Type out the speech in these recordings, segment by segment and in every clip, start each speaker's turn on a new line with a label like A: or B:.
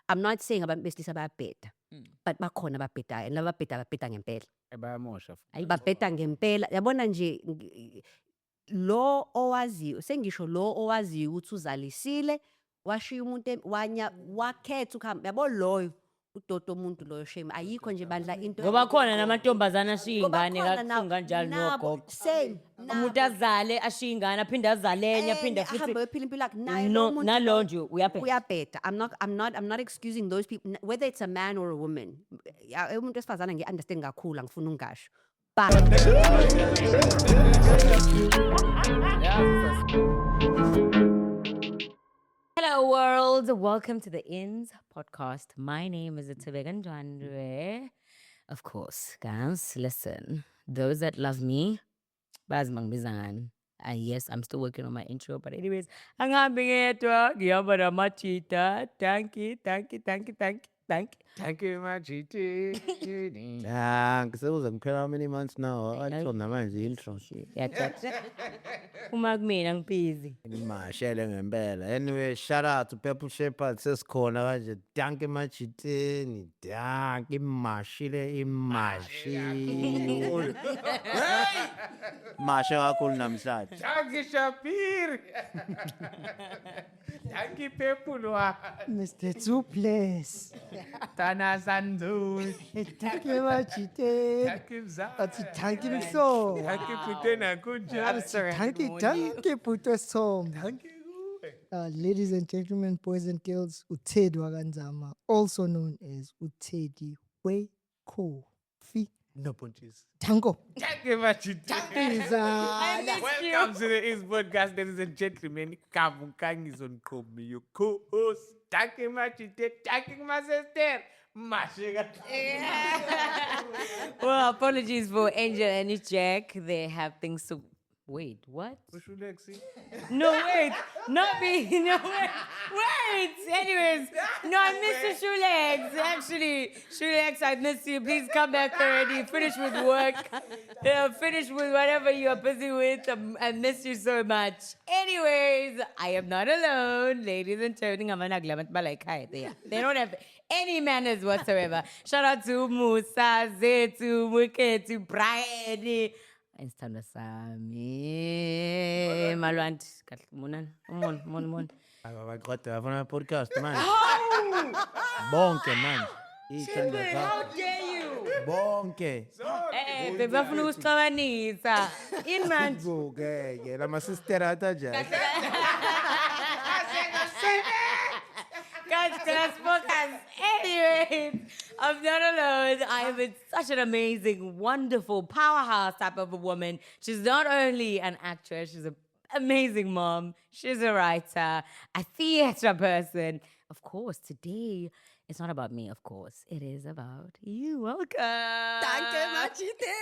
A: I'm not saying abantu besilisa bayabheda, but bakhona ababhedayo and laba babheda ngempela.
B: Bayamosha.
A: Babheda ngempela. Yabona nje lo owaziyo, sengisho lo owaziyo ukuthi uzalisile, washiya umuntu wakhetha ukuhamba. Yabo loyo udodo umuntu loyo shame. Ayikho nje bandla into.
C: Ngoba khona namantombazana ashiya ingane kabuhlungu kanjalo nogogo.
A: Same.
C: Umuntu azale ashiya ingane aphinde azale enye aphinde futhi
A: ahambe ephila impilo yakhe naye
C: no
A: lo muntu
C: nalo nje uyabheda.
A: uyabheda. I'm not excusing those people whether it's a man or a woman. Umuntu wesifazana ngi-understand kakhulu angifuna ungasho. But
C: Hello world, welcome to the Ins podcast. My name is pregancancy. Of course, guys, listen. Those that love me, bazimang bizangan. Yes, I'm still working on my intro, but anyways, angihambing ngedwa, ngihamba namachita. Thank you.
B: Thank you, Majiti.
D: Ngiseuze ngiphela how many months now? Ayitho namanje intro.
C: Yathatha. Uma kumina ngibhizi.
D: Imashele ngempela. Anyway, shout out to Purple Shepherd sesikhona kanje. Danke Majiteni. Danke imashile imashi. Mashe kakhulu namhlanje.
B: Danke, Shapir. Danke, Pepulwa.
E: Mr. Tuples.
B: Tana Sandu.
E: Thank you, Majite.
B: Thank you, Zah.
E: Thank you, so.
B: Thank you, Putena. Good job.
E: Thank you, Puto Som.
B: Thank you.
E: Ladies and gentlemen, boys and girls, Utedi Waganzama, also known as Utedi Weko Fi.
D: No punches.
E: Tango.
B: Thank you, Majiti. Welcome to the Is Podcast, ladies and gentlemen. Kavukang is on Kobe, your co-host. Thank you, Majiti. Thank you, my sister. Mashiga.
C: Well, apologies for Angel and Jack. They have things to... Wait, what? No, wait. Not me. No, wait. Anyways. No, I miss the shoelegs. Actually, shoelegs, I miss you. Please come back already. Finish with work. Finish with whatever you are busy with. I miss you so much. Anyways, I am not alone. Ladies and gentlemen, they don't have any manners whatsoever. Shout out to Musa, Zetu, Muketu, Brian. Insithandwa sami malwanti kahle monana mon
D: Kodwa afuna podcast manje. Bonke manje.
C: how dare you
D: Bonke.
C: bebafuna ukusixabanisa in man
D: Ke la sister ataja.
C: guys focus. Anyways, I'm not alone. I am such an amazing, wonderful, powerhouse type of a woman. She's not only an actress, she's an amazing mom. She's a writer, a theater person. Of course, today, it's not about me, of course. It is about you. Welcome.
A: Danke Majite.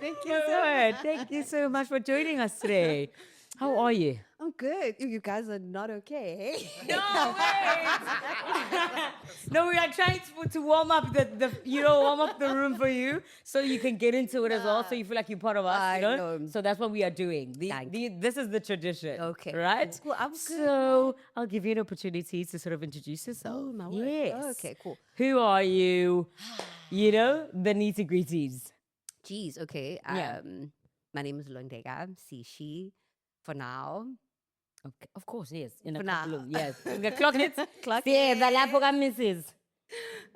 C: Thank you so much. Thank you so much for joining us today. How are you?
A: I'm good. You guys are not okay.
C: No, wait. No, we are trying to warm up warm up the room for you so you can get into it as well, so you feel like you're part of us,
A: I know.
C: So that's what we are doing. This is the tradition.
A: Okay.
C: Right?
A: Cool. I'm good.
C: So I'll give you an opportunity to sort of introduce yourself.
A: Oh, my word.
C: Yes.
A: Okay, cool.
C: Who are you? The nitty-gritties.
A: Geez, okay.
C: Yeah.
A: My name is Londeka Sishi for now.
C: Okay. Of course, yes. In
A: For
C: a
A: now.
C: couple of, yes. Clock it.
A: Clock
C: Yeah,
A: it.
C: the laptop Mrs.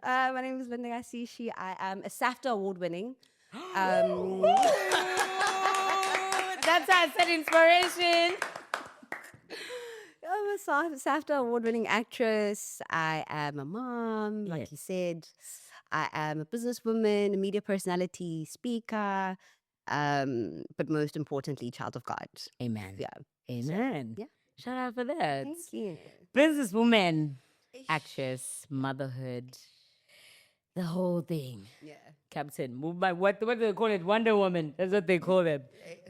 A: My name is Londeka Sishi. I am a SAFTA award winning.
C: That's how I said inspiration.
A: I'm a SAFTA award winning actress. I am a mom, like
C: Yes.
A: you said. I am a businesswoman, a media personality, speaker, but most importantly, child of God.
C: Amen.
A: Yeah.
C: Amen.
A: yeah.
C: Shout out for that.
A: Thank you.
C: Businesswoman, actress, motherhood, the whole thing.
A: Yeah.
C: Captain, move by what do they call it? Wonder Woman. That's what they call them.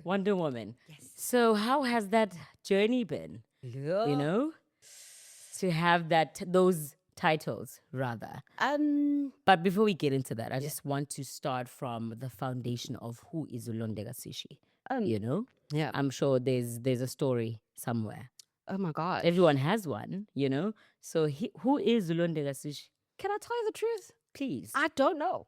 C: Wonder Woman.
A: Yes.
C: So how has that journey been? You know? To have those titles rather. But before we get into that, I just want to start from the foundation of who is Londeka Sishi. You know?
A: Yeah.
C: I'm sure there's a story somewhere.
A: Oh my God.
C: Everyone has one, you know. So who is Londeka Sishi?
A: Can I tell you the truth?
C: Please,
A: I don't know.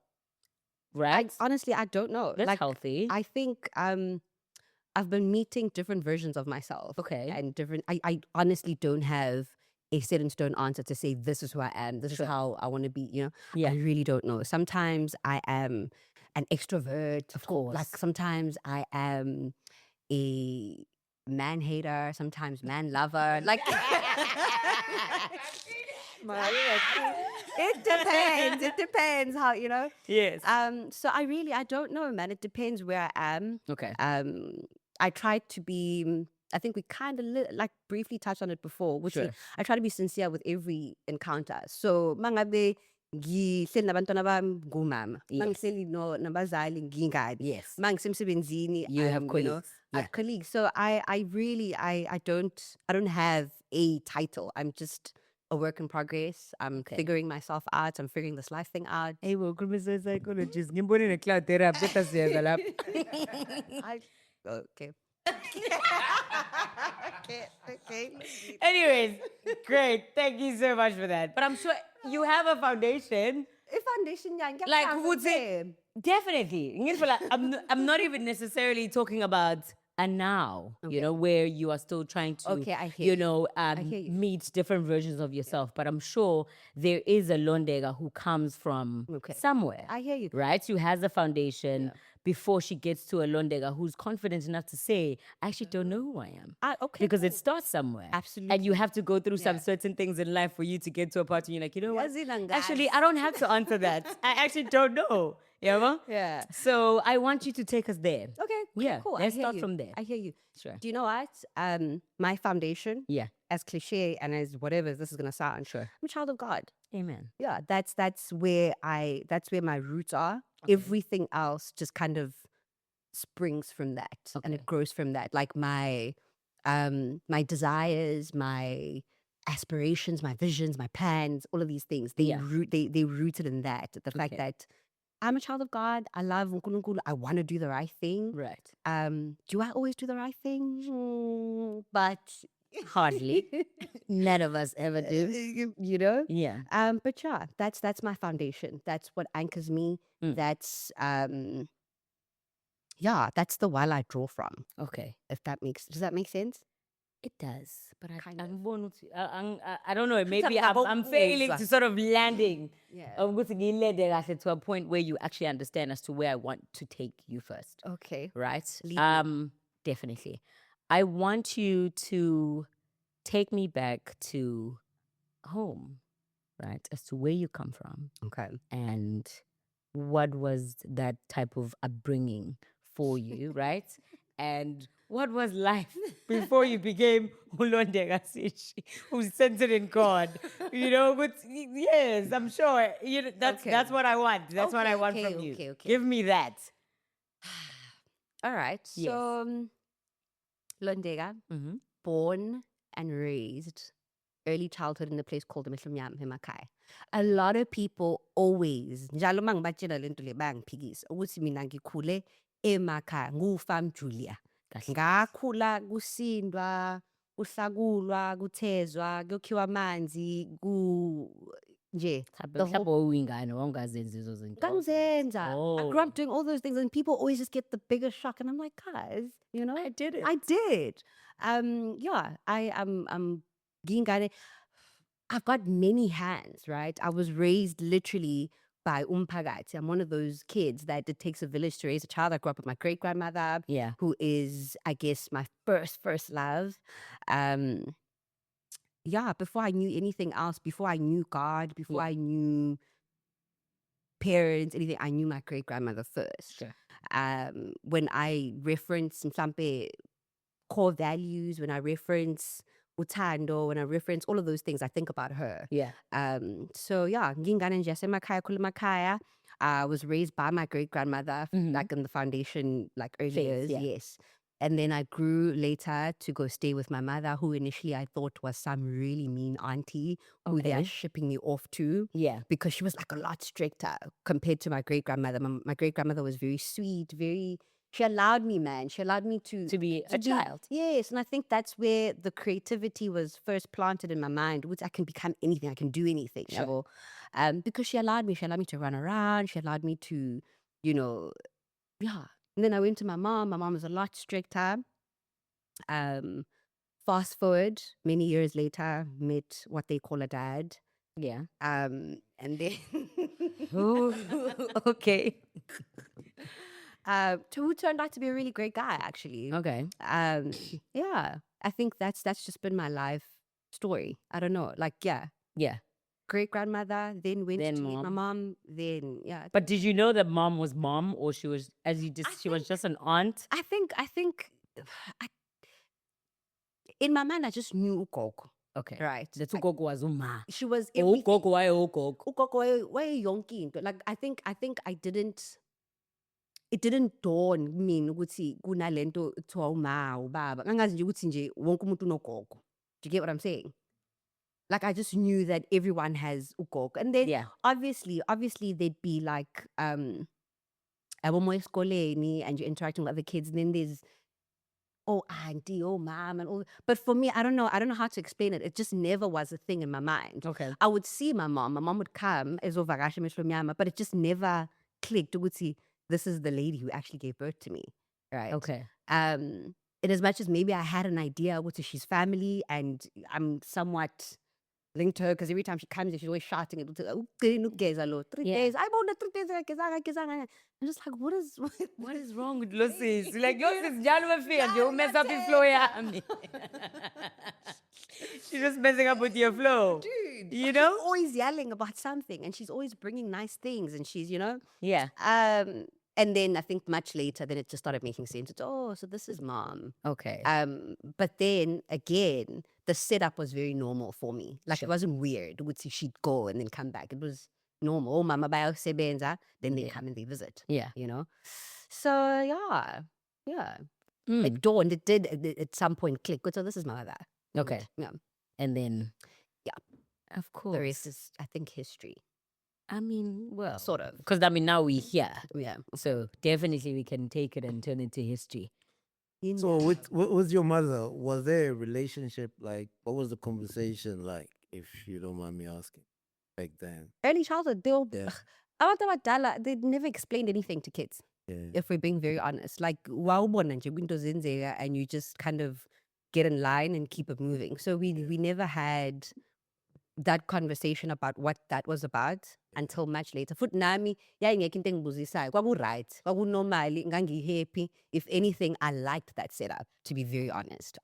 C: right?
A: Honestly, I don't know.
C: That's healthy.
A: I think I've been meeting different versions of myself.
C: Okay.
A: And I honestly don't have a set in stone answer to say this is who I am. This
C: Sure.
A: is how I want to be, you know?
C: Yeah.
A: I really don't know. Sometimes I am an extrovert.
C: Of course.
A: Like sometimes I am a man hater, sometimes man lover. Like it depends. It depends how, you know.
C: Yes.
A: So I don't know, man. It depends where I am.
C: Okay.
A: I try to be. I think we kind of like briefly touched on it before, which
C: Sure.
A: is I try to be sincere with every encounter. So mangabe ngihleli nabantwana bami ngumama,
C: Yes.
A: mangihleli nabazali ngingane,
C: Yes.
A: mangisemsebenzini,
C: You have
A: you know,
C: colleagues.
A: I have colleagues. So I really I don't have a title. I'm just a work in progress. I'm
C: Okay.
A: figuring myself out. I'm figuring this life thing out.
C: Hey, well, psychologist. Ngimbonile cloud therapy.
A: Okay. Okay.
C: Anyways, great. Thank you so much for that. But I'm sure you have a foundation.
A: Foundation yang
C: Like, who would say? Definitely. I'm not even necessarily talking about a now, you know, where you are still trying to,
A: Okay, I hear
C: you know,
A: hear you.
C: meet different versions of yourself. But I'm sure there is a Londeka who comes from somewhere.
A: I hear you.
C: Right? Who has a foundation before she gets to a Londeka who's confident enough to say, I actually don't know who I am.
A: Okay,
C: Because it starts somewhere.
A: Absolutely.
C: And you have to go through some certain things in life for you to get to a part and you're like, you know what? Actually, I don't have to answer that. I actually don't know. Yeah.
A: Yeah.
C: So I want you to take us there.
A: Okay.
C: Yeah.
A: Cool.
C: Let's
A: I hear
C: start
A: you.
C: from there.
A: I hear you.
C: Sure.
A: Do you know what? My foundation.
C: Yeah.
A: As cliche and as whatever this is gonna sound.
C: Sure.
A: I'm a child of God.
C: Amen.
A: Yeah. That's where my roots are. Everything else just kind of springs from that, and it grows from that. Like my desires, my aspirations, my visions, my plans, all of these things. They rooted in that. The fact that I'm a child of God. I love Nkulunkulu. I want to do the right thing.
C: Right.
A: Do I always do the right thing? But
C: Hardly. None of us ever do.
A: you know?
C: Yeah.
A: But yeah, that's my foundation. That's what anchors me. That's that's the well I draw from.
C: Okay.
A: Does that make sense?
C: It does, but I
A: Kind of.
C: I don't know. Maybe I'm failing to sort of landing.
A: Yeah.
C: To a point where you actually understand as to where I want to take you first.
A: Okay.
C: Right?
A: Lead me.
C: Definitely. I want you to take me back to home, right? As to where you come from.
A: Okay.
C: And what was that type of upbringing for you, right? And what was life before you became Londeka Sishi, who's centered in God? You know, but yes, I'm sure. You know, that's what I want. That's what I want from you.
A: Okay.
C: Give me that.
A: All right.
C: Yes.
A: So Londeka, born and raised early childhood in a place called Emehlomnyama, Emakhaya. A lot of people always njalo mangibatshela lento le bangiphikisa ukuthi mina ngikhule emakhaya ngu-farm Julia. Ngakhula kusindwa, kuhlakulwa, kuthezwa, kuyokhiwa amanzi, nje. Kanzenza. I grew up doing all those things and people always just get the biggest shock and I'm like, guys, you know?
C: I did it.
A: I did. I'm Gingane. I've got many hands, right? I was raised literally by umphakathi. I'm one of those kids that it takes a village to raise a child. I grew up with my great grandmother, who is, I guess, my first love. Before I knew anything else, before I knew God, before I knew parents, anything, I knew my great grandmother first.
C: Sure.
A: When I reference mhlampe core values, when I reference uthando, when I reference all of those things, I think about her. Ngingane nje Emakhaya khula emakhaya. I was raised by my great grandmother, like in the foundation, like early years. Yes. And then I grew later to go stay with my mother, who initially I thought was some really mean auntie who they are shipping me off to.
C: Yeah.
A: Because she was like a lot stricter compared to my great grandmother. My great grandmother was very sweet, very She allowed me, man. She allowed me to
C: be a child.
A: Yes, and I think that's where the creativity was first planted in my mind, which I can become anything, I can do anything.
C: Sure.
A: Because she allowed me to run around, she allowed me to, you know, yeah. And then I went to my mom. My mom was a lot stricter. Fast forward, many years later, met what they call a dad.
C: Yeah.
A: And then
C: Ooh, okay.
A: who turned out to be a really great guy, actually.
C: Okay.
A: Yeah, I think that's just been my life story. I don't know, like, yeah,
C: Yeah.
A: great grandmother, then went
C: Then
A: to meet my
C: mom.
A: mom, then yeah.
C: But did you know that mom was mom, or she was, as you just, she was just an aunt?
A: I think I, in my mind I just knew Ukoko.
C: Okay.
A: Right.
C: The Tukoko was uma.
A: She was everything.
C: Ukoko, why Ukoko?
A: Ukoko why yonke into. Like I think I didn't. It didn't dawn me ukuthi kunalento kuthiwa uma ubaba. Ngangazi nje ukuthi nje wonke umuntu unogogo. Do you get what I'm saying? Like I just knew that everyone has ugogo. And then
C: Yeah.
A: obviously they'd be like abomo esikoleni and you're interacting with other kids, and then there's oh auntie, oh mom, and all. But for me, I don't know how to explain it. It just never was a thing in my mind.
C: Okay.
A: I would see my mom would come as ovakasha Emehlomnyama, but it just never clicked. Ukuthi, this is the lady who actually gave birth to me. Right.
C: Okay.
A: In as much as maybe I had an idea what she's family and I'm somewhat linked to her because every time she comes, she's always shouting it. 3 days. I want 3 days. I'm just like,
C: What is wrong with Lucy's? Like, Lucy's January and you mess up your flow, yeah. She's just messing up with your flow.
A: dude,
C: You
A: she's
C: know?
A: always yelling about something and she's always bringing nice things and she's,
C: Yeah.
A: and then I think much later, then it just started making sense. It's, oh, so this is mom.
C: Okay.
A: But then again, the setup was very normal for me. Like
C: Sure.
A: it wasn't weird. It would see she'd go and then come back. It was normal. Oh, mama bayo sebenza, then they come and they visit.
C: Yeah.
A: So yeah.
C: Mm.
A: It dawned. It did at some point click. So this is my mother.
C: Okay.
A: Yeah.
C: And then,
A: Yeah.
C: of course.
A: The rest is, I think, history.
C: I mean, well,
A: Sort of.
C: because now we're here.
A: Yeah.
C: So definitely we can take it and turn it to history.
D: So with your mother, was there a relationship? Like, what was the conversation like, if you don't mind me asking, back then?
A: Early childhood, they never explained anything to kids.
D: Yeah.
A: If we're being very honest. Like, wawubona nje kwinto zenzeka and you just kind of get in line and keep it moving. So we never had that conversation about what that was about until much later. Futhi nami yayingekho into engibuzisayo. Kwaku-right, kwaku-normal, ngangi-happy. If anything, I liked that setup, to be very honest.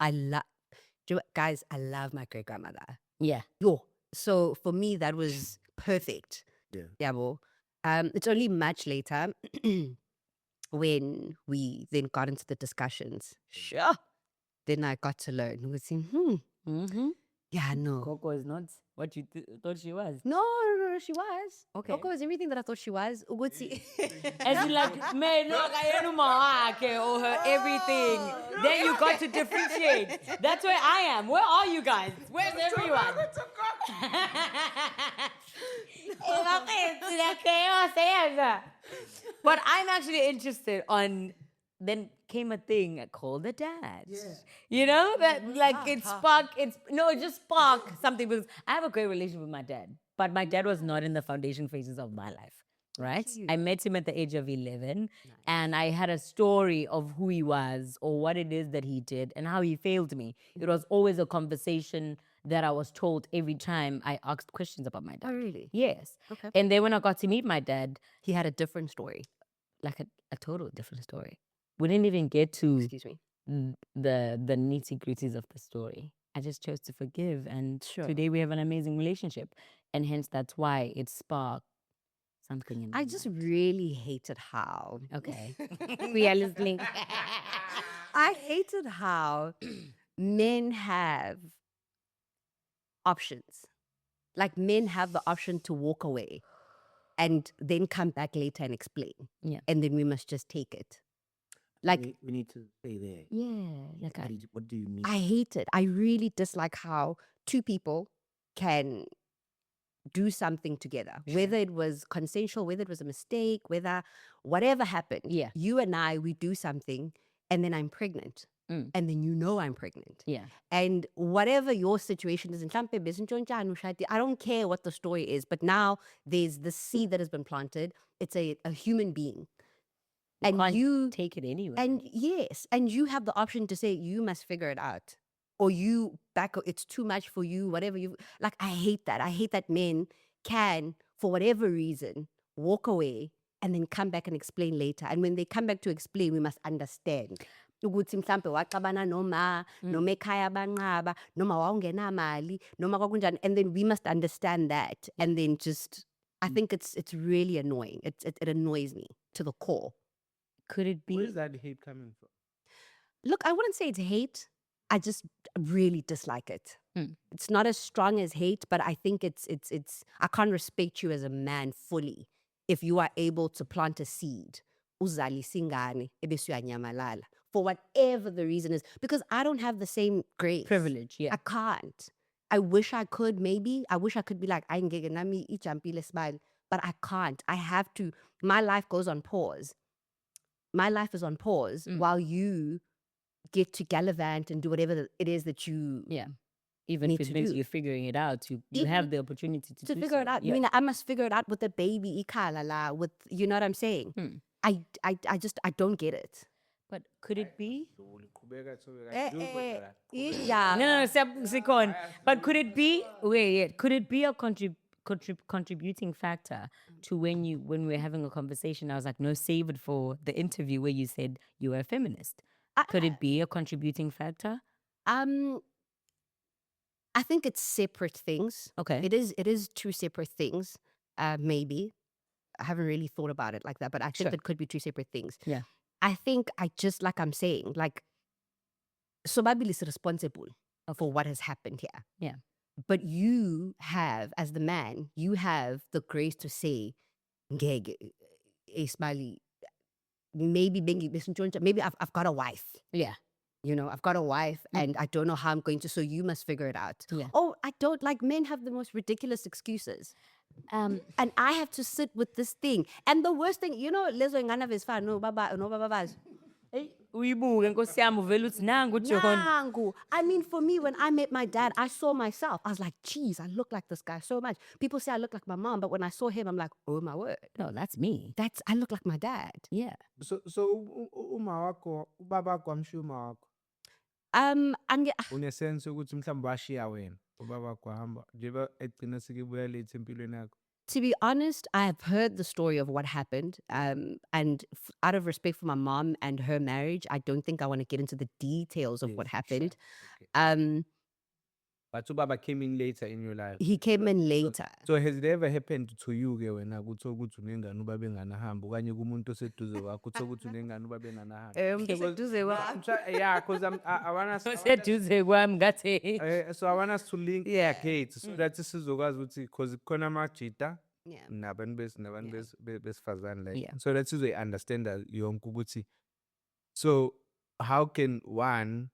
A: Guys, I love my great-grandmother.
C: Yeah.
A: Yo. So for me, that was perfect.
D: Yeah.
A: Yabo. It's only much later when we then got into the discussions. Sure. Then I got to learn. We was
C: Mm-hmm.
A: yeah, no.
C: Coco is not what you thought she was.
A: No, she was.
C: Okay.
A: Coco was everything that I thought she was. Uguti.
C: As in like, man, look, I don't know, or her everything. Then you got to differentiate. That's where I am. Where are you guys? Where's everyone? But I'm actually interested on, then came a thing called the dads. You know, that like it just sparked something, because I have a great relationship with my dad, but my dad was not in the foundation phases of my life. Right? I met him at the age of 11, and I had a story of who he was or what it is that he did and how he failed me. It was always a conversation that I was told every time I asked questions about my dad.
A: Oh, really?
C: Yes.
A: Okay.
C: And then when I got to meet my dad,
A: He had a different story.
C: like a total different story. We didn't even get to
A: Excuse me.
C: the nitty gritties of the story. I just chose to forgive, and
A: Sure.
C: today we have an amazing relationship, and hence that's why it sparked something in my
A: I just
C: mind.
A: really hated how.
C: Okay. We are listening.
A: I hated how men have options. Like men have the option to walk away and then come back later and explain.
C: Yeah.
A: And then we must just take it. Like,
D: We need to stay there.
C: Yeah. Like
D: What do you mean?
A: I hate it. I really dislike how two people can do something together, whether it was consensual, whether it was a mistake, whatever happened.
C: Yeah.
A: You and we do something, and then I'm pregnant.
C: Mm.
A: And then you know I'm pregnant.
C: Yeah.
A: And whatever your situation is, I don't care what the story is, but now there's the seed that has been planted. It's a human being. And
C: can't
A: you
C: take it anyway.
A: And yes, and you have the option to say, you must figure it out. Or it's too much for you, whatever like, I hate that. I hate that men can, for whatever reason, walk away and then come back and explain later. And when they come back to explain, we must understand. Ukuthi mhlambe waxabana noma ekhaya banqaba noma wawungenamali noma kwakunjani, and then we must understand that, and then just I think it's really annoying. It annoys me to the core.
C: Could it be?
B: Where is that hate coming from?
A: Look, I wouldn't say it's hate. I just really dislike it. It's not as strong as hate, but I think it's I can't respect you as a man fully if you are able to plant a seed. Uzalise ingane, ebese uyanyamalala. For whatever the reason is, because I don't have the same grace.
C: Privilege, yeah.
A: I can't. I wish I could, maybe. I wish I could be like, I ngeke nami ijampile smile, but I can't. I have to. My life goes on pause. My life is on pause while you get to gallivant and do whatever it is that you
C: Even
A: need
C: if it
A: to
C: means
A: do.
C: you're figuring it out, you
A: Even
C: have the opportunity to do
A: figure
C: so.
A: it out.
C: Yeah.
A: I mean, I must figure it out with the baby, ikhala la, with, you know what I'm saying? I don't get it.
C: But could it be?
A: Yeah.
C: No, Sikon. But could it be? Could it be a contributing factor to when we're having a conversation? I was like, no, save it for the interview where you said you were a feminist. Could it be a contributing factor?
A: I think it's separate things.
C: Okay.
A: It is two separate things. Maybe. I haven't really thought about it like that, but I think it could be two separate things.
C: Yeah.
A: I think like I'm saying, like, Sobabili is responsible for what has happened here.
C: Yeah.
A: But you have, as the man, you have the grace to say, Ngege, Ismaili, maybe I've got a wife.
C: Yeah.
A: You know, I've got a wife and I don't know how I'm going to, so you must figure it out.
C: Yeah.
A: Oh, I don't, like, men have the most ridiculous excuses. And I have to sit with this thing. And the worst thing, you know, lezo ingana vesfa, no baba.
C: Uyibuke nkosi yami uvela uthi nangu John.
A: Nangu. I mean, for me, when I met my dad, I saw myself. I was like, geez, I look like this guy so much. People say I look like my mom, but when I saw him, I'm like, oh my word.
C: No, that's me.
A: I look like my dad.
C: Yeah.
B: So uma wakho, ubaba wakho amshiya uma wakho. Unesense ukuthi mhlawumbe washiya wena. Ubaba wakho wahamba. Njengoba egcina sekebuya late empilweni yakho.
A: To be honest, I have heard the story of what happened. And out of respect for my mom and her marriage, I don't think I want to get into the details of what happened.
B: Okay. But ubaba came in later in your life.
A: He came in later.
B: So has it ever happened to you ke wena kuthiwa ukuthi unengane ubaba enganahamba okanye kumuntu oseduze kwakho kuthiwa ukuthi unengane ubaba enganahamba? Yeah, because I want us
C: Oseduze kwami ngathi.
B: so I want us to link gates so that sizokwazi ukuthi because khona amajita
A: Yeah.
B: nabantu besifazane like
C: Yeah.
B: so that sizoyi understand yonke ukuthi so how can one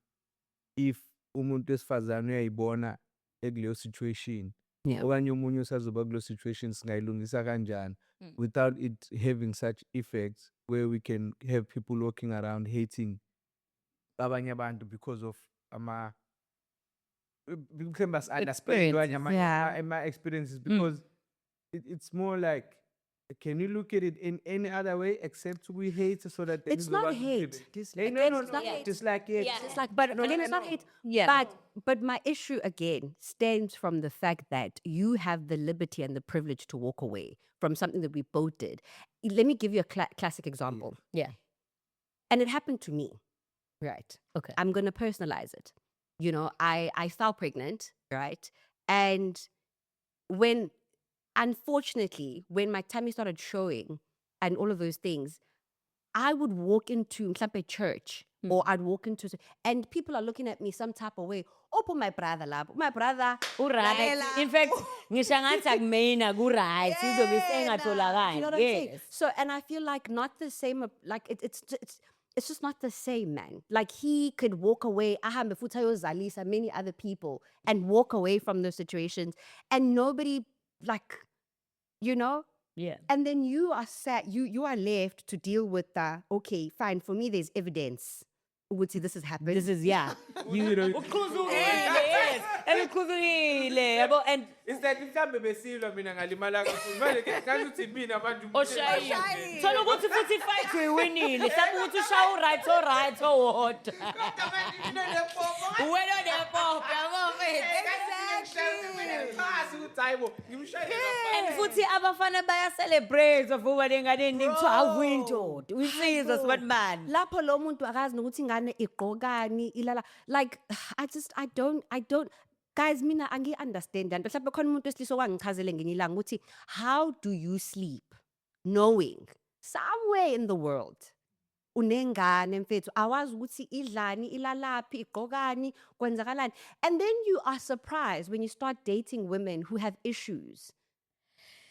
B: if umuntu wesifazane uyayibona ekuleyo situation
A: Yeah.
B: okanye umunye usazoba kuleyo situation singayilungisa kanjani without it having such effects where we can have people walking around hating abanye abantu because of
C: Experience.
B: my experiences because it's more like can you look at it in any other way except we hate so that
A: It's not hate.
B: No,
A: It's not hate.
B: just like it.
A: It's like, but again, it's not hate.
C: Yeah.
A: But my issue again stems from the fact that you have the liberty and the privilege to walk away from something that we both did. Let me give you a classic example.
C: Yeah.
A: And it happened to me, right?
C: Okay.
A: I'm going to personalize it. You know, I fell pregnant, right? And unfortunately, when my tummy started showing and all of those things, I would walk into a church or I'd walk into, and people are looking at me some type of way. Oh, but my brother, my brother.
C: Uright. In fact, ngisho ngathi akumina ku-right sizobe sengatholakali.
A: You know what I'm saying?
C: Yes.
A: So, and I feel like not the same, like it's just not the same, man. Like he could walk away, ahambe futhi ayozalisa many other people and walk away from those situations and nobody like, you know?
C: Yeah.
A: And then you are you are left to deal with the, okay, fine, for me there's evidence. Would see this has happened.
C: This is, yeah. You know. Yes. Ekukhulile, yabo, and
B: It's like mhlambe besilwa mina ngalimala kakhulu manje ke ngathi mina manje
C: Oshayi. Thola ukuthi futhi i-fight uyiwinile. Mhlawumbe ukuthi ushaye u-right o-right owodwa. Wena nepopo, yabo mfethu. And futhi abafana baya-celebrate of uba lengane kuthiwa awuyindoda. Uyisizwe sibantu bani.
A: Lapho lo muntu akazi nokuthi ingane igqokani ilala, like I don't guys, mina angi-understand lento. Mhlawumbe khona umuntu wesilisa okwangichazele ngenye ilanga ukuthi how do you sleep knowing somewhere in the world unengane mfethu awazi ukuthi idlani ilalaphi igqokani kwenzakalani, and then you are surprised when you start dating women who have issues.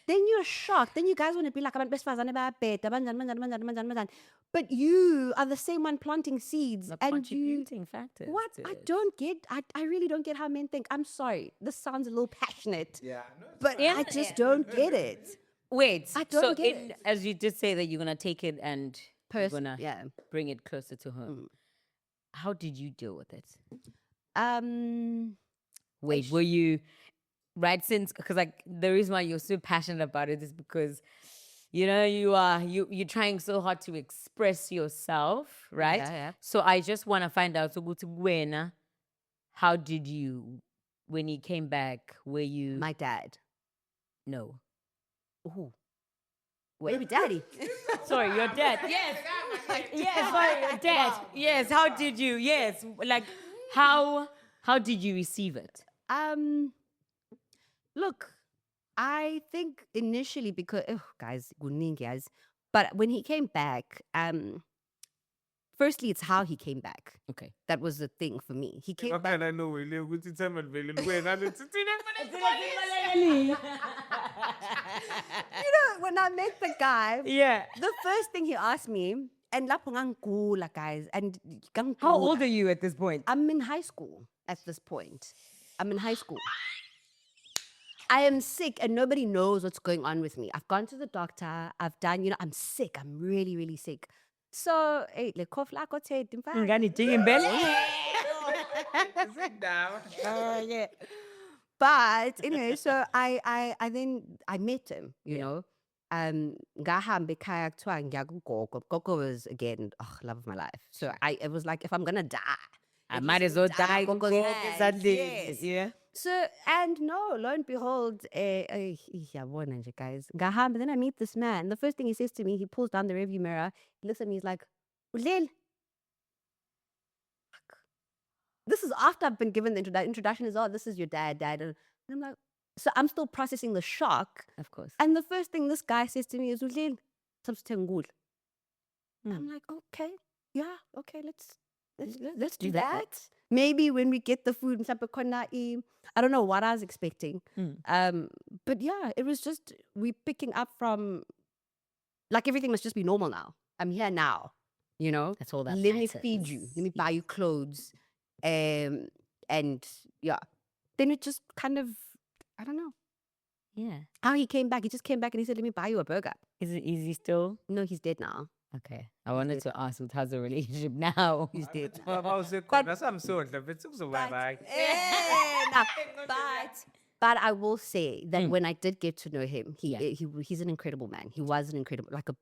A: Then you're shocked. Then you guys want to be like abantu besifazane bayabheda banjani. But you are the same one planting seeds
C: The
A: and
C: contributing factors.
A: what?
C: to
A: I
C: it.
A: don't get. I really don't get how men think. I'm sorry. This sounds a little passionate.
B: Yeah, no,
A: But
C: Yeah.
A: I just don't get it.
C: Wait,
A: I don't
C: so
A: get it.
C: as you did say that you're gonna take it and you're gonna
A: Yeah.
C: bring it closer to home. How did you deal with it? Wait, were you right since because like the reason why you're so passionate about it is because you know you're trying so hard to express yourself, right?
A: Yeah.
C: So I just want to find out so go to Buena, how did you when you came back? Were you
A: My dad.
C: no?
A: Ooh. Wait, daddy.
C: Sorry, your dad. Yes. Yes, sorry, your dad. Yes, how did you? Yes, like how did you receive it?
A: Look, I think initially because guys, but when he came back, firstly it's how he came back.
C: Okay.
A: That was the thing for me. He came back.
B: I know we live with it
A: When I met the guy,
C: Yeah.
A: the first thing he asked me, and lapho ngangigula, guys, and
C: How old are you at this point?
A: I'm in high school at this point. I'm in high school. I am sick and nobody knows what's going on with me. I've gone to the doctor. I've done, I'm sick. I'm really, really sick. So, hey, le cough like what's it?
C: Ngani dingin belly?
A: Yeah. But anyway, so I met him, you know. Ngahambe ekhaya kuthiwa ngiya kugogo. Gogo was again, love of my life. So it was like if I'm gonna die,
C: I might as well die.
A: Gogo's hands, yes.
C: Yeah.
A: So, and no, lo and behold, yabona nje, guys. Ngahamba, then I meet this man. The first thing he says to me, he pulls down the rearview mirror. He looks at me, he's like, Ulil. This is after I've been given the introduction is, this is your dad. And I'm like, so I'm still processing the shock.
C: Of course.
A: And the first thing this guy says to me is, Ulil, I'm like, okay, yeah, okay, let's do that. Maybe when we get the food, I don't know what I was expecting. But yeah, it was just, we picking up from, like everything must just be normal now. I'm here now, you know?
C: That's all that
A: Let me
C: matters.
A: feed you. Let me buy you clothes. And yeah, then it just kind of, I don't know.
C: Yeah.
A: How he came back. He just came back and he said, let me buy you a burger.
C: Is he still?
A: No, he's dead now.
C: Okay. I wanted to ask how's the relationship now?
A: He's dead.
B: That's I'm so
A: But I will say that when I did get to know him, he's an incredible man. He was an incredible, like a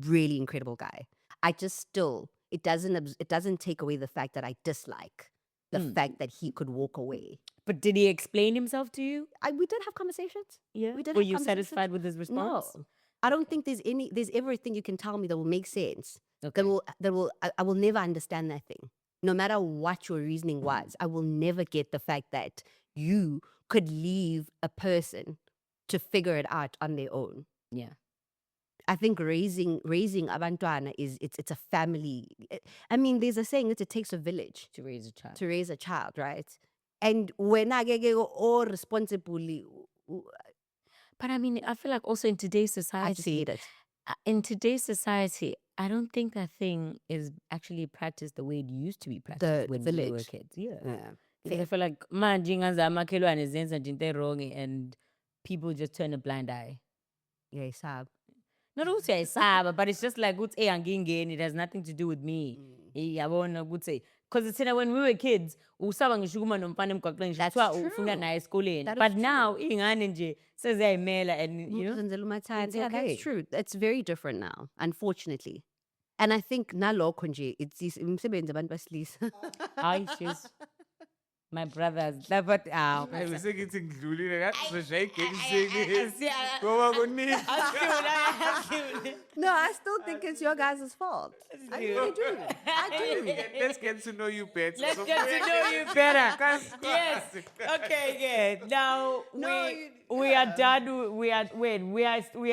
A: really incredible guy. I just still, it doesn't take away the fact that I dislike the fact that he could walk away.
C: But did he explain himself to you?
A: We did have conversations.
C: Yeah.
A: We did
C: Were
A: have
C: you
A: conversations.
C: satisfied with his response?
A: No. I don't think there's everything you can tell me that will make sense.
C: Okay.
A: I will never understand that thing. No matter what your reasoning was, I will never get the fact that you could leave a person to figure it out on their own.
C: Yeah.
A: I think raising abantwana it's a family. I mean, there's a saying that it takes a village
C: To raise a child.
A: to raise a child, right? And when I get all responsibly,
C: But I mean, I feel like also in today's
A: I just
C: society,
A: hate it.
C: in today's society, I don't think that thing is actually practiced the way it used to be practiced when we were
A: village.
C: kids. Yeah.
A: Yeah.
C: Because I feel like manje ingazama makhelwane zenza nje into wrong and people just turn a blind eye.
A: Yeah, sab.
C: Not also a saba, but it's just like good it has nothing to do with me. Yeah, I wanna good say. Because it's when we were kids, usaba ngisho uma nomfana emgwaqeni
A: That's
C: kuthiwa
A: true.
C: ufunda naye esikoleni.
A: That is
C: But
A: true.
C: now ingane nje seziyayimela and you know.
A: Zenzela umathanda.
C: it's
A: Yeah,
C: okay.
A: that's true. It's very different now, unfortunately. And I think nalokho nje it's imisebenzi abantu besilisa.
C: Hi, she's my brothers. That but
B: Sengithi ngidlulile ngathi
C: Yeah.
B: ngoba kuningi.
A: No, I still think it's your guys' fault. I really do. I do.
B: Let's get to know you better.
C: Let's get to know you better. Yes. Okay. Yeah. Now we are done. We are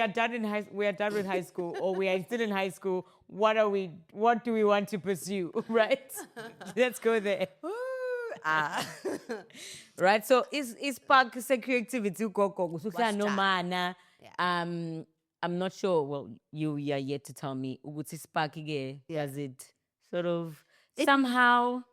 C: done in high. We are done with high school, or we are still in high school. What are we? What do we want to pursue? Right. Let's go there. Right. So is park creativity ugogo no mana. I'm not sure. Well, you are yet to tell me. Ukuthi spark again. Does it sort of somehow?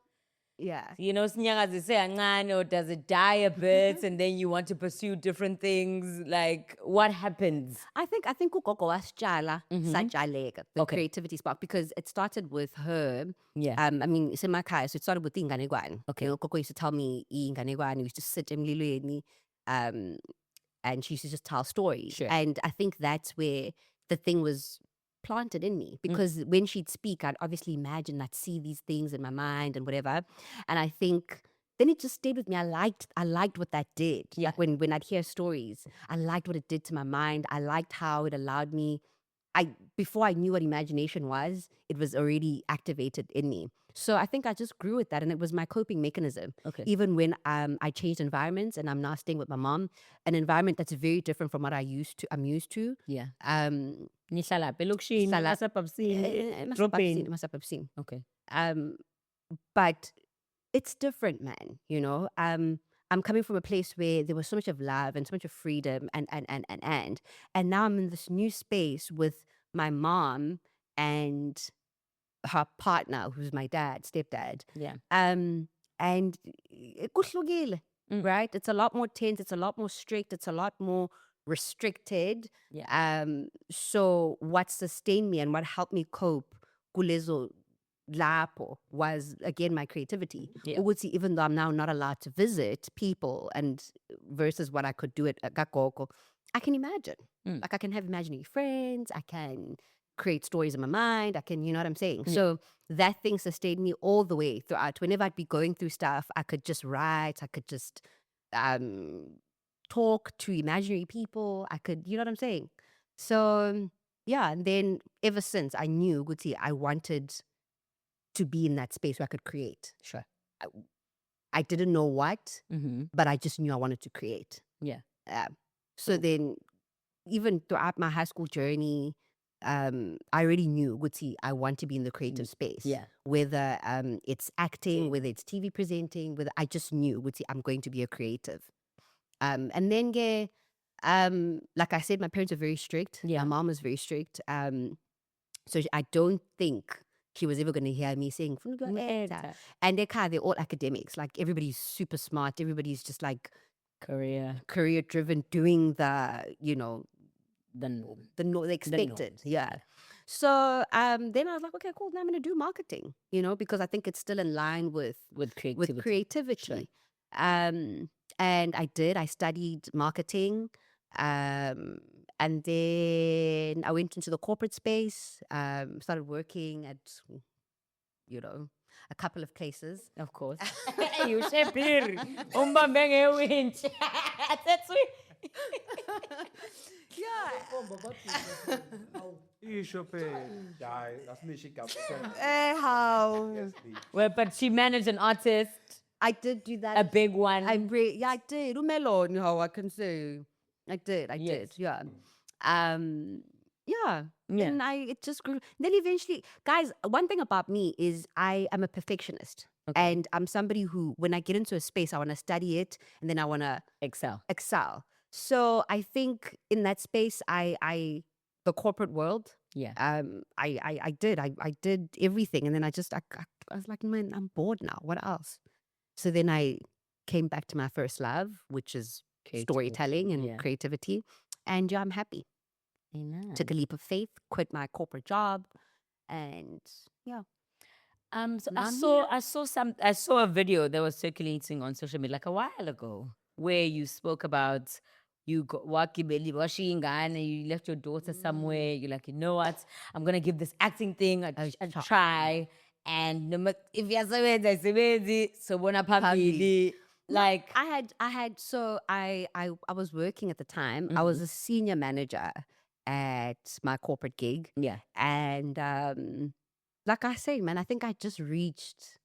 A: Yeah.
C: You know, or does it die a bit and then you want to pursue different things? Like, what happens?
A: I think ugogo wasitshala satshaleka, the creativity spark, because it started with her.
C: Yeah.
A: I mean, it's Emakhaya, so it started with inganekwane.
C: Okay.
A: Ugogo used to tell me inganekwane, we used to sit emlilweni, and she used to just tell stories.
C: Sure.
A: And I think that's where the thing was planted in me, because when she'd speak, I'd obviously imagine, I'd see these things in my mind and whatever. And I think then it just stayed with me. I liked what that did.
C: Yeah.
A: Like when I'd hear stories, I liked what it did to my mind. I liked how it allowed me, before I knew what imagination was, it was already activated in me. So I think I just grew with that, and it was my coping mechanism.
C: Okay.
A: Even when I changed environments, and I'm now staying with my mom, an environment that's very different from what I'm used to.
C: Yeah.
A: Hlala-
C: Dropping.
A: Masapapsini.
C: Okay.
A: But it's different, man. You know, I'm coming from a place where there was so much of love and so much of freedom, and now I'm in this new space with my mom and her partner, who's my stepdad.
C: Yeah.
A: And kuhlukile, right? It's a lot more tense. It's a lot more strict. It's a lot more restricted.
C: Yeah.
A: So what sustained me and what helped me cope kulezo lapo was, again, my creativity.
C: Yeah.
A: Ukuthi, even though I'm now not allowed to visit people, and versus what I could do at Gakoko, I can imagine. Like, I can have imaginary friends. I can create stories in my mind. I can, you know what I'm saying? So that thing sustained me all the way throughout. Whenever I'd be going through stuff, I could just write. I could just talk to imaginary people. I could, you know what I'm saying? So yeah, and then ever since, I knew, Guti, I wanted to be in that space where I could create.
C: Sure.
A: I didn't know what, but I just knew I wanted to create.
C: Yeah.
A: So then, even throughout my high school journey, I already knew, Guti, I want to be in the creative space.
C: Yeah.
A: Whether it's acting, whether it's TV presenting, whether I just knew, Guti, I'm going to be a creative. And then, like I said, my parents are very strict.
C: Yeah.
A: My mom is very strict. So I don't think she was ever going to hear me saying,
C: Actor.
A: and they're all academics. Like, everybody's super smart. Everybody's just like
C: Career
A: driven, doing the, you know, the expected. Yeah. So then I was like, okay, cool. Now I'm going to do marketing, you know, because I think it's still in line with creativity.
C: Sure.
A: And I did. I studied marketing. And then I went into the corporate space, started working at, you know, a couple of places.
C: Of course. You said clear. Winch. That's sweet.
A: How?
C: Well, but she managed an artist,
A: I did do that.
C: a big one.
A: I did. Umelon, how I can say. I did. Yeah. Yeah. And it just grew. Then eventually, guys, one thing about me is I am a perfectionist.
C: Okay.
A: And I'm somebody who, when I get into a space, I want to study it, and then I want to
C: Excel.
A: So I think in that space, the corporate world,
C: Yeah.
A: I did everything. And then I was like, man, I'm bored now. What else? So then I came back to my first love, which is storytelling and
C: Yeah.
A: creativity. And yeah, I'm happy.
C: Amen.
A: Took a leap of faith, quit my corporate job, and yeah.
C: So
A: Now
C: I saw a video that was circulating on social media like a while ago where you spoke about you washing and you left your daughter somewhere. You're like, you know what? I'm gonna give this acting thing a try. And if you're so bona phambili, like
A: I had so I was working at the time. I was a senior manager at my corporate gig.
C: yeah.
A: And like I say, man, I think I just reached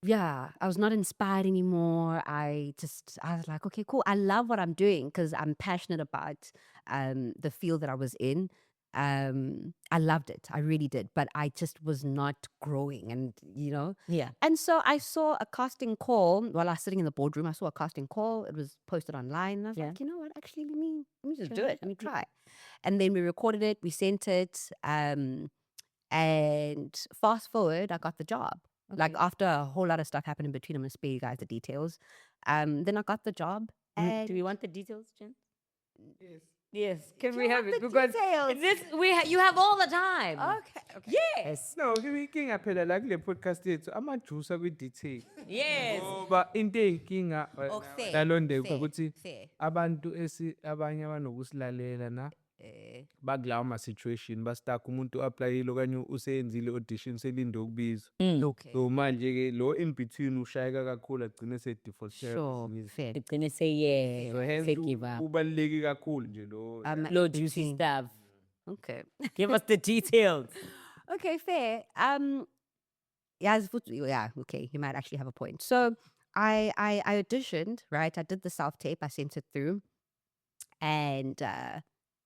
A: yeah, I was not inspired anymore. I was like, okay, cool. I love what I'm doing because I'm passionate about the field that I was in. I loved it. I really did. But I just was not growing and,
C: Yeah.
A: And so I saw a casting call while I was sitting in the boardroom. I saw a casting call. It was posted online. And I was like, you know what? Actually, let me just do it. Let me try. And then we recorded it. We sent it. And fast forward, I got the job. Like after a whole lot of stuff happened in between, I'm going to spare you guys the details. Then I got the job. And
C: Do we want the details, Jen?
B: Yes.
C: Yes. Can
A: Do
C: we
A: you
C: have
A: want
C: it?
A: the
C: Because
A: details?
C: you have all the time.
A: Okay.
C: Yes.
B: No, inkinga phela la kule podcast yethu amajusa kwi-detail.
C: Yes.
B: Ngoba into eyinkinga
A: fair,
B: lalonde
A: fair,
B: ukuthi
A: fair.
B: abantu abanye abanokusilalela na bakulawo ma-situation bastak umuntu u-aplayile okanye useyenzile audition selinde ukubizwa.
A: Okay.
B: So manje-ke lo in between ushayeka kakhulu agcine se-default
A: Sure, fair.
C: Gonna say yeah.
B: So hence
C: Say give up.
B: ubaluleke kakhulu nje lo.
C: Low juicy stuff.
A: Okay.
C: Give us the details.
A: Okay, fair. Yeah, okay, you might actually have a point. So I auditioned, right? I did the self-tape, I sent it through, and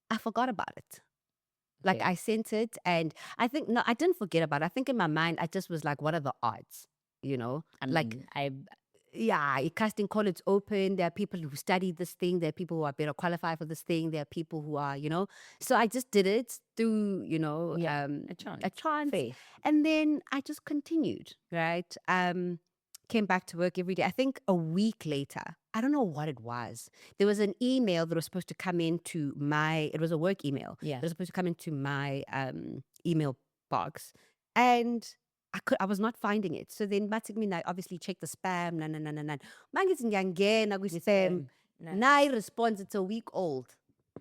A: I forgot about it. Like
C: Okay.
A: I sent it, and I think no, I didn't forget about it. I think in my mind, I just was like, what are the odds? Yeah, a casting call, it's open. There are people who studied this thing. There are people who are better qualified for this thing. There are people who are, So I just did it through,
C: a chance.
A: a chance.
C: Fair.
A: And then I just continued, right? Came back to work every day. I think a week later, I don't know what it was. There was an email that was supposed to come into it was a work email.
C: Yeah.
A: It was supposed to come into my email box. And I was not finding it. So then I obviously checked the spam. Mangithi ngiyangena kwi-spam. Nayi response, it's a week old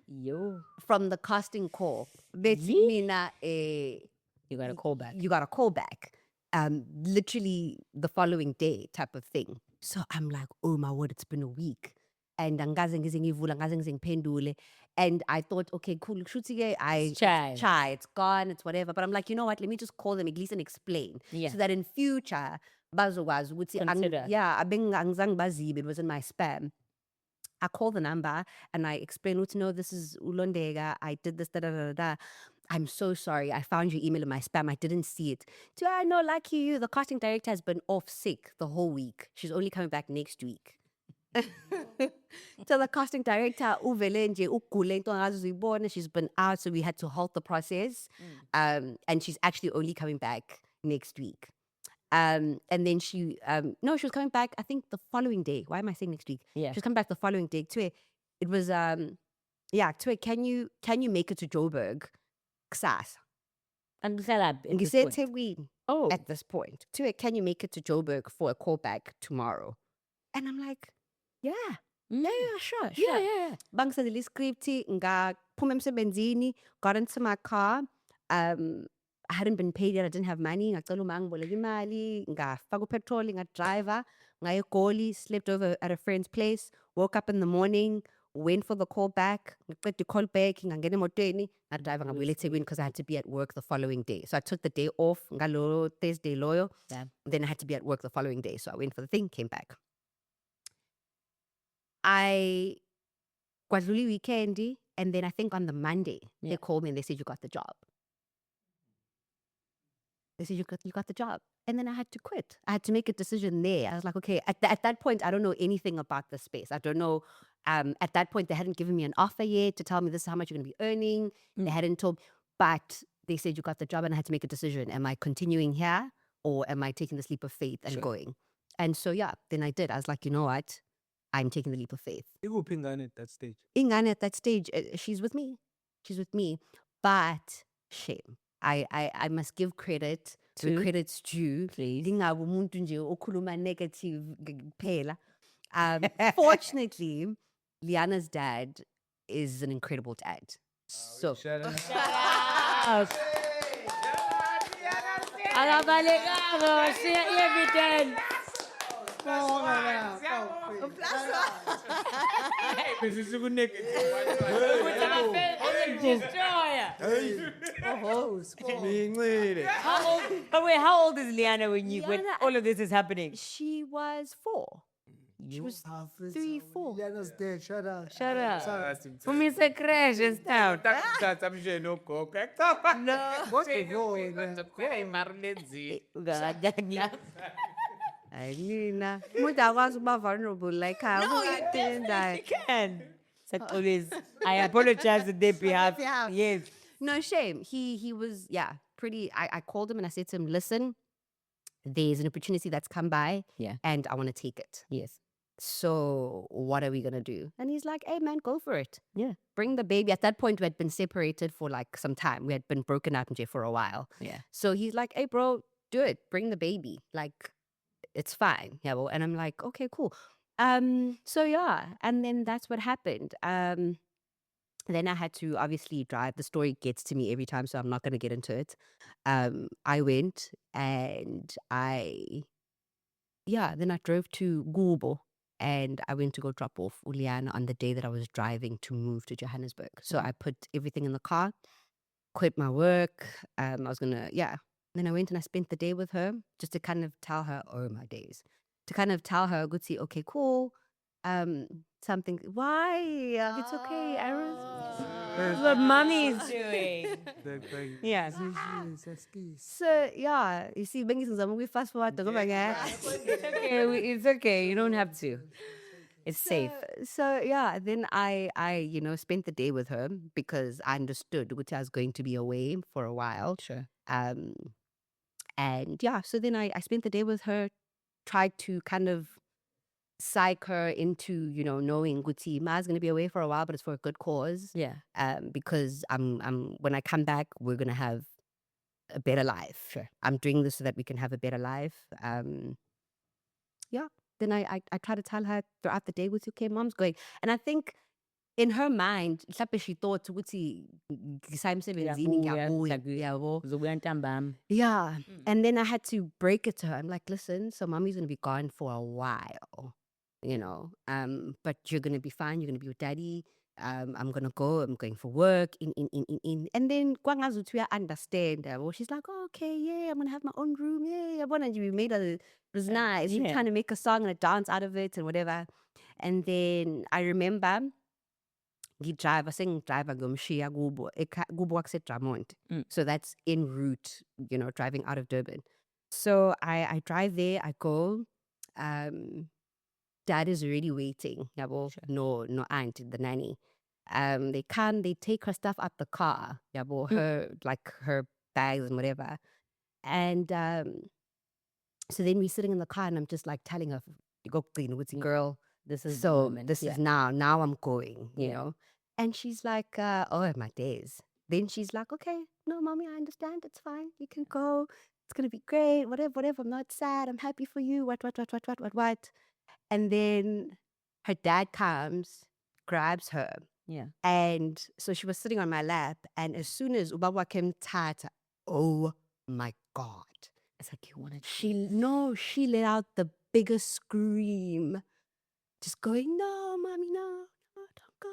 C: Yo.
A: from the casting call. Bethi mina
C: You got a call back.
A: you got a call back. Literally the following day type of thing. So I'm like, oh my word, it's been a week. And angaze ngize ngivula, angaze ngize ngiphendule. And I thought, okay, cool.
C: Try.
A: It's gone, it's whatever. But I'm like, you know what? Let me just call them at least and explain.
C: Yeah.
A: So that in future, bazokwazi ukuthi
C: Consider.
A: angizange bazibe, it was in my spam. I call the number and I explain, no, this is Londeka. I did this, da da da da. I'm so sorry. I found your email in my spam. I didn't see it. So I know, like you, the casting director has been off sick the whole week. She's only coming back next week. So the casting director, she's been out, so we had to halt the process. And she's actually only coming back next week. And then she was coming back, I think the following day. Why am I saying next week?
C: Yeah.
A: She was coming back the following day. Tue, it was Tue, can you make it to Joburg? Ksasa.
C: And at
A: You
C: this
A: said
C: point. Oh.
A: at this point. Tue, can you make it to Joburg for a callback tomorrow? And I'm like, yeah, sure.
C: Yeah.
A: Bangisendele iscript, ngaphuma emsebenzini, got into my car. I hadn't been paid yet. I didn't have money. Ngacela uma ngiboleka imali, ngafaka upetrol, ngadriver, ngaya eGoli, slept over at a friend's place, woke up in the morning, went for the call back, ngaqeda call back, ngangena emotweni, ngadriver ngabuyela eThekwini because I had to be at work the following day. So I took the day off, ngalo Thursday loyo.
C: Yeah.
A: Then I had to be at work the following day. So I went for the thing, came back. I Kwadluli weekendi, and then I think on the Monday, they called me and they said, you got the job. They said, you got the job. And then I had to quit. I had to make a decision there. I was like, okay, at that point, I don't know anything about the space. I don't know. At that point, they hadn't given me an offer yet to tell me this is how much you're going to be earning. They hadn't told, but they said, you got the job, and I had to make a decision. Am I continuing here or am I taking this leap of faith and going? And so, yeah, then I did. I was like, you know what? I'm taking the leap of faith.
B: Ikuphi ingane at that stage?
A: Ingane at that stage, she's with me. She's with me. But shame. I must give credit to
C: To?
A: credit's due.
C: Please.
A: Ngingabi umuntu nje okhuluma negative kuphela. Fortunately, Liana's dad is an incredible dad. So
C: Akabalekanga, share evidence. Destroyer. But wait, how old is Liana when
A: Liana,
C: all of this is happening?
A: she was 4. She was 3, 4.
E: Liana's dead. Shut up.
C: Shut up. For me, it's a crash in town.
E: What's going
A: Nina, umuntu akwazi ukuba vulnerable like her.
C: No, you
A: Umuntu
C: definitely
A: that-
C: can. It's like always, I apologize on their behalf.
A: Yeah.
C: Yes.
A: No shame. He was pretty. I called him and I said to him, listen, there's an opportunity that's come by,
C: Yeah.
A: and I want to take it.
C: Yes.
A: So what are we gonna do? And he's like, hey man, go for it.
C: Yeah.
A: Bring the baby. At that point, we had been separated for like some time. We had been broken up for a while.
C: Yeah.
A: So he's like, hey bro, do it. Bring the baby. Like, it's fine. Yeah. Well, and I'm like, okay, cool. So yeah, and then that's what happened. Then I had to obviously drive. The story gets to me every time, so I'm not gonna get into it. I went and then I drove to Gubo and I went to go drop off Uliana on the day that I was driving to move to Johannesburg. So I put everything in the car, quit my work. I was gonna, Then I went and I spent the day with her just to kind of tell her, oh my days, to kind of tell her, good see, okay, cool. Something, why? It's okay.
C: That's what mommy is doing. Yeah.
A: So yeah, you see, we fast forward.
C: It's okay. You don't have to. It's safe.
A: So yeah, then I spent the day with her because I understood which I was going to be away for a while.
C: Sure.
A: And yeah, so then I spent the day with her, tried to kind of psych her into, knowing Guti Ma's gonna be away for a while, but it's for a good cause.
C: Yeah.
A: Because I'm when I come back, we're gonna have a better life.
C: Sure.
A: I'm doing this so that we can have a better life. Then I try to tell her throughout the day, with okay, mom's going. And I think in her mind, she thought ukuthi ngisasemsebenzini, ngiyabuya, yabo.
C: Uzobuya ntambama.
A: Yeah. And then I had to break it to her. I'm like, listen, so mommy's gonna be gone for a while, but you're gonna be fine, you're gonna be with daddy. I'm gonna go, I'm going for work, in. And then Kwangazutu understand. She's like, oh, okay, yeah, I'm gonna have my own room. Yeah, we made it was nice. We're trying to make a song and a dance out of it and whatever. And then I remember ngidrive ngomshiya kubo kwakuseDramont. So that's en route, driving out of Durban. So I drive there, I go. Dad is already waiting. Yabo, no aunt, the nanny. They come, they take her stuff out the car. Yabo, her bags and whatever. And so then we're sitting in the car and I'm just like telling her, girl,
C: This is
A: so
C: the moment.
A: this is now I'm going, you know. And she's like, oh my days. Then she's like, okay, no, mommy, I understand. It's fine. You can go. It's gonna be great. Whatever. I'm not sad. I'm happy for you. What. And then her dad comes, grabs her.
C: Yeah.
A: And so she was sitting on my lap. And as soon as Ubaba came tata, oh my God.
C: It's like you wanted.
A: She let out the biggest scream. Just going, no, mommy, no, don't go.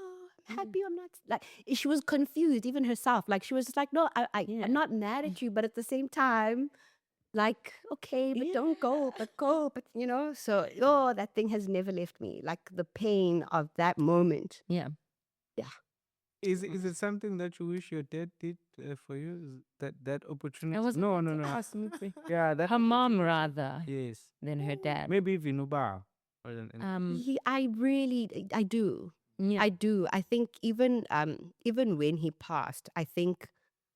A: I'm happy. I'm not, like, she was confused, even herself. Like, she was just like, no, I'm not mad at you, but at the same time, like, okay, but don't go, but go, but, so, that thing has never left me. Like, the pain of that moment.
C: Yeah.
A: Yeah.
B: Is it something that you wish your dad did for you? Is that opportunity?
C: I was
B: No. Yeah, that
C: her mom rather
B: yes.
C: than her dad.
B: Maybe even Uba.
A: I do.
C: Yeah.
A: I do. I think even when he passed, I think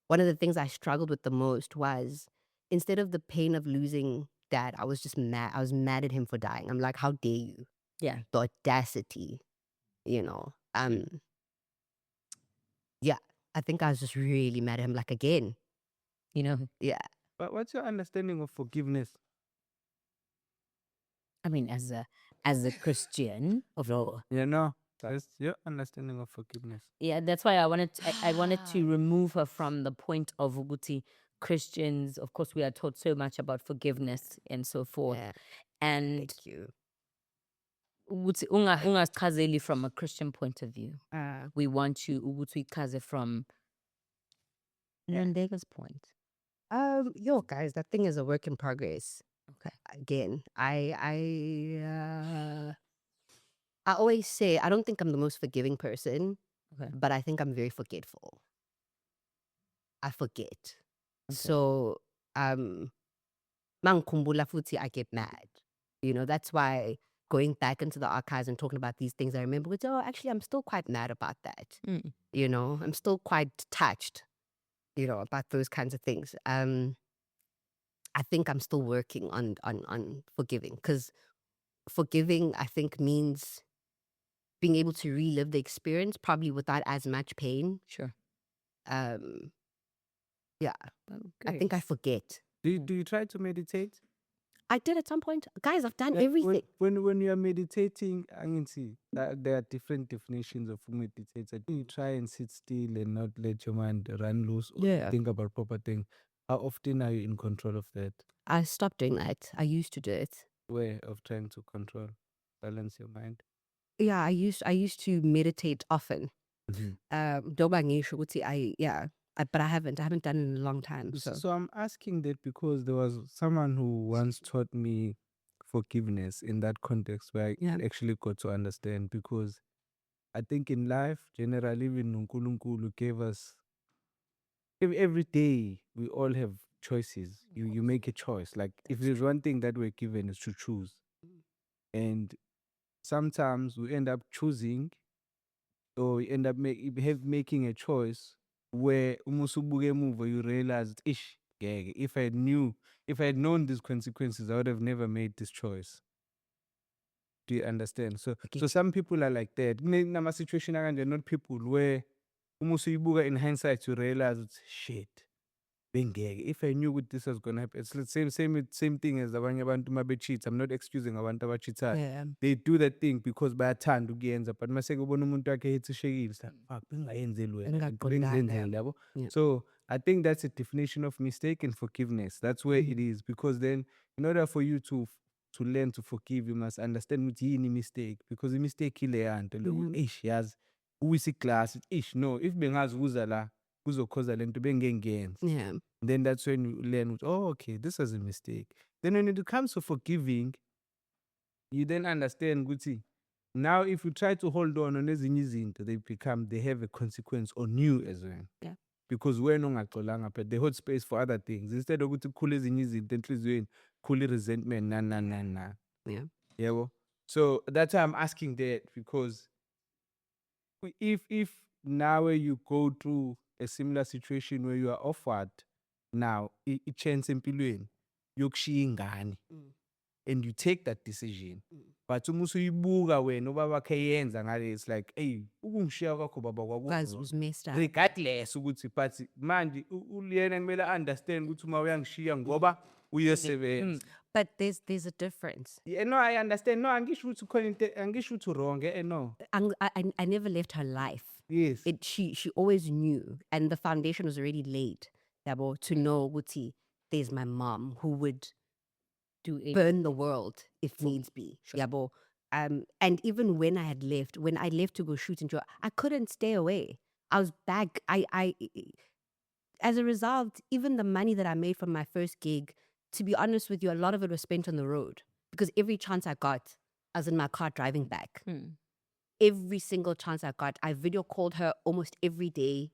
A: one of the things I struggled with the most was, instead of the pain of losing dad, I was just mad. I was mad at him for dying. I'm like, how dare you?
C: Yeah.
A: the audacity, you know. Yeah, I think I was just really mad at him, like, again,
C: You know,
A: yeah.
B: But what's your understanding of forgiveness?
C: I mean, as a Christian, overall,
B: You know, that's your understanding of forgiveness.
C: yeah, that's why I wanted to remove her from the point of Uguti. Christians, of course, we are taught so much about forgiveness and so forth.
A: Yeah,
C: And
A: thank you.
C: ukuthi ungasichazeli from a Christian point of view. We want you ukuthi uyichaze from Londeka's point.
A: Yo, guys, that thing is a work in progress.
C: Okay.
A: Again, I always say I don't think I'm the most forgiving person,
C: Okay.
A: but I think I'm very forgetful. I forget.
C: Okay.
A: So, mangikhumbula futhi, I get mad. You know, that's why going back into the archives and talking about these things, I remember, oh, actually, I'm still quite mad about that.
C: Mm.
A: You know, I'm still quite touched, you know, about those kinds of things. I think I'm still working on forgiving, because forgiving, I think, means being able to relive the experience, probably without as much pain.
C: Sure.
A: Yeah, I think I forget.
B: Do you try to meditate?
A: I did at some point. Guys, I've done
B: Like,
A: everything.
B: when you are meditating, I can see that there are different definitions of meditate. You try and sit still and not let your mind run loose or
A: Yeah.
B: think about proper things. How often are you in control of that
A: I stopped doing that. I used to do it.
B: way of trying to control, balance your mind?
A: Yeah, I used to meditate often.
B: Mhm.
A: Doba ngisho ukuthi but I haven't done it in a long time. So
B: So I'm asking that because there was someone who once taught me forgiveness in that context where I
A: Yeah.
B: actually got to understand, because I think in life, generally, even Nkulunkulu gave us every day we all have choices. You make a choice. Like if there's one thing that we're given is to choose. And sometimes we end up choosing, or we end up making a choice where umusubuke move, you realize, ish, if I had known these consequences, I would have never made this choice. Do you understand? So some people are like that. Nama situation they're not people where umusubuka in hindsight you realize it's shit. If I knew what this was gonna happen, it's the same thing as abanye abantu mabe cheats. I'm not excusing abantu abacheatayo.
A: yeah,
B: They do that thing because bayathanda ukuyenza, but mase kubona umuntu wakhe ethi shekile, it's like, fuck, bengayenzi wena, bengizenzela, yabo?
A: Yeah.
B: So I think that's a definition of mistake and forgiveness. That's where it is, because then in order for you to learn to forgive, you must understand ukuthi yini mistake, because the mistake ile yanto ish yazi uwisi class ish no, if bengazi uza la kuzokhoza lento bengengenzi.
A: yeah,
B: Then that's when you learn, oh, okay, this was a mistake. Then when it comes to forgiving, you then understand, Guti, now if you try to hold on ezinye izinto, they have a consequence on you as well.
A: Yeah.
B: Because we're not but they hold space for other things. Instead of ukuthi khule ezinye izinto enhliziyweni, khule resentment, na.
A: yeah.
B: Yebo? So that's why I'm asking that, because if now you go through a similar situation where you are offered now a chance empilweni yokushiya ingane, and you take that decision, but uma usuyibuka wena ubaba wakhe yenza ngale, it's like, hey, ukungishiya kwakho baba
A: Guys, was messed up.
B: regardless ukuthi, but manje uliyena kumele understand ukuthi uma uyangishiya ngoba uyesebenza.
A: But there's a difference.
B: Yeah, no, I understand. No, angisho ukuthi khona into, angisho ukuthi wrong, no.
A: I never left her life.
B: Yes.
A: She always knew, and the foundation was already laid, yabo, to know Wuti, there's my mom who would
C: Do it.
A: burn the world if needs be. Yabo. And even when I left to go shoot in Joburg, I couldn't stay away. I was back. I as a result, even the money that I made from my first gig, to be honest with you, a lot of it was spent on the road, because every chance I got, I was in my car driving back. Every single chance I got, I video called her almost every day,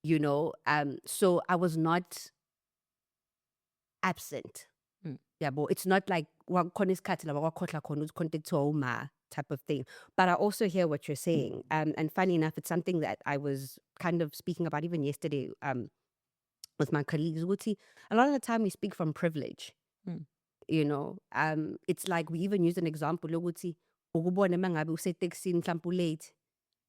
A: you know. So I was not absent. Yeah, but it's not like type of thing. But I also hear what you're saying. And funny enough, it's something that I was kind of speaking about even yesterday with my colleagues. Wuti, a lot of the time we speak from privilege. You know, it's like we even use an example. Wuti, ukubona mangabe usetekisini mhlawumbe late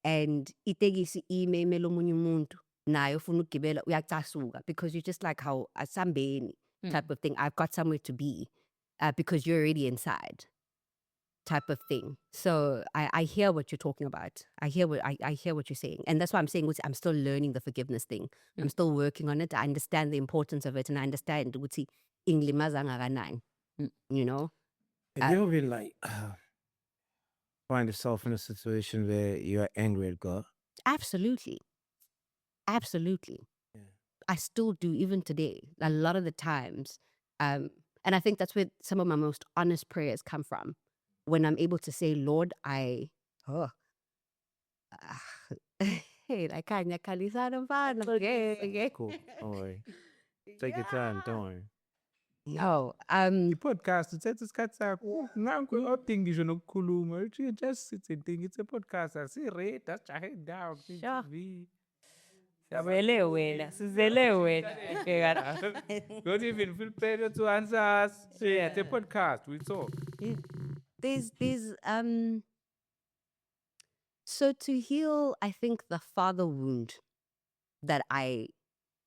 A: and itekisi ime imele omunye umuntu naye ufuna ukugibela uyacasuka because you're just like how asambeni type of thing. I've got somewhere to be because you're already inside type of thing. So I hear what you're talking about. I hear what you're saying. And that's why I'm saying I'm still learning the forgiveness thing. I'm still working on it. I understand the importance of it and I understand ukuthi inglimaza ngakanani. You know?
D: Have you ever been like, find yourself in a situation where you're angry at God?
A: Absolutely. Absolutely.
D: Yeah.
A: I still do, even today, a lot of the times. And I think that's where some of my most honest prayers come from. When I'm able to say, Lord, hey, like kanya kalisana mfana. Okay.
D: Cool. Don't worry. Take your time. Don't worry.
A: No,
B: I-podcast uthetha isikhathi sakho nanku odinga ngisho nokukhuluma you just sit and think it's a podcast asirate asijahe indawo
A: Sure.
B: TV.
C: Sizele wena, sizele wena.
B: Don't even feel pressure to answer us. Yeah, it's a podcast. We talk.
A: there's so to heal, I think the father wound that I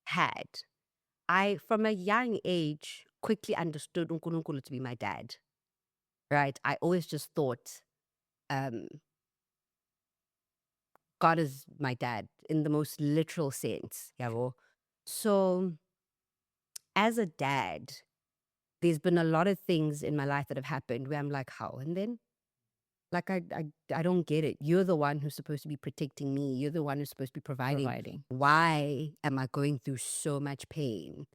A: had, I from a young age quickly understood uNkulunkulu to be my dad. Right? I always just thought God is my dad in the most literal sense. Yabo. So as a dad, there's been a lot of things in my life that have happened where I'm like, how? And then like I don't get it. You're the one who's supposed to be protecting me. You're the one who's supposed to be providing. Why am I going through so much pain?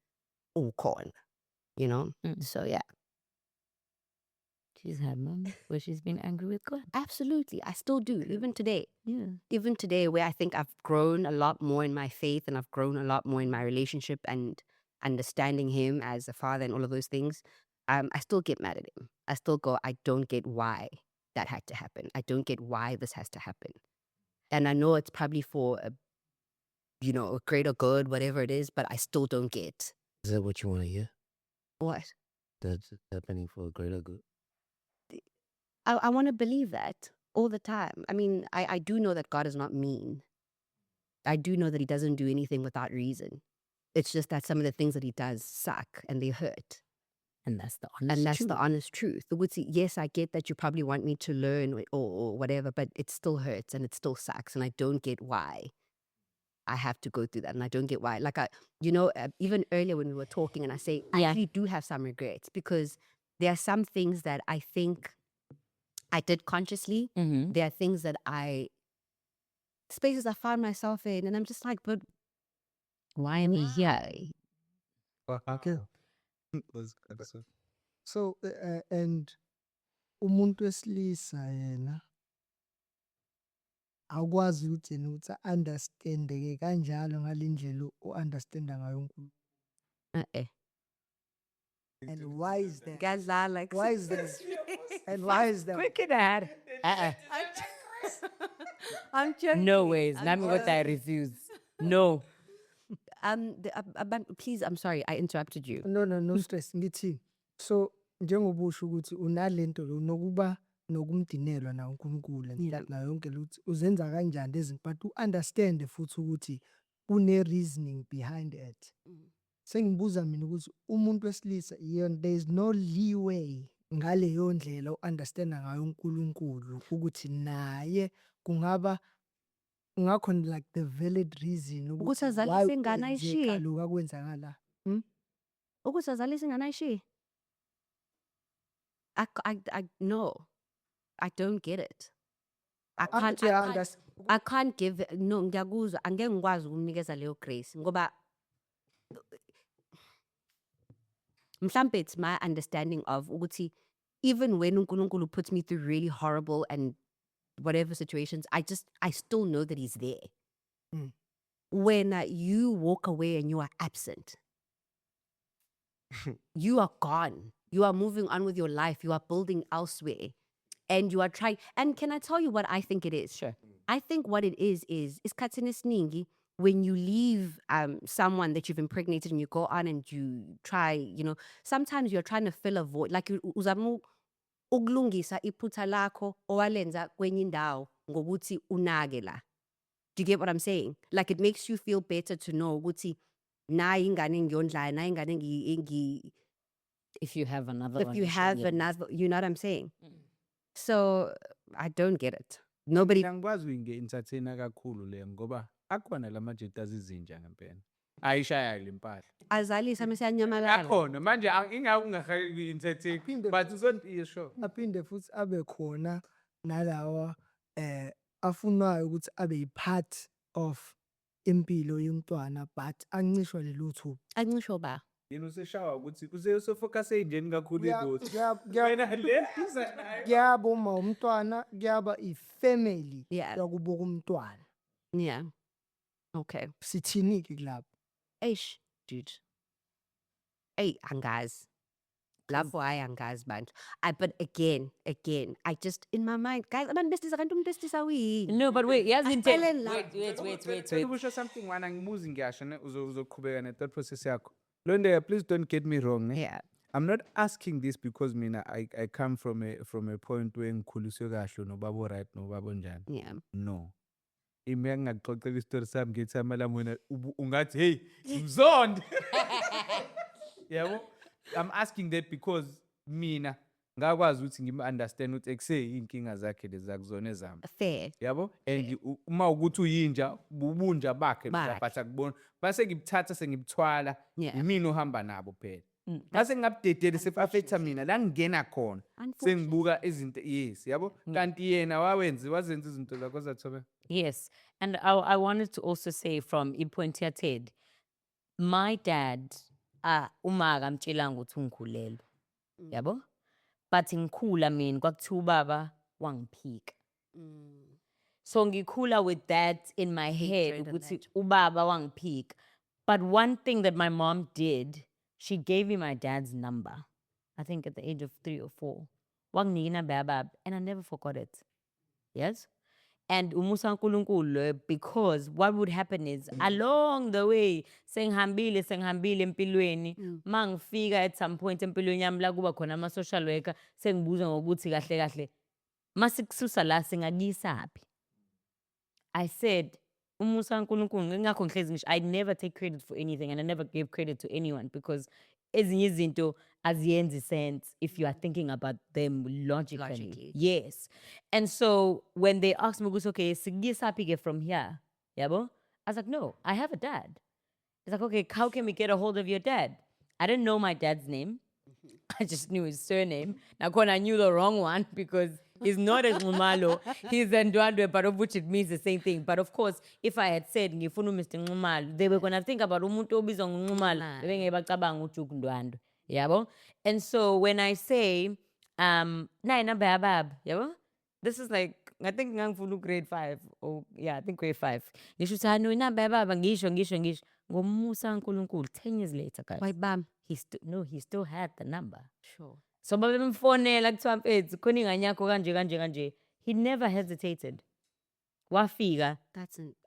A: Oh, corn. You know? So yeah.
C: She's had moments where she's been angry with God.
A: Absolutely. I still do, even today.
C: Yeah.
A: Even today, where I think I've grown a lot more in my faith and I've grown a lot more in my relationship and understanding him as a father and all of those things, I still get mad at him. I still go, I don't get why that had to happen. I don't get why this has to happen. And I know it's probably for a greater good, whatever it is, but I still don't get.
D: Is that what you want to hear?
A: What?
D: That's happening for a greater good.
A: I want to believe that all the time. I mean, I do know that God is not mean. I do know that he doesn't do anything without reason. It's just that some of the things that he does suck and they hurt.
C: And that's the honest
A: And that's
C: truth.
A: the honest truth. Yes, I get that you probably want me to learn or whatever, but it still hurts and it still sucks. And I don't get why I have to go through that. And I don't get why. Like, even earlier when we were talking and I say, I actually do have some regrets because there are some things that I think I did consciously. There are things that spaces I found myself in, and I'm just like, but why am I here?
B: Okay.
E: So and umuntu wesilisa yena akwazi ukuthi yena ukuthi understandeke kanjalo ngalindlela uunderstanda ngayo uNkulunkulu. And why is that?
A: Guys are like,
E: Why is that? And why is that?
C: Quick dad.
A: I'm joking.
C: No ways. Nami what I refuse. No.
A: Please, I'm sorry, I interrupted you.
E: No stress ngithi. So njengoba usho ukuthi unalento lo nokuba nokumdinelwa na uNkulunkulu and na yonke lutho uzenza kanjani izinto but understand futhi ukuthi une reasoning behind it. Sengibuza mina ukuthi umuntu wesilisa there is no leeway ngaleyo ndlela uunderstanda ngayo uNkulunkulu ukuthi naye kungaba ngakho like the valid reason
A: Ukuthi azalise ingane ayishiye.
E: lokho akwenzakala.
A: Ukuthi azalise ingane ayishiye. No, I don't get it. I can't give, no, ngiyakuzwa, angeke ngikwazi ukumnikeza leyo grace ngoba mhlambe it's my understanding of ukuthi even when uNkulunkulu puts me through really horrible and whatever situations, I still know that he's there. When you walk away and you are absent, you are gone. You are moving on with your life. You are building elsewhere. And you are trying. And can I tell you what I think it is?
C: Sure.
A: I think what it is khathini esiningi when you leave someone that you've impregnated and you go on and you try, sometimes you're trying to fill a void. Like uzamu ukulungisa iphutha lakho owalenza kwenye indawo ngokuthi unake la. Do you get what I'm saying? Like it makes you feel better to know ukuthi nayi ingane ngiyondlayo, nayi ingane
C: If you have another
A: if
C: one.
A: you
C: you should
A: have
C: get it.
A: another, you know what I'm saying? So I don't get it. Nobody
B: Angikwazi uyinge-entertaina kakhulu le ngoba akhona lamajeti azizinja ngempela ayishaya le mpahla
A: azalisa mase yanyamalala.
B: akhona manje ingako ungakhali kuyi-entertain
E: Phinde
B: but yeah, sure.
E: aphinde futhi abe khona nalawa afunwayo ukuthi abe yi-part of impilo yomntwana but ancishwa lelutho.
A: Angisho ba.
B: yena useshawa ukuthi usefocus ey'ndleni kakhulu idosi
E: Kuyaba
B: wena le iza nayo
E: uma umntwana, kuyaba i-family
A: Yeah.
E: yakubo kumntwana.
A: Yeah. Okay.
E: Sithini-ke kulapho?
A: Eish, dude. Hey, angazi. Lapho hayi angazi bantu. But again, I just in my mind, guys, abantu besilisa kanti umuntu wesilisa uyini?
C: No, but wait,
A: I fell in love.
C: wait.
B: ukusho something wana ngimuzi ngiyasho ne uzoqhubeka ne-thought process yakho Londeka, please don't get me wrong ne?
A: Yeah.
B: I'm not asking this because mina I come from a point where ngikhuliswe kahle nobaba right nobaba njani.
A: Yeah.
B: No. Imi engakuxoxela isitori sami ngithi amalamona ungathi hey mzondo. Yabo? I'm asking that because mina ngakwazi ukuthi ngim-understand ukuthi ekuse inkinga zakhe lezi akuzona ezami.
A: Fair.
B: Yabo? And uma ukuthi uyinja ubunja bakhe
A: Bakhe.
B: but akubona. Base ngibuthatha sengibthwala
A: Yeah.
B: yimina ohamba nabo phela. Base ngabudedele sefafetha mina la ngingena khona. Sengibuka izinto yes, yabo? Kanti yena wazenza izinto zakho zathobe.
C: Yes. And I wanted to also say from iPointia Ted, my dad, umaga mtshilanga ukuthi ungikhulelwe. Yabo? But ngikhula mina kwakuthiwa ubaba wangiphika. So ngikhula with that in my head ukuthi ubaba wangiphika. But one thing that my mom did, she gave me my dad's number. I think at the age of 3 or 4. Wanginika inamba, and I never forgot it. Yes? And umusa nkulunkulu, because what would happen is along the way sengihambile empilweni mangifika at some point empilweni yami la kuba khona ama social worker sengibuza ngokuthi kahle masikususa la singakuyisaphi. I said umusa nkulunkulu ngingakho ngihlezi ngisho I never take credit for anything and I never gave credit to anyone because ezinye izinto aziyenzi sense if you are thinking about them logically. Yes. And so when they asked me, okay, sikuyisaphi from here, yabo? I was like, no, I have a dad. It's like, okay, how can we get a hold of your dad? I didn't know my dad's name. I just knew his surname. Now, I knew the wrong one because he's not as Ngumalo. He's Ndwandwe, but of which it means the same thing. But of course, if I had said Ngifunu Mr. Ngumalo, they were going to think about umuntu obizwa Ngumalo. Yabo? And so when I say, this is like, I think ngangifuna grade 5 or yeah, I think grade 5. Ngisho ukuthi no inababa ngisho. Ngomusa nkulunkulu 10 years later, guys.
A: Why bam?
C: He still had the number.
A: Sure.
C: So babemfonela kuthiwa mfethu khona ingane yakho kanje. He never hesitated. Wafika.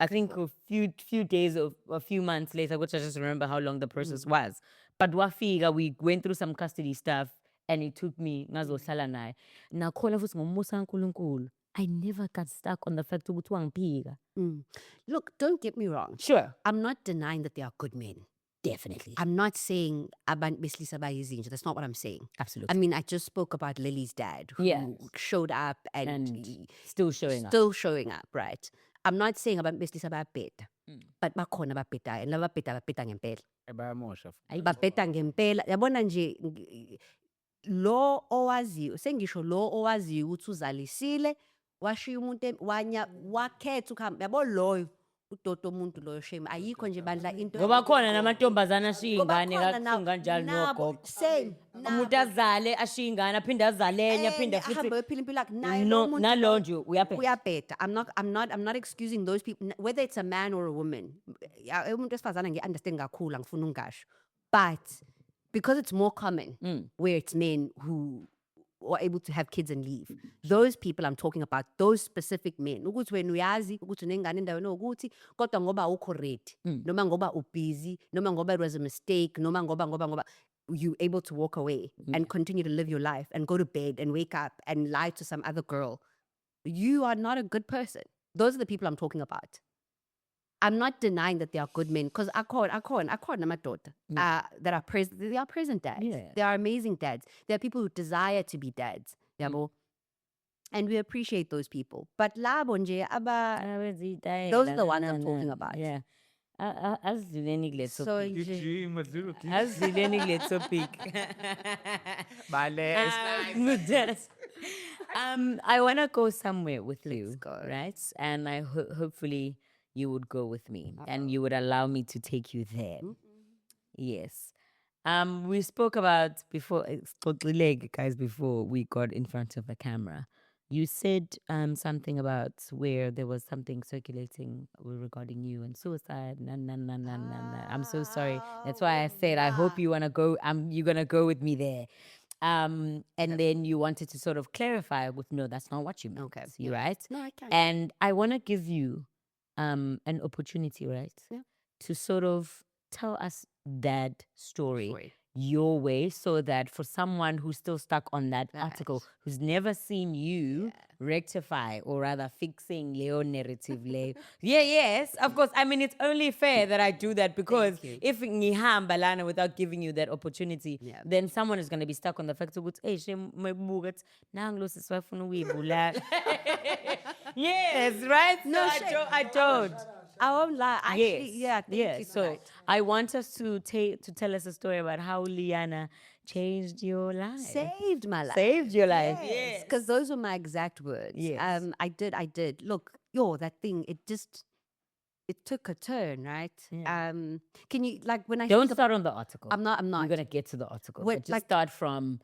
C: I think a few days or a few months later, which I just remember how long the process was. But wafika, we went through some custody stuff and it took me ngazohlala naye. Nakhola futhi ngomusa nkulunkulu. I never got stuck on the fact ukuthi wangiphika.
A: Look, don't get me wrong.
C: Sure.
A: I'm not denying that they are good men.
C: Definitely.
A: I'm not saying abantu besilisa bayizinja. That's not what I'm saying.
C: Absolutely.
A: I mean, I just spoke about Lily's dad who showed up and
C: still showing up.
A: Still showing up, right? I'm not saying abantu besilisa bayabheda. But bakhona ababhedayo and laba babheda ngempela.
B: Bayamosha.
A: Babheda ngempela. Yabona nje lo owaziyo, sengisho lo owaziyo ukuthi uzalisile, washiya umuntu wakhetha ukuhamba. Yabo loyo udodo umuntu loyo shame ayikho nje bandla into
C: ngoba khona namantombazana ashiya ingane kanjalo nogogo
A: same
C: umuntu azale ashiya ingane aphinde azale enye aphinde futhi
A: ahambe ephila impilo yakhe naye
C: nalo nje
A: uyabheda. I'm not excusing those people whether it's a man or a woman. Umuntu esifazana ngi-understand kakhulu angifuna ungasho, but because it's more common where it's men who are able to have kids and leave. Those people I'm talking about, those specific men. Ukuthi wena uyazi ukuthi unengane endaweni ukuthi kodwa ngoba awukho ready, noma ngoba ubusy, noma ngoba it was a mistake, noma ngoba you able to walk away and continue to live your life and go to bed and wake up and lie to some other girl, you are not a good person. Those are the people I'm talking about. I'm not denying that they are good men, because I call my daughter that are present. They are present dads.
C: Yeah.
A: They are amazing dads. There are people who desire to be dads. Yabo. And we appreciate those people. But labo nje those are the ones I'm talking about.
C: Yeah. Azileni kule
A: So
C: topic.
A: nje,
C: Azileni kule topic. I want to go somewhere with you,
A: go.
C: right? And I hopefully you would go with me and you would allow me to take you there. Yes. We spoke about before, guys, before we got in front of the camera. You said something about where there was something circulating regarding you and suicide. I'm so sorry. That's why I said I hope you wanna go. You're gonna go with me there. And then you wanted to sort of clarify with no, that's not what you meant.
A: Okay.
C: You right?
A: No, I can't.
C: And I want to give you an opportunity, right?
A: Yeah.
C: To sort of tell us that story
A: Story.
C: your way, so that for someone who's still stuck on that article, who's never seen you rectify or rather fixing Leo narrative, yes, of course. I mean, it's only fair that I do that, because if ngihamba lana without giving you that opportunity, then someone is going to be stuck on the fact that, hey, yes, right?
A: No,
C: So I don't.
A: I won't lie. Actually,
C: Yes.
A: thank you for
C: So
A: that.
C: I want us to tell us a story about how Liana changed your life.
A: Saved my life.
C: Saved your life.
A: Yes, because those were my exact words.
C: Yes.
A: I did. Look, that thing, it took a turn, right?
C: Yeah.
A: Can you, like, when I
C: Don't
A: speak
C: start on the article.
A: I'm not.
C: We're gonna get to the article.
A: Wait,
C: But just
A: like-
C: start from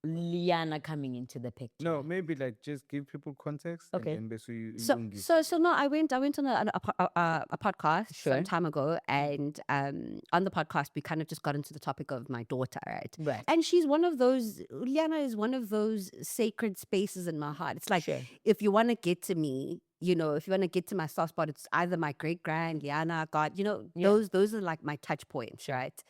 C: Liana coming into the picture.
B: No, maybe like just give people context.
C: Okay.
B: And then you
A: So no, I went on a podcast
C: Sure.
A: some time ago, and on the podcast we kind of just got into the topic of my daughter, right?
C: Right.
A: And she's one of those. Liana is one of those sacred spaces in my heart. It's like,
C: Sure.
A: if you want to get to me, if you want to get to my soft spot, it's either my great grand Liana, God, those are like my touch points, right?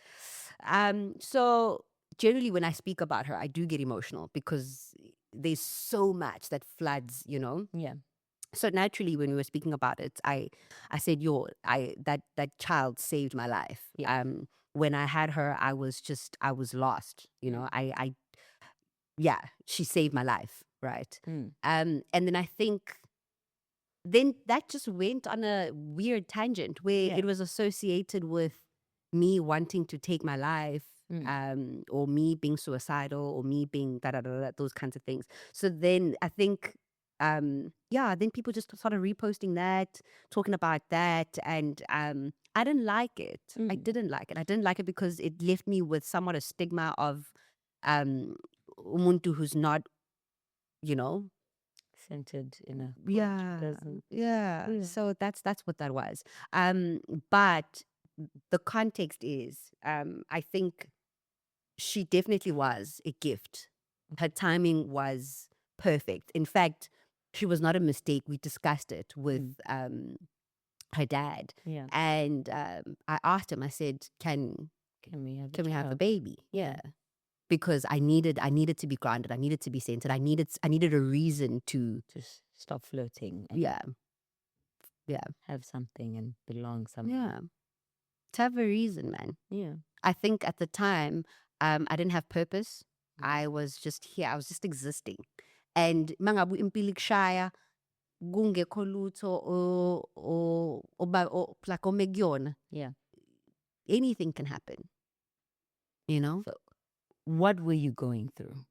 A: So generally when I speak about her, I do get emotional because there's so much that floods,
C: Yeah.
A: So naturally, when we were speaking about it, I said, that child saved my life.
C: Yeah.
A: When I had her, I was lost. She saved my life, right? And then I think, then that just went on a weird tangent where it was associated with me wanting to take my life, or me being suicidal, or me being those kinds of things. So then I think, then people just started reposting that, talking about that, and I didn't like it. I didn't like it. I didn't like it because it left me with somewhat a stigma of umuntu who's not,
C: Centered in a doesn't.
A: yeah. So that's what that was. But the context is, I think she definitely was a gift. Her timing was perfect. In fact, she was not a mistake. We discussed it with her dad.
C: Yeah.
A: And I asked him, I said, can
C: we have
A: we have a baby? Yeah. Because I needed to be grounded. I needed to be centered. I needed a reason to
C: just stop floating and
A: yeah.
C: have something and belong somewhere.
A: Yeah. To have a reason, man.
C: Yeah.
A: I think at the time, I didn't have purpose. I was just here. I was just existing. And mangabu impilik shaya, kungekho lutho or like omegyona.
C: Yeah.
A: Anything can happen.
C: So what were you going through?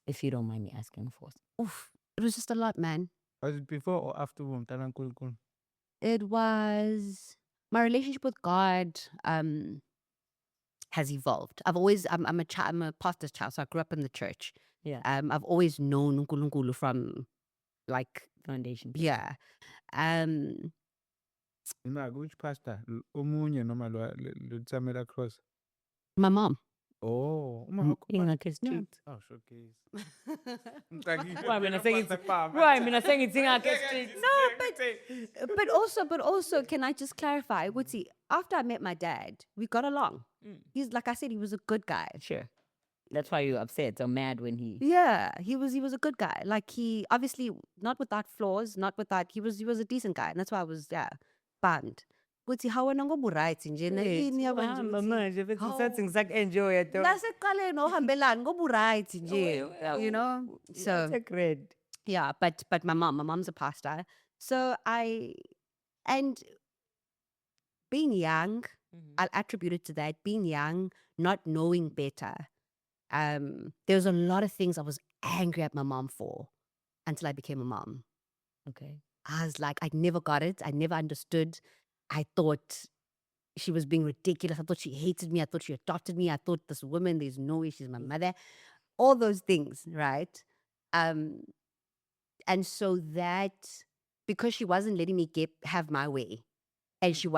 C: If you don't mind me asking first.
A: Oof, it was just a lot, man.
B: Was it before or after Mtalan Kulkul?
A: It was my relationship with God has evolved. I'm a pastor's child, so I grew up in the church.
C: Yeah.
A: I've always known uNkulunkulu from like
C: Foundation.
A: yeah.
B: Which pastor? Omunye noma lo cross.
A: My mom.
B: Oh,
C: Street.
B: Oh, showcase.
A: But also, can I just clarify? What's after I met my dad, we got along. He's, like I said, he was a good guy.
C: Sure. That's why you're upset or mad when he.
A: Yeah, he was a good guy. Like, he obviously not without flaws, not without, he was a decent guy, and that's why I was bummed. Kuthi hawe ngoburight nje na ini yabo nje
C: Uhamba
A: ukuthi,
C: manje bese
A: hawu,
C: usathi ngisaku-enjoya to.
A: nasekuqaleni ohambelani ngobu-right nje, you know. So
C: That's a great.
A: yeah, but my mom's a pastor, so and being young, I'll attribute it to that. Being young, not knowing better. There's a lot of things I was angry at my mom for until I became a mom.
C: Okay.
A: I was like, I never got it. I never understood. I thought she was being ridiculous. I thought she hated me. I thought she adopted me. I thought this woman, there's no way she's my mother. All those things, right? And so that, because she wasn't letting me have my way, and she just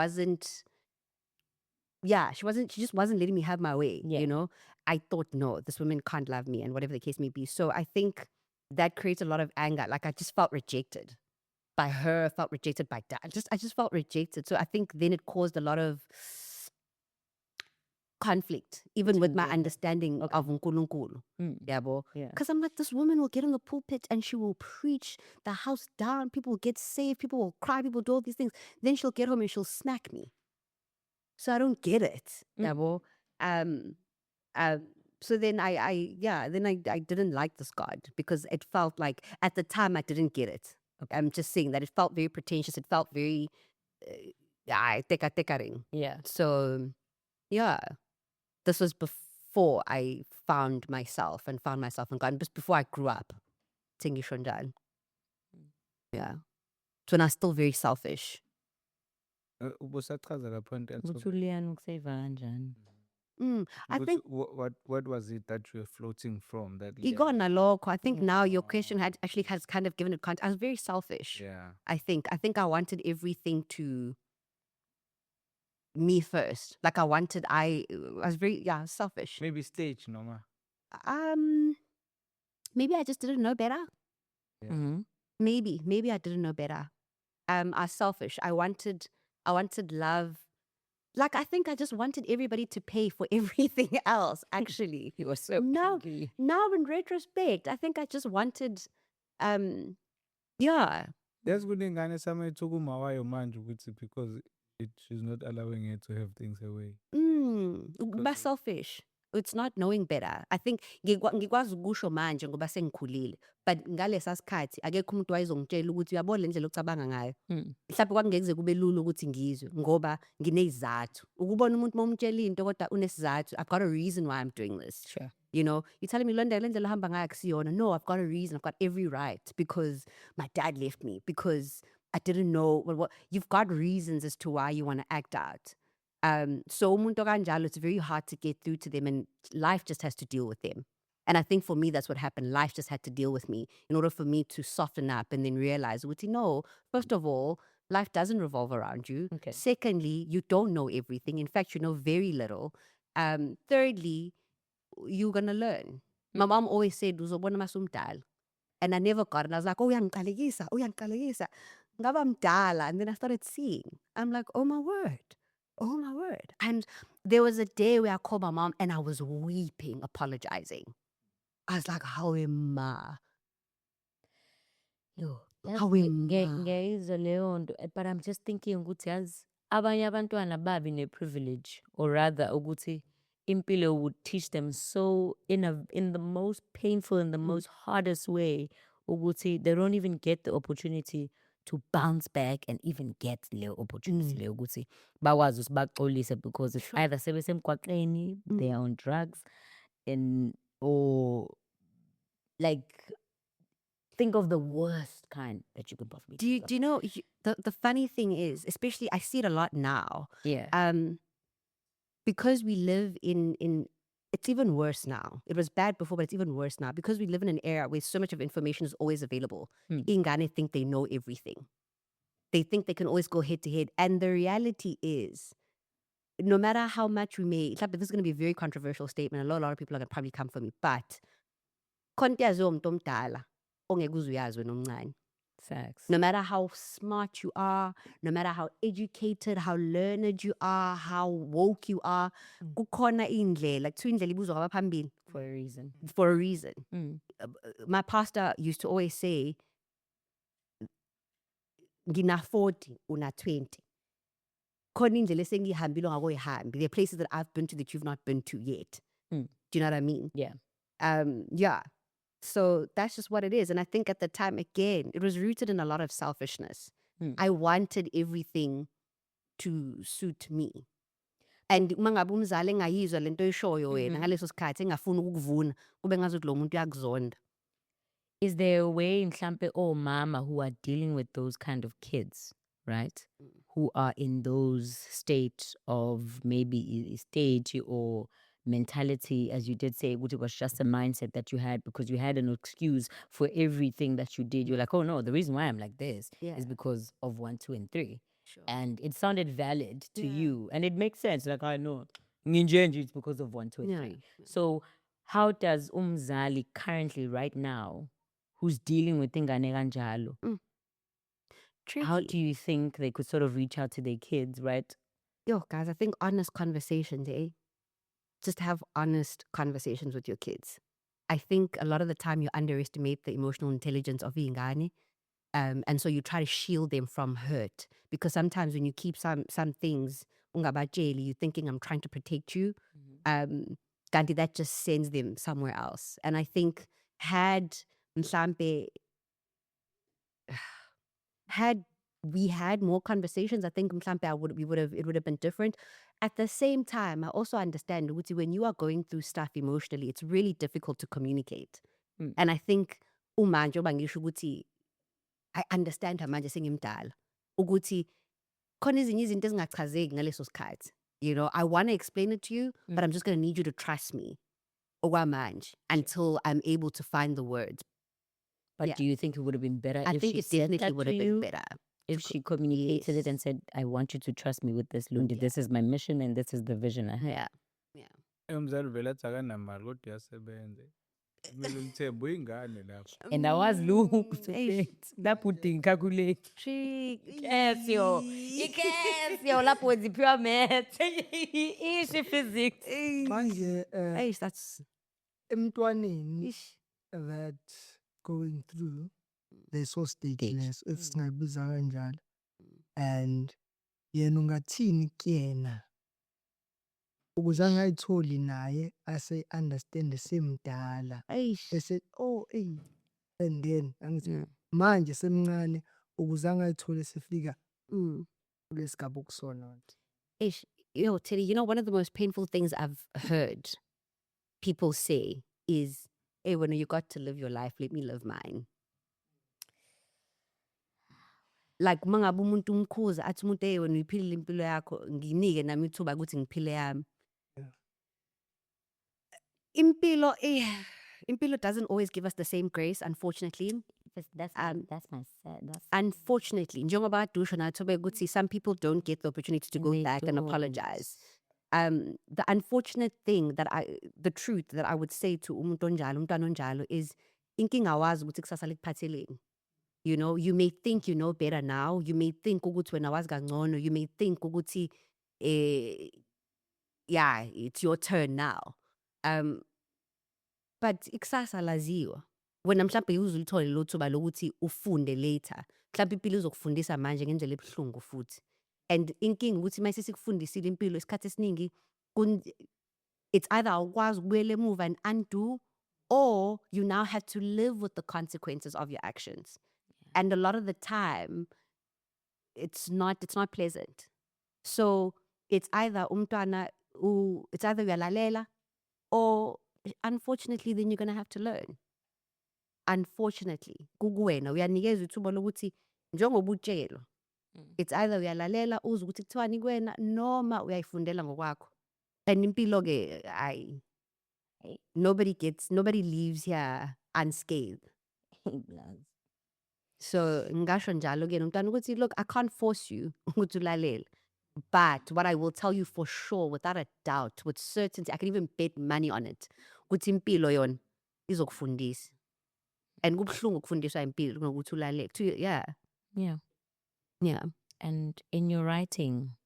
A: wasn't letting me have my way,
C: Yeah.
A: you know? I thought, no, this woman can't love me, and whatever the case may be. So I think that creates a lot of anger. Like, I just felt rejected by her, felt rejected by dad. I just felt rejected. So I think then it caused a lot of conflict, even with my understanding of uNkulunkulu. Yabo.
C: Yeah.
A: Because I'm like, this woman will get on the pulpit and she will preach the house down. People will get saved. People will cry. People do all these things. Then she'll get home and she'll smack me. So I don't get it. Yabo. So then I didn't like this God, because it felt like, at the time, I didn't get it. Okay. I'm just saying that it felt very pretentious. It felt very teka-tekaring.
C: Yeah.
A: So yeah, this was before I found myself in God, just before I grew up. Tingisho njalo. Yeah. So when I was still very selfish.
B: Ubusachaza lapho nto
C: Ukuthi uLeon ukuseva kanjani?
A: I think
B: what was it that you were floating from that
A: Igona loko. I think now your question has kind of given it context. I was very selfish.
B: yeah
A: I think I wanted everything to me first. Like, I was very selfish.
B: maybe stage Noma
A: Maybe I just didn't know better.
B: Yeah.
C: Mm-hmm.
A: Maybe I didn't know better. I was selfish. I wanted love. Like, I think I just wanted everybody to pay for everything else, actually.
C: You were so
A: now,
C: angry.
A: now in retrospect, I think I just wanted, yeah.
B: there's kunengane sama ethukuma wayo manje ukuthi because she's not allowing her to have things her way.
A: Ukuba selfish. It's not knowing better. I think ngikwazi ukusho manje ngoba sengikhulile, but ngalesa sikhathi akekho umuntu wayezongitshela ukuthi uyabona le ndlela ocabanga ngayo. Mhlawumbe kwakungeke kube lula ukuthi ngizwe ngoba nginezizathu. Ukubona umuntu momtshela into kodwa unesizathu, I've got a reason why I'm doing this.
C: Sure.
A: You know, you're telling me, Londeka, le ndlela ohamba ngayo akusiyona. No, I've got a reason. I've got every right, because my dad left me, because I didn't know what you've got reasons as to why you want to act out. So umuntu kanjalo, it's very hard to get through to them, and life just has to deal with them. And I think for me, that's what happened. Life just had to deal with me in order for me to soften up and then realize, no, first of all, life doesn't revolve around you.
C: Okay.
A: Secondly, you don't know everything. In fact, you know very little. Thirdly, you're going to learn. My mom always said, uzobona masumdala. And I never got it. And I was like, uyangiqalekisa. Ngaba mdala. And then I started seeing. I'm like, oh my word. And there was a day where I called my mom and I was weeping, apologizing. I was like, how am I?
C: Ngiyayizwa leyo nto, but I'm just thinking ukuthi yazi abanye abantwana babi ne-privilege, or rather ukuthi impilo would teach them so in the most painful and the most hardest way ukuthi they don't even get the opportunity to bounce back and even get leyo opportunity leyo ukuthi bakwazi ukuthi baxolise, because it's either sebesemgwaqeni, they are on drugs, or like, think of the worst kind that you could possibly
A: Do you know, the funny thing is, especially I see it a lot now.
C: Yeah.
A: Because we live in it's even worse now. It was bad before, but it's even worse now. Because we live in an era where so much of information is always available. Ingane think they know everything. They think they can always go head to head. And the reality is, no matter how much we may, this is going to be a very controversial statement. A lot of people are going to probably come for me. But, kontiyazi umuntu omdala, ongeke uze uyazi wena omncane.
C: Facts.
A: No matter how smart you are, no matter how educated, how learned you are, how woke you are, kukhona indlela, kuthiwa indlela ibuzwa kwabaphambili
C: For a reason.
A: for a reason.
C: Mm.
A: My pastor used to always say, ngina 40, una 20. Khona indlela esengihambile ongakoyihambi. There are places that I've been to that you've not been to yet.
C: Mm.
A: Do you know what I mean?
C: Yeah.
A: Yeah. So that's just what it is. And I think at the time, again, it was rooted in a lot of selfishness.
C: Mm.
A: I wanted everything to suit me. And uma ngabe umzali engayizwa lento oyishoyo wena ngaleso sikhathi engafuni ukukuvuna kube ngazuthi lo muntu uyakuzonda.
C: Is there a way, mhlampe, mama who are dealing with those kind of kids, right? Who are in those state of maybe stage or mentality, as you did say, it was just a mindset that you had because you had an excuse for everything that you did. You're like, oh no, the reason why I'm like this
A: Yeah.
C: is because of 1, 2, and 3.
A: Sure.
C: And it sounded valid to
A: Yeah.
C: you. And it makes sense. Like, I know. It's because of 1, 2, and
A: Yeah.
C: 3. So how does umzali currently, right now, who's dealing with ingane kanjalo,
A: Tricky.
C: how do you think they could sort of reach out to their kids, right?
A: Yo, guys, I think honest conversations, Just have honest conversations with your kids. I think a lot of the time you underestimate the emotional intelligence of ingane. And so you try to shield them from hurt. Because sometimes when you keep some things, ungabatsheli, you're thinking I'm trying to protect you. Kanti that just sends them somewhere else. And I think had mhlampe had we had more conversations, I think mhlampe it would have been different. At the same time, I also understand ukuthi when you are going through stuff emotionally, it's really difficult to communicate. And I think umanje oba ngisho ukuthi I understand her manje sengimdala ukuthi khona ezinye izinto ezingachazeki ngaleso sikhathi. You know, I want to explain it to you, but I'm just going to need you to trust me okwamanje until I'm able to find the words.
C: But
A: Yeah.
C: do you think it would have been better
A: I
C: if
A: think
C: she
A: it
C: said
A: definitely
C: that
A: would
C: to
A: have been
C: you?
A: better.
C: If she communicated it and
A: Yes.
C: said, I want you to trust me with this, Lundi, this is my mission and this is the vision I have.
A: Yeah.
B: Umzali vele athi akanamali kodwa uyasebenza. Kumele ulithembe uyingane lapho.
C: And I was look
A: eish.
C: that putting calculate. Yes, yo. Yes, yo. La put the pure math. Ish physics.
E: Manje
A: Eish, that's
E: emntwaneni
A: ish.
E: that going through leso stage leso if singabiza kanjalo, and yena ungathini kuyena ukuze angayitholi naye ase understand semdala
A: Eish.
E: bese and then angithi
A: Yeah.
E: manje semncane ukuze angayitholi sefika
A: Mm.
E: kulesigaba okusona.
A: Ish. Yo, Teddy, you know, one of the most painful things I've heard people say is, hey, when you got to live your life, let me live mine. Like mangabe umuntu umkhuza athi umuntu hey wena uyiphilile impilo yakho nginike nami ithuba ukuthi ngiphile yami. Impilo doesn't always give us the same grace, unfortunately.
C: That's my sad.
A: Unfortunately, njengoba dusho nathobe ukuthi some people don't get the opportunity to go
C: They
A: back and
C: don't.
A: apologize. The unfortunate thing the truth that I would say to umuntu onjalo, umntwana onjalo is inkinga awazi ukuthi kusasa likuphatheleni. You know, you may think you know better now. You may think ukuthi wena wazi kangcono. You may think ukuthi yeah, it's your turn now. But ikusasa laziwa. Wena mhlawumbe uzulithole lo thuba lokuthi ufunde later. Mhlawumbe impilo izokufundisa manje ngendlela ebuhlungu futhi. And inkinga ukuthi mase sikufundisile impilo isikhathi esiningi it's either awukwazi ukubuyela emuva and undo, or you now have to live with the consequences of your actions. And a lot of the time it's not pleasant. So it's either it's either uyalalela, or unfortunately then you're going to have to learn. Unfortunately, kukuwena uyanikezwa ithuba lokuthi njengoba utshelwa, it's either uyalalela uze ukuthi kuthiwani kuwena noma uyayifundela ngokwakho. And impilo ke nobody leaves here unscathed. So ngasho njalo ke nomntwana ukuthi look, I can't force you ukuthi ulalele. But what I will tell you for sure, without a doubt, with certainty, I can even bet money on it, ukuthi impilo yona izokufundisa. and kubuhlungu ukufundiswa impilo kunokuthi ulalele. Yeah.
C: Yeah.
A: Yeah.
C: And in your writing,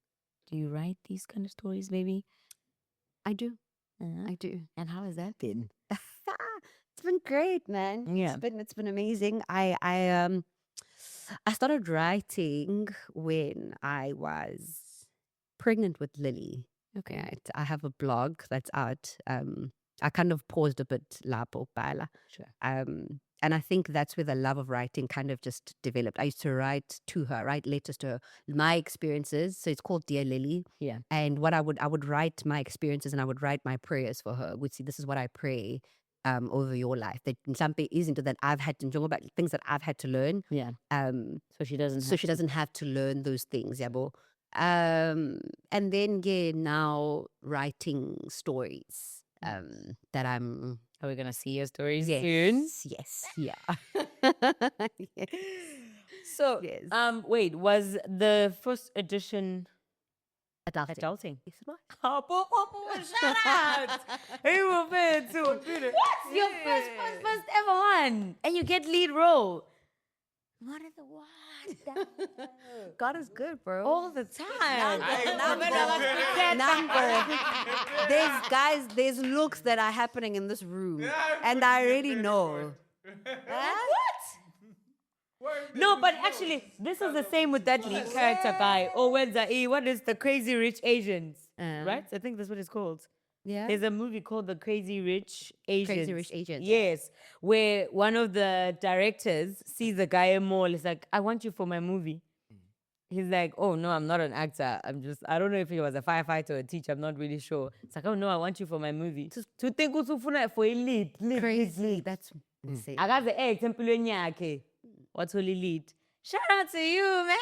C: do you write these kind of stories, maybe?
A: I do.
C: Uh-huh.
A: I do.
C: And how has that been?
A: It's been great, man.
C: Yeah.
A: It's been amazing. I started writing when I was pregnant with Lily.
C: Okay.
A: Right. I have a blog that's out. I kind of paused a bit lapo bala.
C: Sure.
A: And I think that's where the love of writing kind of just developed. I used to write to her, write letters to her, my experiences. So it's called Dear Lily.
C: Yeah.
A: And what I would write my experiences and I would write my prayers for her. Would see, this is what I pray over your life. That something isn't that I've had to about things that I've had to learn.
C: Yeah. So she doesn't.
A: So she doesn't have to learn those things, yabo. And then now writing stories. That I'm.
C: Are we gonna see your stories
A: Yes,
C: soon?
A: yes, yeah. Yes.
C: So,
A: Yes.
C: wait, was the first edition
A: Adulting.
C: adulting?
A: Yes, it was.
C: Shout out! Hey, what's your first ever one? And you get lead role. What is the what?
A: God is good, bro.
C: All the time.
A: There's looks that are happening in this room, and I already know.
C: No, but actually, this is the same with that lead character guy. Oh, what is the Crazy Rich Asians? Right? I think that's what it's called.
A: Yeah.
C: There's a movie called The Crazy Rich Asians.
A: Crazy Rich Asians.
C: Yes, where one of the directors sees a guy in mall. He's like, "I want you for my movie." He's like, "Oh no, I'm not an actor. I don't know if he was a firefighter or a teacher. I'm not really sure." It's like, "Oh no, I want you for my movie." To think usufuna for a lead.
A: Crazy. That's insane.
C: I got the egg empilweni yakhe. What's holy lead? Shout out to you, man.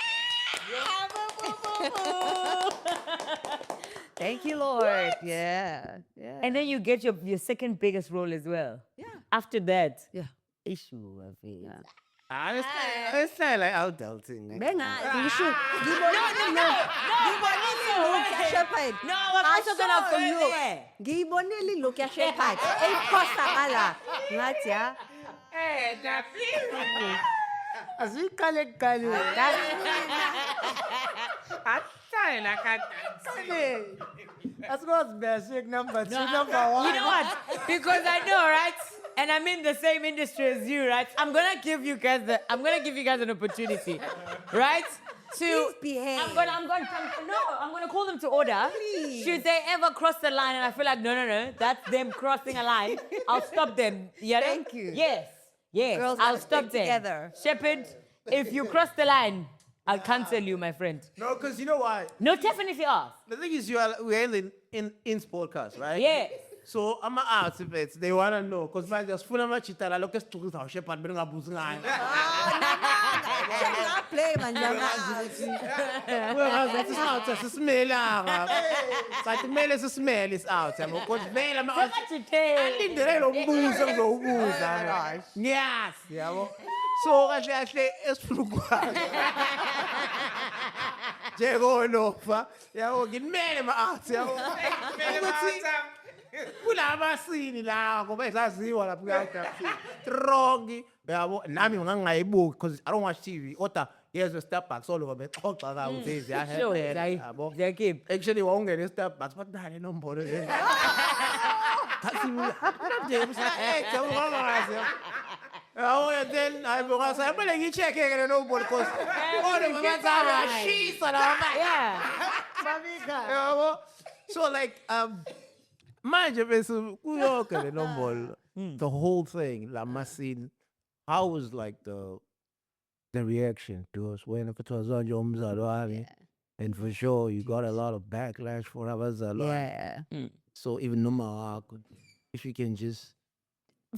A: Thank you, Lord. Yeah. Yeah.
C: And then you get your second biggest role as well.
A: Yeah.
C: After that,
A: Yeah.
C: issue of it.
A: Yeah.
D: It's not like adulting.
A: Benga, ngisho Shepherd.
C: No, I was gonna for you.
A: Ngiyibonile look ya Shepherd. Eyiphosa kala. Ngathi ya.
E: Asiqale kuqale. Asikwazi number 2, number 1.
C: You know what? Because I know, right? And I'm in the same industry as you, right? I'm gonna give you guys an opportunity, right?
A: Please behave.
C: I'm gonna call them to order.
A: Please.
C: Should they ever cross the line and I feel like no, that's them crossing a line, I'll stop them. Yeah.
A: Thank you.
C: Yes.
A: Girls
C: I'll
A: gotta
C: stop
A: stick
C: them.
A: together.
C: Shepherd, if you cross the line, I'll cancel you, my friend.
D: No, because you know why?
C: No, definitely off.
D: The thing is, we're in podcast, right?
C: Yeah.
D: So I'm artists. They wanna know because I just full of my chita. I look at to the shepherd, bring a booze line.
A: Not play man.
D: Well, that's out. That's a smell. So the smell is a smell is out. I'm going to veil. I'm out. I think the real booze and go booze. Yes. Yeah. So actually, it's frugal. Jego lofa. Yeah. Get mail in my out. Kulamasini la ngoba ezaziwa lapha kuyada strong yabo nami ngangayibuki because I don't watch TV kodwa yezo Starbucks all over bexoxa ka ukuthi yabo actually wawungena eStarbucks but nale nombolo le kasi nje msa and then I was like, I'm going to check it nombolo because all of my she's yeah. So like the whole thing, La Masin, how was like the reaction to us when it was on your Mzalwani? And for sure, you got a lot of backlash for Abazalwani.
A: Yeah.
D: So even Numa, if you can just.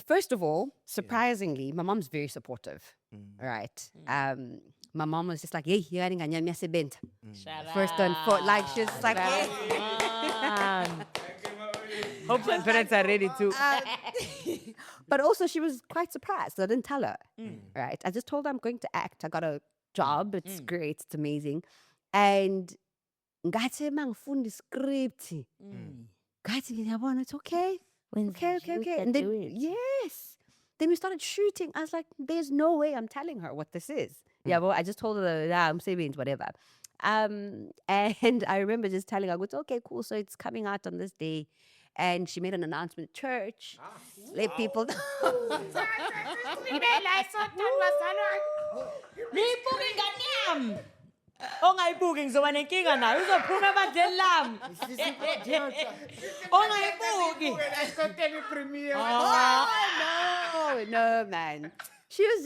A: First of all, surprisingly, my mom's very supportive. Right. My mom was just like, "Hey, you're getting a nyamyasebent." First and fourth, like she's like,
C: Hope my parents are ready too.
A: But also she was quite surprised. I didn't tell her. Right. I just told her I'm going to act. I got a job. It's great. It's amazing. And ngathi mangifunda script. Ngathi ngiyabona it's okay. Okay. And then yes. Then we started shooting. I was like, there's no way I'm telling her what this is. Yeah, well, I just told her, yeah, I'm saving whatever. And I remember just telling her, I go, okay, cool. So it's coming out on this day. And she made an announcement at church. Let people know.
C: Niyibuka ingane yami. Ongayibuki ngizoba nenkinga nayo uzophuma ebandleni lami. Ongayibuki.
A: No, man. She was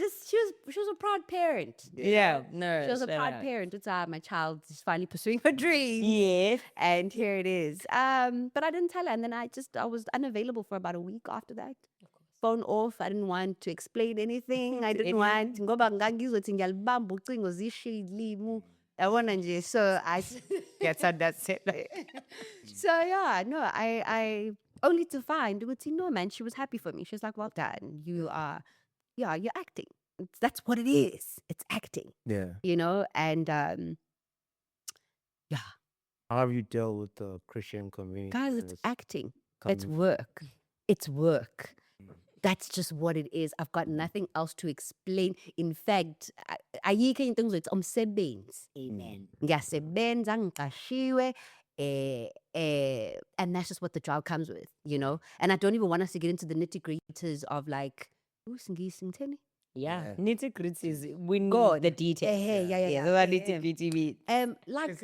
A: a proud parent.
C: Yeah, no.
A: She was a
C: shut
A: proud
C: up.
A: parent. It's my child is finally pursuing her dreams.
C: Yes.
A: And here it is. But I didn't tell her. And then I was unavailable for about a week after that. Phone off. I didn't want to explain anything. I didn't want. Ngoba ngangizothi ngiyalibamba ucingo zishilimu. Yabona nje. So I that's it. So yeah, no, I only to find ukuthi no, man, she was happy for me. She was like, well done. You're acting. That's what it is. It's acting.
D: Yeah.
A: You know, and yeah.
D: How have you dealt with the Christian community?
A: Guys,
D: and
A: it's
D: this
A: acting. It's
D: coming-
A: work. It's work. That's just what it is. I've got nothing else to explain. In fact, ayikho into engizothi umsebenzi. Amen. Ngiyasebenza ngiqashiwe and that's just what the job comes with, you know? And I don't even want us to get into the nitty-gritties of like, ngitheni?
C: Yeah. Nitty gritties. We
A: God.
C: know the details.
A: Yeah.
C: Those are nitty gritty.
A: Like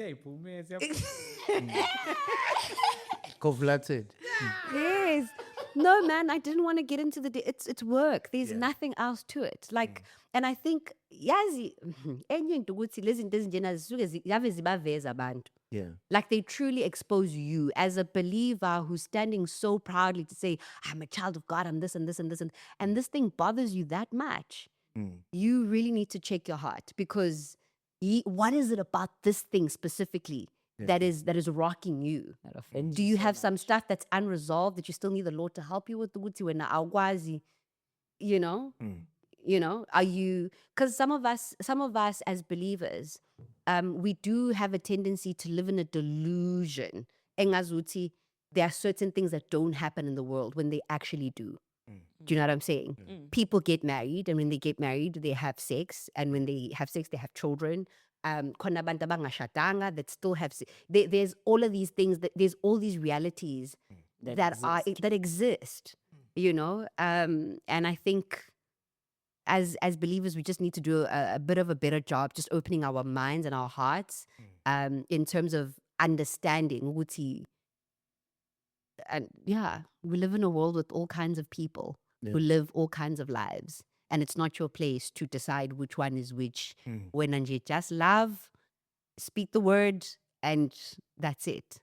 D: Conflated.
A: yes. No, man, I didn't want to get into it's work. There's nothing else to it. Like, and I think, yazi, enye into ukuthi lezi zinto ezinjena zisuke yave zibaveza abantu.
D: Yeah.
A: Like they truly expose you as a believer who's standing so proudly to say, I'm a child of God, I'm this and this and this and this thing bothers you that much. You really need to check your heart because what is it about this thing specifically that is rocking you? Do you have some stuff that's unresolved that you still need the Lord to help you with? You know? You know, are you, because some of us as believers, we do have a tendency to live in a delusion. Engazuthi, there are certain things that don't happen in the world when they actually do. Do you know what I'm saying? People get married, and when they get married, they have sex, and when they have sex, they have children. Khona abantu abangashadanga that still have there's all of these things, there's all these realities that exist, you know? And I think as believers, we just need to do a bit of a better job just opening our minds and our hearts in terms of understanding ukuthi. And yeah, we live in a world with all kinds of people who live all kinds of lives. And it's not your place to decide which one is which. When you just love, speak the word, and that's it.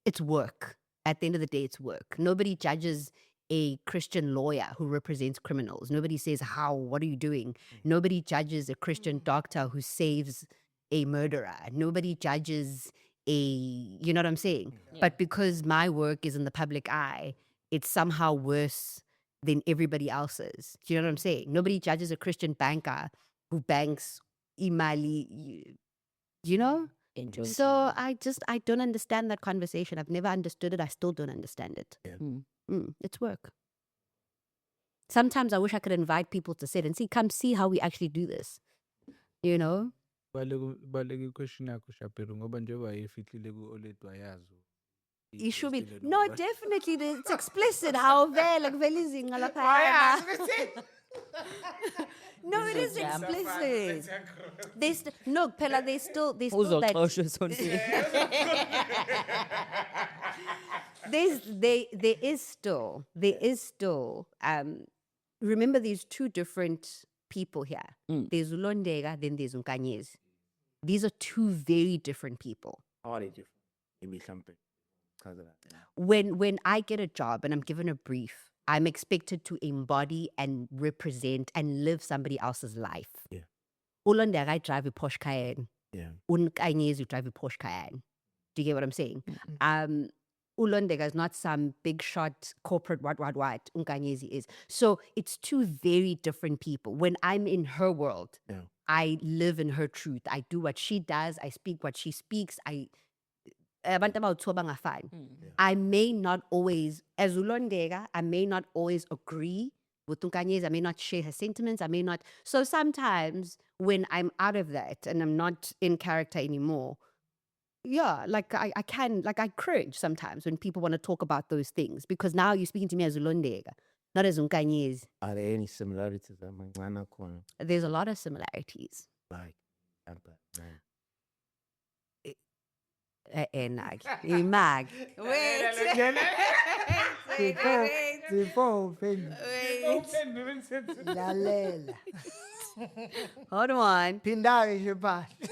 A: It's work. At the end of the day, it's work. Nobody judges a Christian lawyer who represents criminals. Nobody says, what are you doing? Nobody judges a Christian doctor who saves a murderer. Nobody judges you know what I'm saying? But because my work is in the public eye, it's somehow worse than everybody else's. Do you know what I'm saying? Nobody judges a Christian banker who banks imali, you know? So I don't understand that conversation. I've never understood it. I still don't understand it. It's work. Sometimes I wish I could invite people to sit and come see how we actually do this. You know?
B: Baleki question yakho Shapiro ngoba njengoba efihlile ku olethu ayazi.
A: You should be. No, definitely. It's explicit. How like izinga lapha. No, it is explicit. No, Pella, they still that. There is still. Remember, there's two different people here. There's Londeka, then there's Nkanyezi. These are two very different people.
D: How are they different? Maybe something.
A: When I get a job and I'm given a brief, I'm expected to embody and represent and live somebody else's life.
D: Yeah.
A: Londeka, I drive a Porsche Cayenne.
D: Yeah.
A: Nkanyezi drive a Porsche Cayenne. Do you get what I'm saying? Londeka is not some big shot corporate what Nkanyezi is. So it's two very different people. When I'm in her world, I live in her truth. I do what she does. I speak what she speaks. I may not always, as Londeka, I may not always agree With Tunkanyezi, I may not share her sentiments. I may not. So sometimes when I'm out of that and I'm not in character anymore, yeah, like I cringe sometimes when people want to talk about those things because now you're speaking to me as Londeka, not as Unkanyezi.
D: Are there any similarities amancane akhona?
A: There's a lot of similarities.
D: Like, example, man.
A: Imag.
E: Before uphendule, lalela.
A: Hold on.
E: Phinda-ke nje phansi.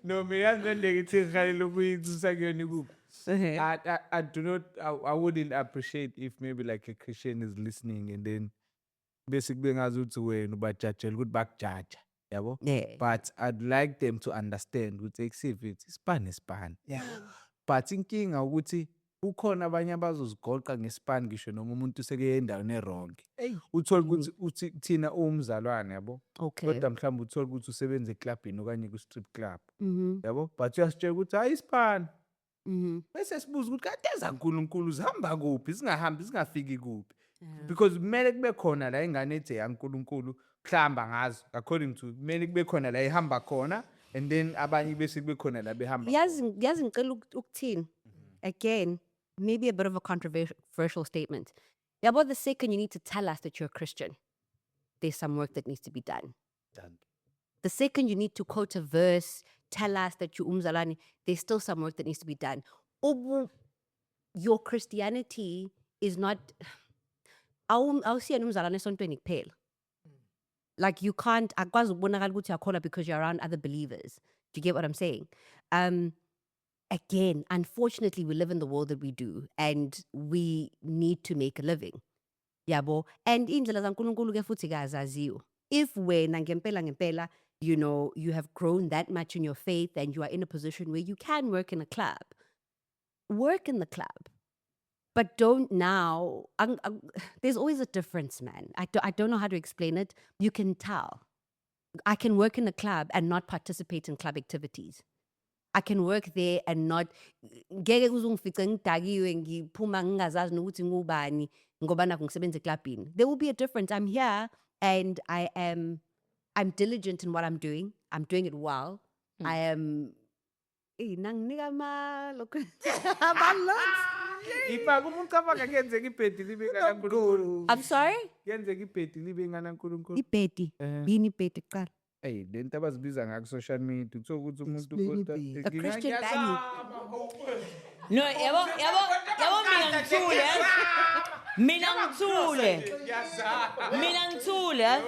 B: No, mina ngizondeka ithi ngihalele ukuyithusa kuyona ikuphi. I do not, I wouldn't appreciate if maybe like a Christian is listening and then basically ngazi ukuthi wena ubajajela ukuthi bakujaja, yabo?
A: Yeah.
B: But I'd like them to understand ukuthi exhibit ispan.
E: Yeah.
B: But inkinga ukuthi ukhona abanye abazozigoqa ngespan ngisho noma umuntu sekeye endaweni eronke.
E: Hey.
B: Uthola ukuthi uthi thina umzalwane, yabo?
A: Okay.
B: Kodwa mhlawumbe uthola ukuthi usebenza eclubini okanye ku-strip club,
A: Mm-hmm.
B: yabo? But uyasitshela ukuthi hayi ispan.
A: Mm-hmm.
B: Bese sibuza ukuthi kade zaNkulunkulu zihamba kuphi zingahambi zingafiki kuphi, because kumele kube khona la ingane ethi yaNkulunkulu mhlamba ngazo according to kumele kube khona la ihamba khona and then abanye bese kube khona la behamba.
A: Yazi ngicela ukuthini. Again, maybe a bit of a controversial statement. Yeah, but the second you need to tell us that you're a Christian, there's some work that needs to be done. The second you need to quote a verse, tell us that you're umzalani, there's still some work that needs to be done. Your Christianity is not. I'll see an umzalani esontweni kuphela. Like you can't. Akwazi ukubonakala ukuthi uyakholwa because you're around other believers. Do you get what I'm saying? Again, unfortunately, we live in the world that we do, and we need to make a living. Yabo. And indlela zaNkulunkulu ke futhi kazaziyo. If wena ngempela, you know, you have grown that much in your faith and you are in a position where you can work in a club, work in the club. But don't now. There's always a difference, man. I don't know how to explain it. You can tell. I can work in a club and not participate in club activities. I can work there and not. Ngeke uzungifice ngidakiwe ngiphuma ngingazazi nokuthi ngubani ngoba nakho ngisebenza eklabhini. There will be a difference. I'm here and I'm diligent in what I'm doing. I'm doing it well. I am. Nanginika lokho abalot.
B: Ifaka umuntu cabanga kuyenzeka ibhedi libe nganaNkulunkulu.
A: I'm sorry?
B: Kuyenzeka ibhedi libe nganaNkulunkulu.
A: Ibhedi. Yini ibhedi kuqala?
B: Hey, lento abazibiza ngaku social media uthola ukuthi umuntu
E: Explain
B: kodwa
E: ibhedi.
A: A Christian value.
C: No, yabo mina ngithule.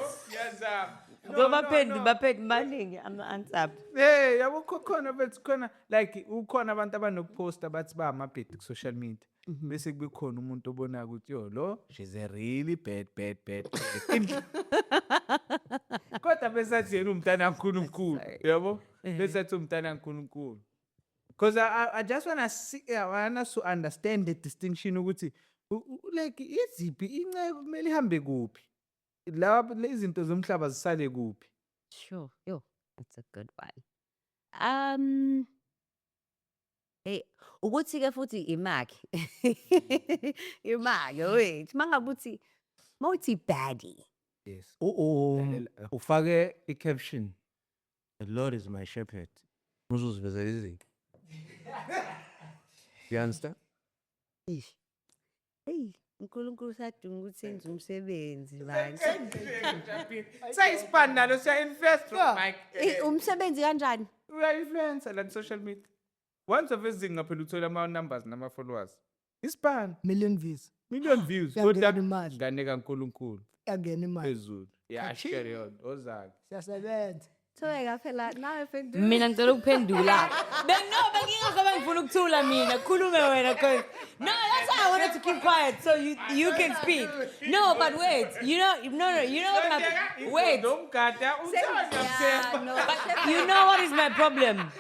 C: Baphendi maningi ama-answer.
B: Hey, yabo khona bethi khona like ukhona abantu abanokuposta bathi ba amabhedi ku social media. Bese kube khona umuntu obona ukuthi yo lo she's a really bad. Kodwa besathi yena umntana kaNkulunkulu, yabo? Besathi umntana kaNkulunkulu. Because I just wanna see, I want us to understand the distinction ukuthi like iziphi inceke kumele ihambe kuphi. Laba lezinto zomhlaba zisale kuphi.
A: Sure. Yo, that's a good one. Hey, ukuthi ke futhi imaki. Imaki, wait. Mangabuthi mawuthi baddie.
B: Yes.
D: Ufake i-caption. The Lord is my shepherd. Uzoziveza izinto. You understand?
A: Ish. Hey, uNkulunkulu sadunga ukuthi senze umsebenzi manje.
B: Sayispan nalo siya invest Mike.
A: Umsebenzi kanjani?
B: Uya-influencer la social media. Once of izinga phela uthola ama-numbers nama-followers. Ispan.
E: Million views.
B: Million views.
E: Kuyangena imali.
B: Ngane kaNkulunkulu.
E: Kuyangena imali.
B: Phezulu. Yeah, carry on. Ozaki.
E: Siyasebenza.
A: Thweka phela nawe mfethu.
C: Mina ngicela ukuphendula. Bengingakho ngifuna ukuthula mina. Khulume wena cause no, that's why I wanted to keep quiet so you can speak. No, but wait. You know what my wait. But you know what is my problem?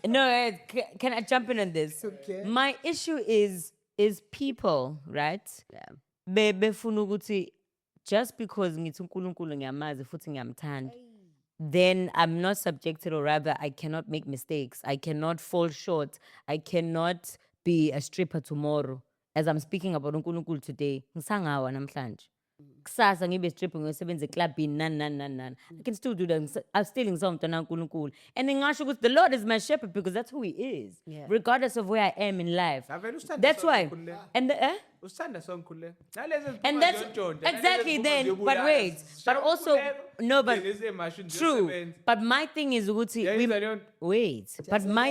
C: No, can I jump in on this?
E: Okay.
C: My issue is people, right?
A: Yeah.
C: Befuna ukuthi just because ngithi uNkulunkulu ngiyamazi futhi ngiyamthanda, then I'm not subjected, or rather I cannot make mistakes. I cannot fall short. I cannot be a stripper tomorrow as I'm speaking about uNkulunkulu today, ngisangawa namhlanje. Kusasa ngibe stripping ngiyosebenza eclubini nani. I can still do that. I'm still ngisawumntwana kaNkulunkulu. And ngingasho ukuthi the Lord is my shepherd because that's who he is.
A: Yeah.
C: Regardless of where I am in life.
D: Ngavele usithanda
C: That's
D: sonke
C: why.
D: khululeka.
C: And
D: Usithanda sonke khululeka. Nalezi eziphuma
C: and that's
D: ziyontshontsha, nalezi
C: exactly
D: eziphuma
C: then. But
D: ziyobulala,
C: wait, but
D: zishaya
C: also
D: ukukhululeka,
C: no, but
D: ugcine zisemashini
C: true.
D: ziyosebenza.
C: But my thing is ukuthi
D: Uyayizwa leyo nto?
C: wait. But my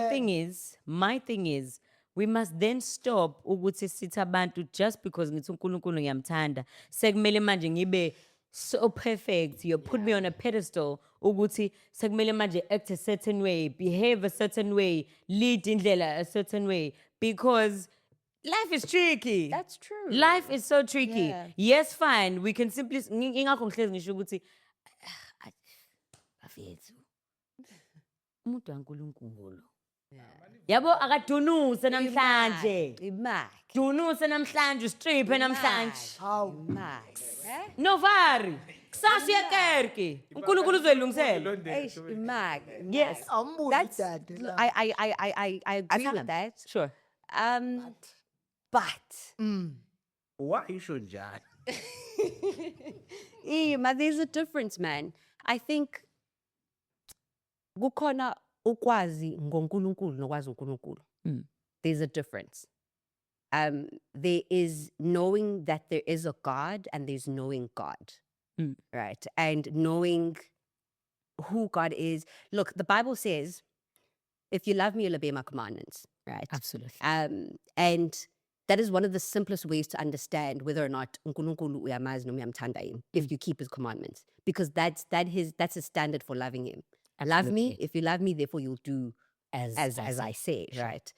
C: thing is we must then stop ukuthi sithi abantu just because ngithi uNkulunkulu ngiyamthanda sekumele manje ngibe so perfect. You put me on a pedestal ukuthi sekumele manje act a certain way, behave a certain way, lead indlela a certain way because life is tricky.
A: That's true.
C: Life is so tricky.
A: Yeah.
C: Yes, fine. We can simply ingakho ngihlezi ngisho ukuthi bafethu umuntu kaNkulunkulu. Yabo akadunuse namhlanje.
A: Imak.
C: Dunuse namhlanje, strip namhlanje.
A: Imak.
C: No vari. Kusasa uyakerke. uNkulunkulu uzoyilungisela.
A: Eish, Imak.
C: Yes.
A: That's,
E: Dad, la.
A: I agree with that.
C: Sure.
A: But
D: Why isho njalo?
A: there's a difference, man. I think kukhona ukwazi ngoNkulunkulu nokwazi uNkulunkulu. There's a difference. There is knowing that there is a God and there's knowing God. Right? And knowing who God is. Look, the Bible says, if you love me, you'll obey my commandments. Right?
C: Absolutely.
A: And that is one of the simplest ways to understand whether or not uNkulunkulu uyamazi noma uyamthanda yini, if you keep his commandments. Because that's a standard for loving him. Love me.
C: Absolutely.
A: If you love me, therefore you'll do as I say,
C: Sure.
A: right?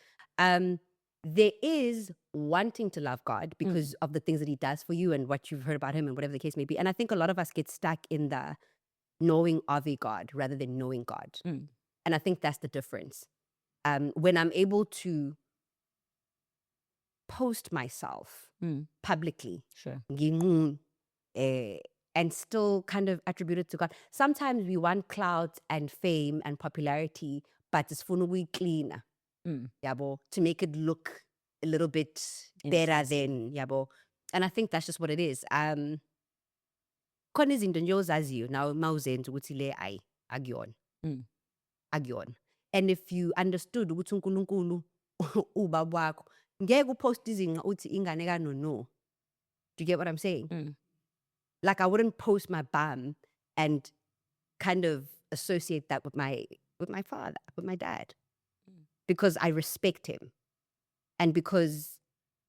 A: There is wanting to love God because of the things that he does for you and what you've heard about him and whatever the case may be. And I think a lot of us get stuck in the knowing of a God rather than knowing God. And I think that's the difference. When I'm able to post myself publicly,
C: Sure.
A: and still kind of attribute it to God. Sometimes we want clout and fame and popularity, but it's fully clean, yabo, to make it look a little bit better than yabo. And I think that's just what it is. Khona izinto nje ozaziyo now mawuzenza ukuthi le ayi akuyona. Akuyona. And if you understood ukuthi uNkulunkulu ubaba wakho, ngeke upost izinqa uthi ingane no. Do you get what I'm saying? Like I wouldn't post my bum and kind of associate that with my father, with my dad. Because I respect him. And because,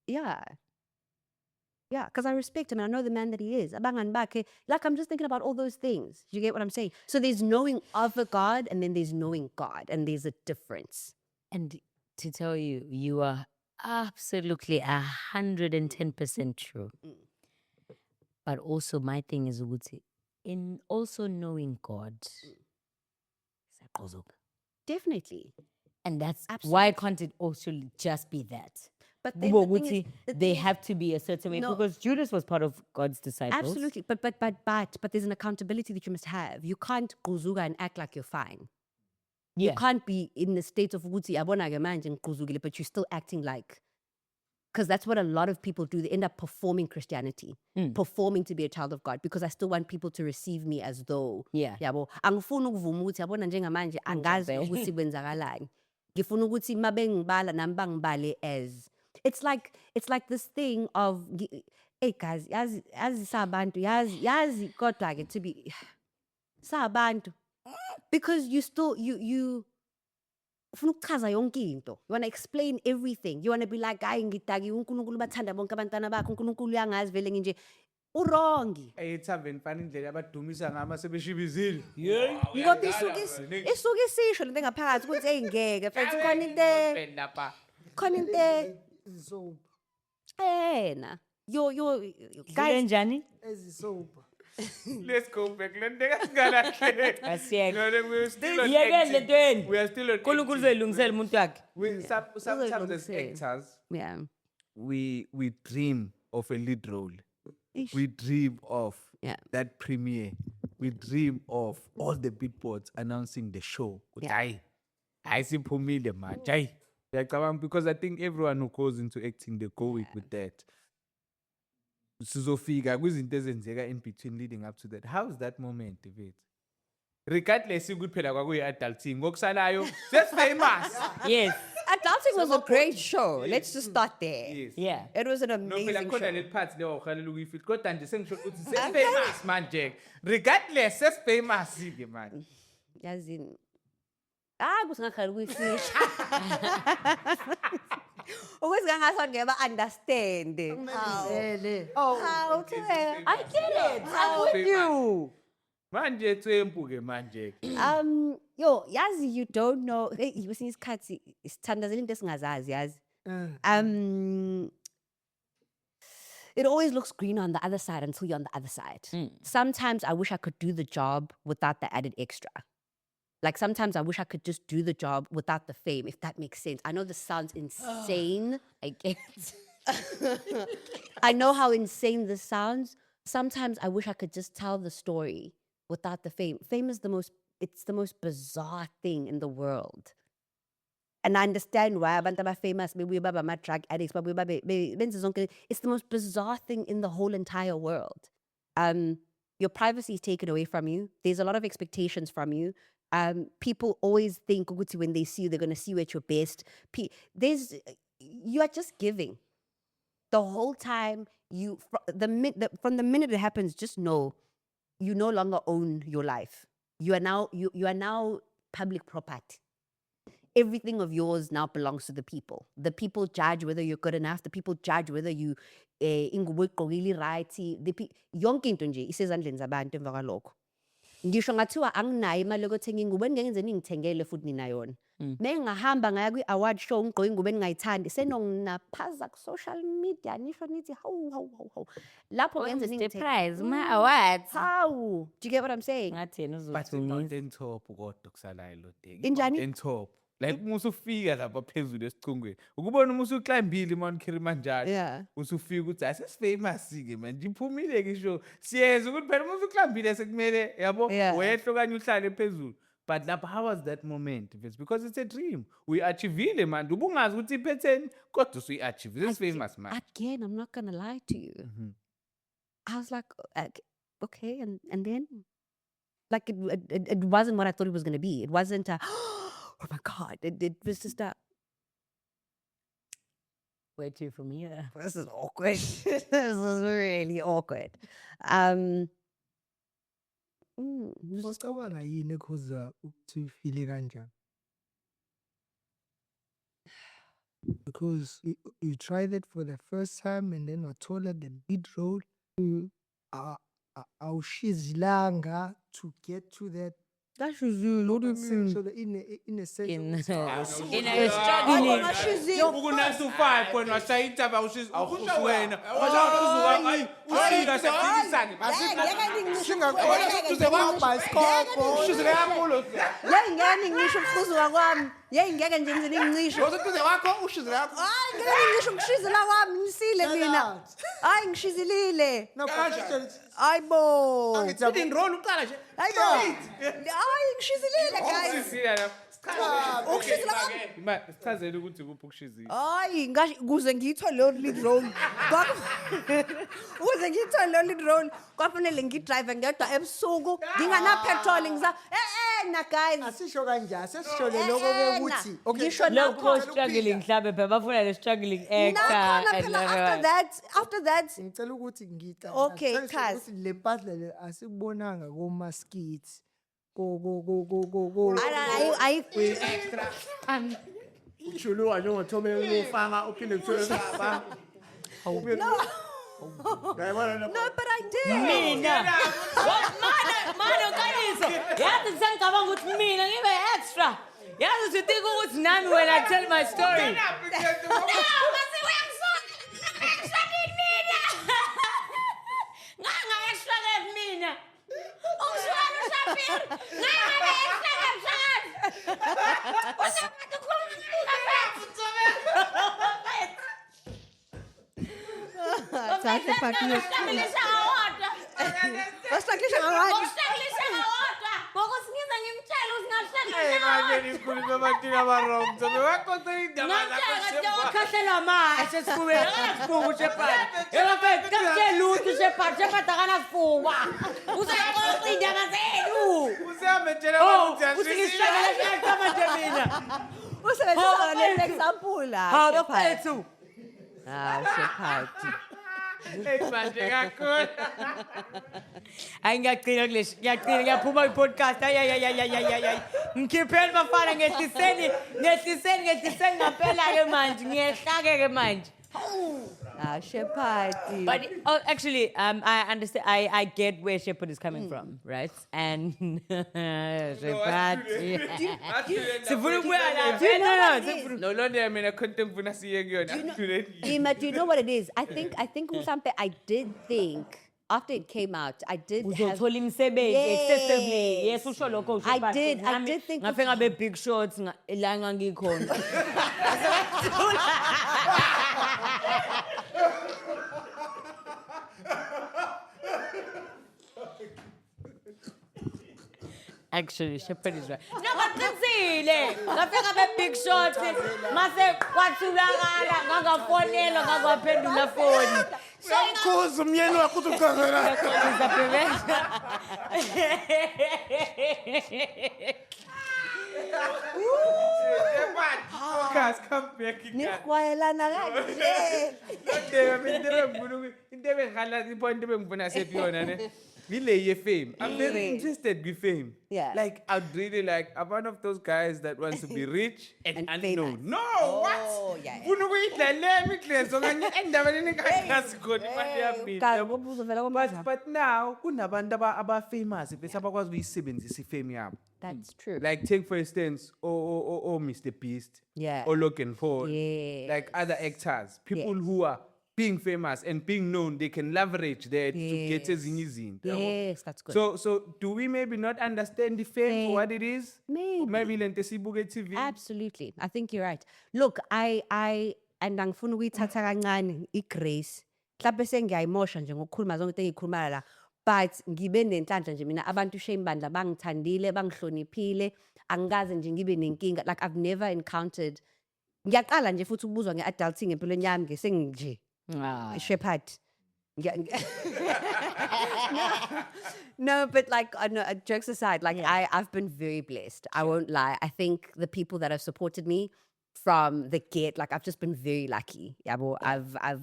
A: because I respect him and I know the man that he is. Abangani bakhe, like I'm just thinking about all those things. You get what I'm saying? So there's knowing of a God and then there's knowing God. And there's a difference.
C: And to tell you, you are absolutely 110% true. But also my thing is ukuthi, in also knowing God,
A: Definitely.
C: and that's
A: Absolutely.
C: why can't it also just be that?
A: But then the thing is-
C: Ukuthi,
A: the
C: they
A: thing is-
C: have to be a certain way
A: No.
C: because Judas was part of God's disciples.
A: Absolutely. But there's an accountability that you must have. You can't kuzuga and act like you're fine.
C: Yeah.
A: You can't be in the state of ukuthi yabona ke manje ngikuzugile, but you're still acting like, because that's what a lot of people do. They end up performing Christianity, performing to be a child of God, because I still want people to receive me as though,
C: Yeah.
A: yabo, angifuni ukuvuma ukuthi yabona njengamanje angazi
C: Angizwe.
A: ukuthi kwenzakalani. Ngifuna ukuthi mabe ngibala nami bangibale as. It's like this thing of, hey guys, yazi sabantu, yazi kodwa ke to be sabantu, because you still you ufuna ukuchaza yonke into. You want to explain everything. You want to be like, hayi ngidaki uNkulunkulu bathanda bonke abantwana bakhe, uNkulunkulu uyangazi vele nginje. Urongi.
D: Eyithaveni fana indlela abadumisa ngama sebeshibizile.
A: Ngoba isuke isisho lento engaphakathi ukuthi hey ngeke mfethu khona into
E: Ezisopa.
A: ena. Yo
C: Zile
A: guys,
C: njani?
E: Ezisopa.
D: Let's go back. Londeka singalahleki.
C: Asiyeke.
D: No, we're still on
C: Yeke
D: acting.
C: lentweni.
D: We are still on
C: uNkulunkulu
D: acting.
C: uzoyilungisela umuntu wakhe.
D: Sometimes as
A: Uzoyilungisela.
D: actors,
A: yeah.
B: we dream of a lead role.
A: Ish.
B: We dream of
A: Yeah.
B: that premiere. We dream of all the billboards announcing the show.
A: Yeah.
B: Hayi siphumile manje. Hayi Yeah, because I think everyone who goes into acting, they go with that. Sizofika kwizinto ezenzeka in between leading up to that. How's that moment, David? Regardless ukuthi phela kwakuyi-adulting ngokusalayo famous.
C: Yes.
A: Adulting was a great show. Let's just start there.
B: Yes.
C: Yeah.
A: It was an
B: No phela
A: amazing
B: khona
A: show.
B: le part leyo awuhalela ukuyifeel kodwa nje sengisho ukuthi famous manje. Regardless famous ke manje.
A: Yazini. Kusingakhala ukuyifihla. Ukuthi ngangathi ngeba understand. How to I get it. I'm with you.
B: Manje tsempu ke manje.
A: Yo, yazi you don't know. Kwesinye isikhathi sithandazela into esingazazi yazi. It always looks green on the other side until you're on the other side. Sometimes I wish I could do the job without the added extra. Like sometimes I wish I could just do the job without the fame, if that makes sense. I know this sounds insane. I get I know how insane this sounds. Sometimes I wish I could just tell the story without the fame. Fame is the most bizarre thing in the world. And I understand why abantu aba famous, maybe baba ma drug addicts, but it's the most bizarre thing in the whole entire world. Your privacy is taken away from you. There's a lot of expectations from you. People always think when they see you, they're going to see you at your best. You are just giving. The whole time, from the minute it happens, just know you no longer own your life. You are now public property. Everything of yours now belongs to the people. The people judge whether you're good enough. The people judge whether you really right. Yonke into nje isezandleni zabantu emva kwalokho. Ngisho ngathiwa anginayo imali yokuthenga ingubo engeke ningithengele futhi nina yona. Mengahamba ngaya kwi-award show ngigqoke ingubo engingayithandi senongaphaza ku-social media nisho nithi hawu. Lapho ngenze ningithengele.
C: Prize, my awards.
A: How? Do you get what I'm saying?
B: But mountain top kodwa kusalayo lo thing.
A: Injani?
B: Mountain top. Like musufika lapha phezulu esichongweni. Ukubona umusuklimbile Mount Kilimanjaro.
A: Yeah.
B: Usufika ukuthi asesifamous ke manje iphumile ke show. Siyeza ukuthi phela musuklimbile sekumele yabo wehlo kanye uhlale phezulu. But lapha how was that moment? It's because it's a dream. We achievile man. Ubungazi ukuthi ipattern kodwa usuyi-achieve. This is famous man.
A: Again, I'm not gonna lie to you. I was like, okay, and then, like it wasn't what I thought it was gonna be. It wasn't a, oh my God. It was just a,
C: Where to from here?
A: this is awkward. This is really awkward.
E: Usicabanga yini ekhoza ukuthi ufile kanjani? Because you tried it for the first time and then wathola the lead role. Awushizilanga to get to that.
A: That's you. What do you mean?
E: So in a sense,
C: In a struggling.
B: Ukunasu 5 when wasayita bawushiza wena. Ufika sephikisana.
E: tuze kwamba isikoko.
B: Ushizile kakhulu.
A: Ngeke ngisho ukukhuzwa kwami. Ngeke nje ngize ningisho.
D: Tuze wakho ushizile yakho.
A: Ngeke ngisho ukushizela kwami ngisile mina. Ngishizilile.
E: No,
A: Ayibo.
D: Leading role uqala nje.
A: Ayibo. Ngishizilile guys.
B: Usisila lapha.
A: Ukushizila kwami.
B: Sichazele ukuthi kuphi ukushizila.
A: Hayi kuze ngiyithole lo lead role. Ukuze ngiyithole lo lead role kwafanele ngidrive ngedwa ebusuku ngingana petrol ngisa na guys.
E: asisho kanjani sesisho le lokho ukuthi
A: ngisho
C: Local struggling mhlambe phela bafuna le struggling actor.
A: After that
E: ngicela ukuthi ngita
A: Okay, Kaz.
E: ukuthi le mpahla le asikubonanga koma skits go
A: I
D: Ushuluwa njengothome ufanga uphinde kuthole ngaba.
A: no, but I did.
C: Mina. Mano kaniso. Yazi sengicabanga ukuthi mina ngibe extra. Yazi uthi ukuthi nami when I tell my story. Mase uyangisona. Extra mina. Nganga extra mina. Ungishona Shapir. Nganga extra kamshakazi. Usabantu
A: Sasha Patrick.
C: Stabilisa award.
A: Basihlakisha ngawani?
C: Ngokuhlekisa ngawodwa. Ngokusinika ngimtshela
D: Hey,
C: usingahlekisa.
D: manje nikhuluma ebantwini abarong. So bewaxoxa indaba
C: Ngamtshela
D: zakho
C: ukhohlela amashe esifubeni. Akasifuba uShepard. Yabafethu kamtshela lutho uShepard. Shepard akanasifuba. Useqoqa indaba zenu.
D: Usiyambetshela
C: Oh,
D: ukuthi uyazwisisa.
C: usingihlekela manje mina.
A: Usebenzisa le-example la.
C: Ha
A: Shepherd.
C: bafethu.
A: Shepherd.
D: Hey, manje kakhulu.
C: Hayi ngiyaqina kulesi. Ngiyaphuma i-podcast. Ay. Ngikhipheni bafana ngehliseni ngampela-ke manje. Ngiyehlake-ke manje.
A: Shepherd.
C: But actually, I understand. I get where Shepherd is coming from, right? And Shepherd. Sifuna ukubuya la.
A: Do you know what it
C: Sifuna-
A: is?
D: No, Londeka mina content ngifuna siye kuyona.
A: Ima, do you know what it is? I think mhlampe I did think after it came out, I did have,
C: Uzothola imisebenzi
A: Yes.
C: excessively. Yes, usho lokho
A: I
C: Shepherd.
A: did think
C: Ngafe ngabe big shots la ngangikhona. Actually, Shepherd is right. No, but qinisile. Ngafika be big shots. Mase kwathulakala ngangaffonela ngangaphendula phone.
D: Uyamkhuza umyeni wakho ukuthi uqhaqhela. Guys, come back.
A: nirhwayelana kanje.
D: Londeka mina into ebengikhala ipoint ebengifuna sepiyona ne. Ile ye-fame. I'm very interested with fame.
A: Yeah.
D: Like, I'd really like, I'm one of those guys that wants to be rich and
A: And
D: unknown.
A: famous.
D: No,
A: Oh,
D: what?
A: yeah.
D: Funa ukuyidlalela imikhilezo kanye endaweni engakazi khona imali yami.
A: Kazi ngoba uzovela komama.
D: But now, kunabantu aba-famous bese abakwazi ukuyisebenzisa ifame yabo.
A: That's true.
D: Like, take for instance, Mr. Beast.
A: Yeah.
D: Or Logan Paul.
A: Yeah.
D: Like other actors. People
A: Yes.
D: who are being famous and being known, they can leverage that to get ezinye izinto.
A: Yes, that's good.
D: So do we maybe not understand the fame for what it is?
A: Maybe.
D: Maybe lento sibuke TV.
A: Absolutely. I think you're right. Look, and angifuna ukuyithatha kancane iGrace. Mhlawumbe sengiyayimosha nje ngokukhuluma zonke into engiyikhuluma la. But ngibe nenhlanhla nje mina abantu shame bandla bangithandile, bangihloniphile, angikaze nje ngibe nenkinga. Like I've never encountered. Ngiyaqala nje futhi ukubuzwa ngeadulting empilweni yami nje Shepherd. No, but like, no, jokes aside, like I've been very blessed. I won't lie. I think the people that have supported me from the get, like I've just been very lucky. Yeah, well, I've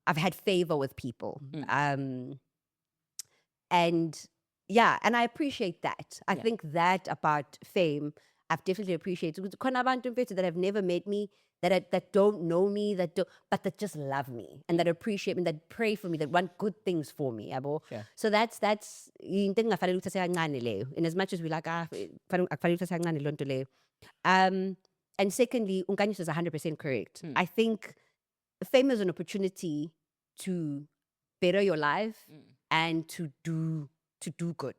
A: had favor with people. And yeah, and I appreciate that. I think that about fame, I've definitely appreciated. Khona abantu mfethu that have never met me, that don't know me, but that just love me and that appreciate me, that pray for me, that want good things for me. Yabo.
D: Yeah.
A: So that's into engafanele ukuthathe kancane leyo. In as much as we like, akufanele ukuthathe kancane leyo nto leyo. And secondly, Unkanyiswa is 100% correct. I think fame is an opportunity to better your life and to do good.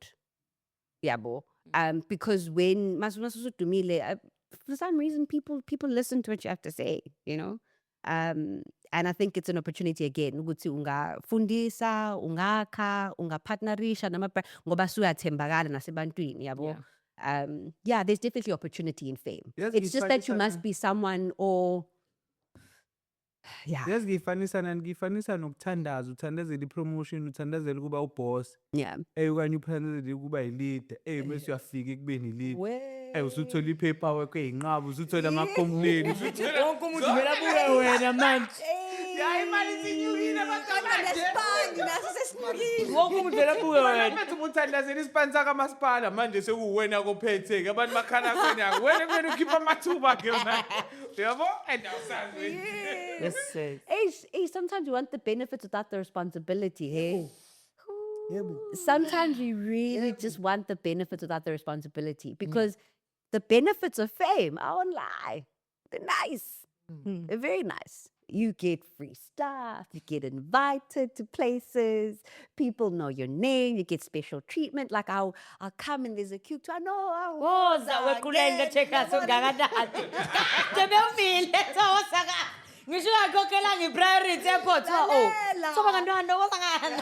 A: Yabo. Because when for some reason people listen to what you have to say, you know. And I think it's an opportunity again ukuthi ungafundisa, ungakha, ungapartnerisha ngoba suyathembakala nasebantwini yabo. Yeah, there's definitely opportunity in fame.
D: Yes,
A: It's just that you must be someone or yeah.
B: Yes, ngifanisa nokuthandaza, uthandazela ipromotion, uthandazela ukuba uboss.
A: Yeah.
B: Okanye uthandazela ukuba yileader. Bese uyafika ekubeni leader. Usuthola i-paperwork eyinqaba, usuthola ama-complaint, usuthola
C: Wonke umuntu vele abuke wena manje.
D: Ya imali isinyukile
C: Wonke umuntu vele abuke wena.
D: Manje umuthandazela isiphansi kamasipala manje sekuwena kophethe abantu bakhala kwena wena kumele ukhipha amathuba ke manje. Yabo? And awusazi.
C: Yes, sis.
A: Hey, sometimes you want the benefits without the responsibility, hey? Sometimes we really just want the benefits without the responsibility because the benefits of fame, I won't lie, they're nice. They're very nice. You get free stuff, you get invited to places, people know your name, you get special treatment. Like I'll come and there's a queue, I know.
C: Woza wequleni letheka songakanani. Kade bewufile sosa ka. Ngisho uyakhokhela nge-priority airport. Oh,
A: Lalela.
C: so bangantwana wabangana.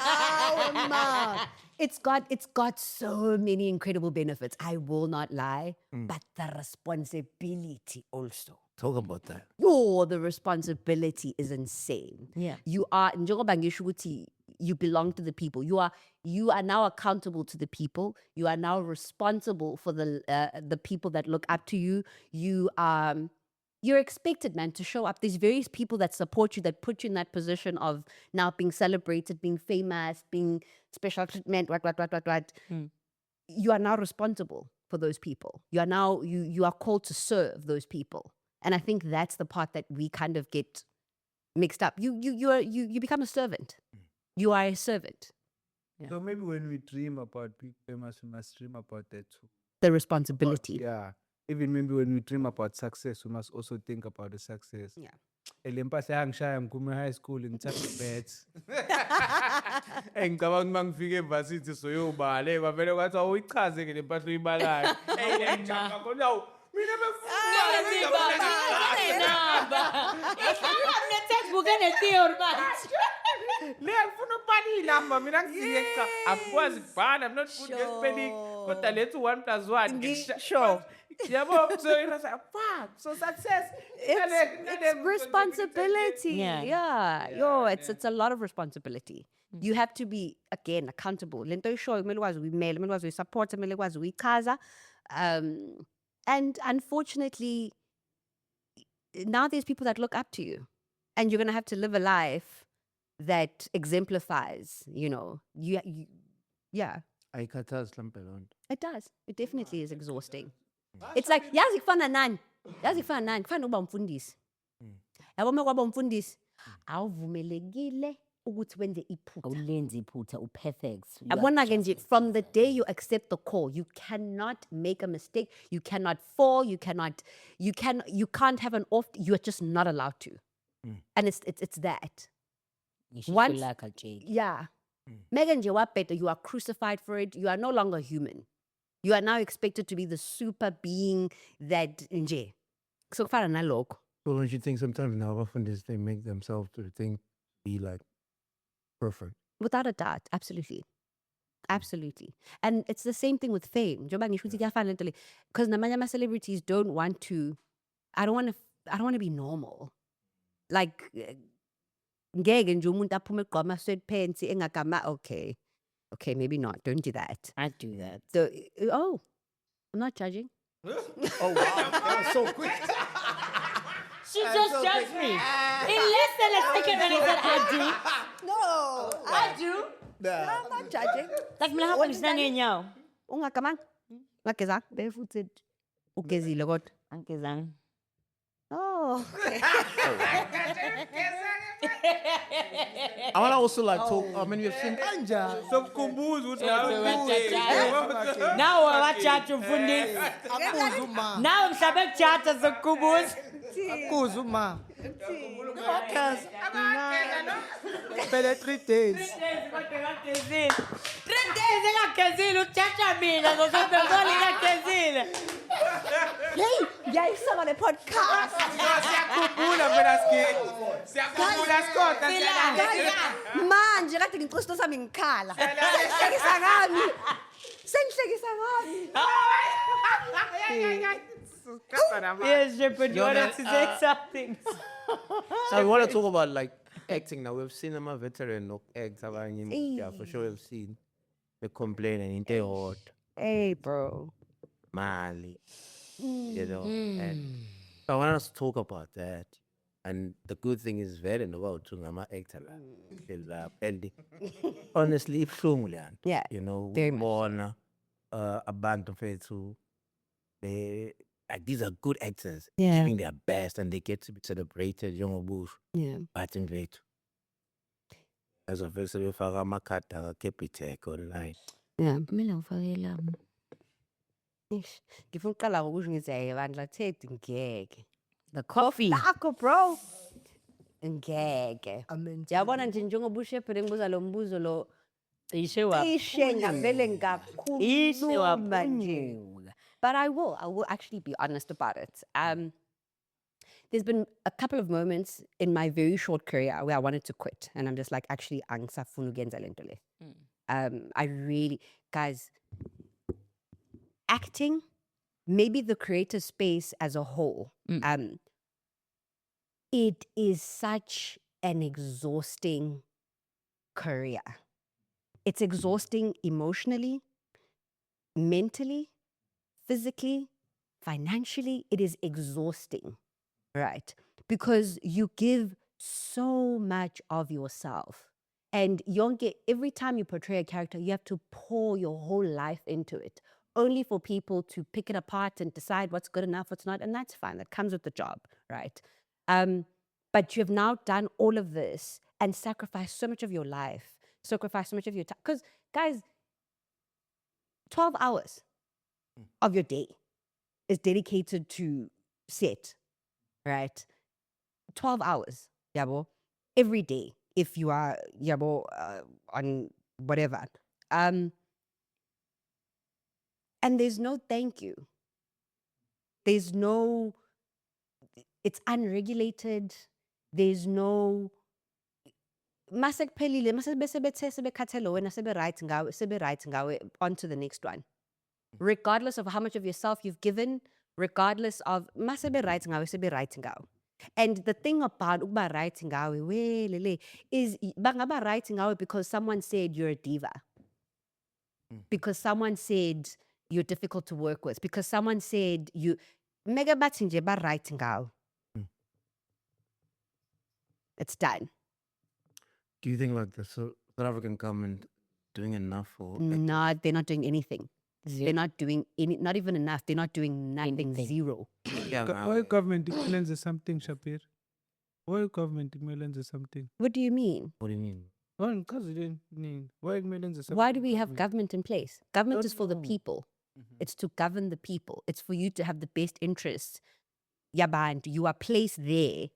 A: Oh, ma. It's got so many incredible benefits. I will not lie, but the responsibility also.
D: Talk about that.
A: The responsibility is insane.
C: Yeah.
A: You are njengoba ngisho ukuthi you belong to the people. You are now accountable to the people. You are now responsible for the people that look up to you. You're expected, man, to show up. There's various people that support you, that put you in that position of now being celebrated, being famous, being special treatment, what. You are now responsible for those people. You are now you are called to serve those people. And I think that's the part that we kind of get mixed up. You become a servant. You are a servant.
B: So maybe when we dream about being famous, we must dream about that too.
A: The responsibility.
B: Yeah. Even maybe when we dream about success, we must also think about the success.
A: Yeah.
B: Elempasa yangishaya ngikume high school ngithatha bets. Engicabanga uma ngifike evarsity soyobala kwavele kwathi awuyichaze ke lempahla uyibalayo. Ngiyajabula khona mina
C: Textbook ene-theory manje.
B: Le ngifuna ukubhala inamba mina ngifike cha akwazi ukubhala I'm not good at spelling kodwa lethu 1 + 1
A: Sure.
B: yabo so it was like fuck so success
A: It's responsibility.
C: Yeah.
A: It's a lot of responsibility. You have to be, again, accountable. Lento ishoyo kumele ukwazi uyimela, kumele ukwazi uyisupport, kumele ukwazi uyichaza. And unfortunately, now there's people that look up to you. And you're going to have to live a life that exemplifies, yeah.
D: Ayikhathazi mhlawumbe loo nto.
A: It does. It definitely is exhausting. It's like, yazi kufana nani? Kufana ukuba umfundisi. Yabo uma kwaba umfundisi, awuvumelekile ukuthi wenze iphutha.
C: Awulenzi iphutha, u-perfect.
A: Yabona-ke nje, from the day you accept the call, you cannot make a mistake, you cannot fall, you can't have an off, you are just not allowed to. And it's that. Once- Yeah. Mega nje wabheda, you are crucified for it, you are no longer human. You are now expected to be the super being that nje. So kufana nalokho.
D: So don't you think sometimes now often they make themselves to think be like perfect?
A: Without a doubt, absolutely. Absolutely. And it's the same thing with fame. Because namanya celebrities don't want to, I don't want to be normal. Like, ngeke nje umuntu aphume egqoma sweatpants engagama, okay, maybe not. Don't do that.
C: I do that.
A: So, I'm not judging.
D: Oh wow, that was so quick.
C: She just judged me. In less than a second when he said I do.
A: No,
C: I do.
A: I'm not judging.
C: Like mina hapa ngisina ngenyawo.
A: Ungagamanga? Ungagezanga? Barefooted. Ugezile kodwa.
C: Angizange.
A: Oh.
D: I want to also like talk. I mean, we've seen
B: so kukumbuza ukuthi
C: Now wachacha umfundisi.
E: Akuza uma.
C: Now mhlabe kuchacha sokubuza.
E: Akuza uma. Phela 3 days.
C: 3 days engagezile uchacha mina ngosonto ngigezile.
A: Hey, ngiyayisaba le podcast.
B: siyakhumbula phela siyakhumbula Scott
A: Manje kade ngicishe sami ngikhala. Sengihlekisa ngami.
C: Yes, Shepherd, you wanted to say something.
D: So we want to talk about like acting now. We've seen them a veteran of act. Yeah, for sure we've seen. They complain and inte hot.
A: Hey, bro.
D: Mali. You know. And I want us to talk about that. And the good thing is very in the world too. I'm an actor. And honestly,
A: Yeah,
D: you know,
A: very much.
D: born a band of it too. They like these are good actors.
A: Yeah.
D: Giving their best and they get to be celebrated. Young Bush.
A: Yeah.
D: But in fact, as a first of all, Makata Capitec online.
A: Yeah.
C: Kumele ngifakela.
A: Ngifuna uqala ngokusho ngithi bandla Ted ngeke.
C: The coffee.
A: Lakho bro. Ngeke.
E: Amen.
A: Yabona nje njengoba uShepherd ngibuza lo mbuzo lo
C: Ishe wa.
A: cishe ngavele
C: Ishe
A: ngakhuluma nje.
C: waphunyuka.
A: But I will actually be honest about it. there's been a couple of moments in my very short career where I wanted to quit, and I'm just like, actually, angisafuna ukuyenza le nto le. I really, guys, acting, maybe the creative space as a whole, it is such an exhausting career. It's exhausting emotionally, mentally, physically, financially. It is exhausting, right? Because you give so much of yourself. And every time you portray a character, you have to pour your whole life into it, only for people to pick it apart and decide what's good enough, what's not. And that's fine. That comes with the job, right? But you have now done all of this and sacrificed so much of your life, sacrificed so much of your time. Because, guys, 12 hours of your day is dedicated to set, right? 12 hours, yabo, every day, if you are, yabo, on whatever. And there's no thank you. There's no, it's unregulated. There's no, mase kuphelile, mase sebethe sebekhathele wena sebe-right ngawe, on to the next one. Regardless of how much of yourself you've given, regardless of, mase be-right ngawe, sebe-right ngawe. And the thing about ukuba right ngawe, welele, is bangaba right ngawe because someone said you're a diva. Because someone said you're difficult to work with. Because someone said you, mega bathi nje ba right ngawe. It's done.
D: Do you think like the South African government doing enough for
A: No, they're not doing anything. They're not doing not even enough. They're not doing nothing. Zero.
B: Why government imlenze something, Shapir? Why government imlenze something?
A: What do you mean?
D: What do you mean?
B: Why imlenze something?
A: Why do we have government in place? Government
B: Don't
A: is for the
B: know.
A: people. It's to govern the people. It's for you to have the best interests. Yaband, you are placed there.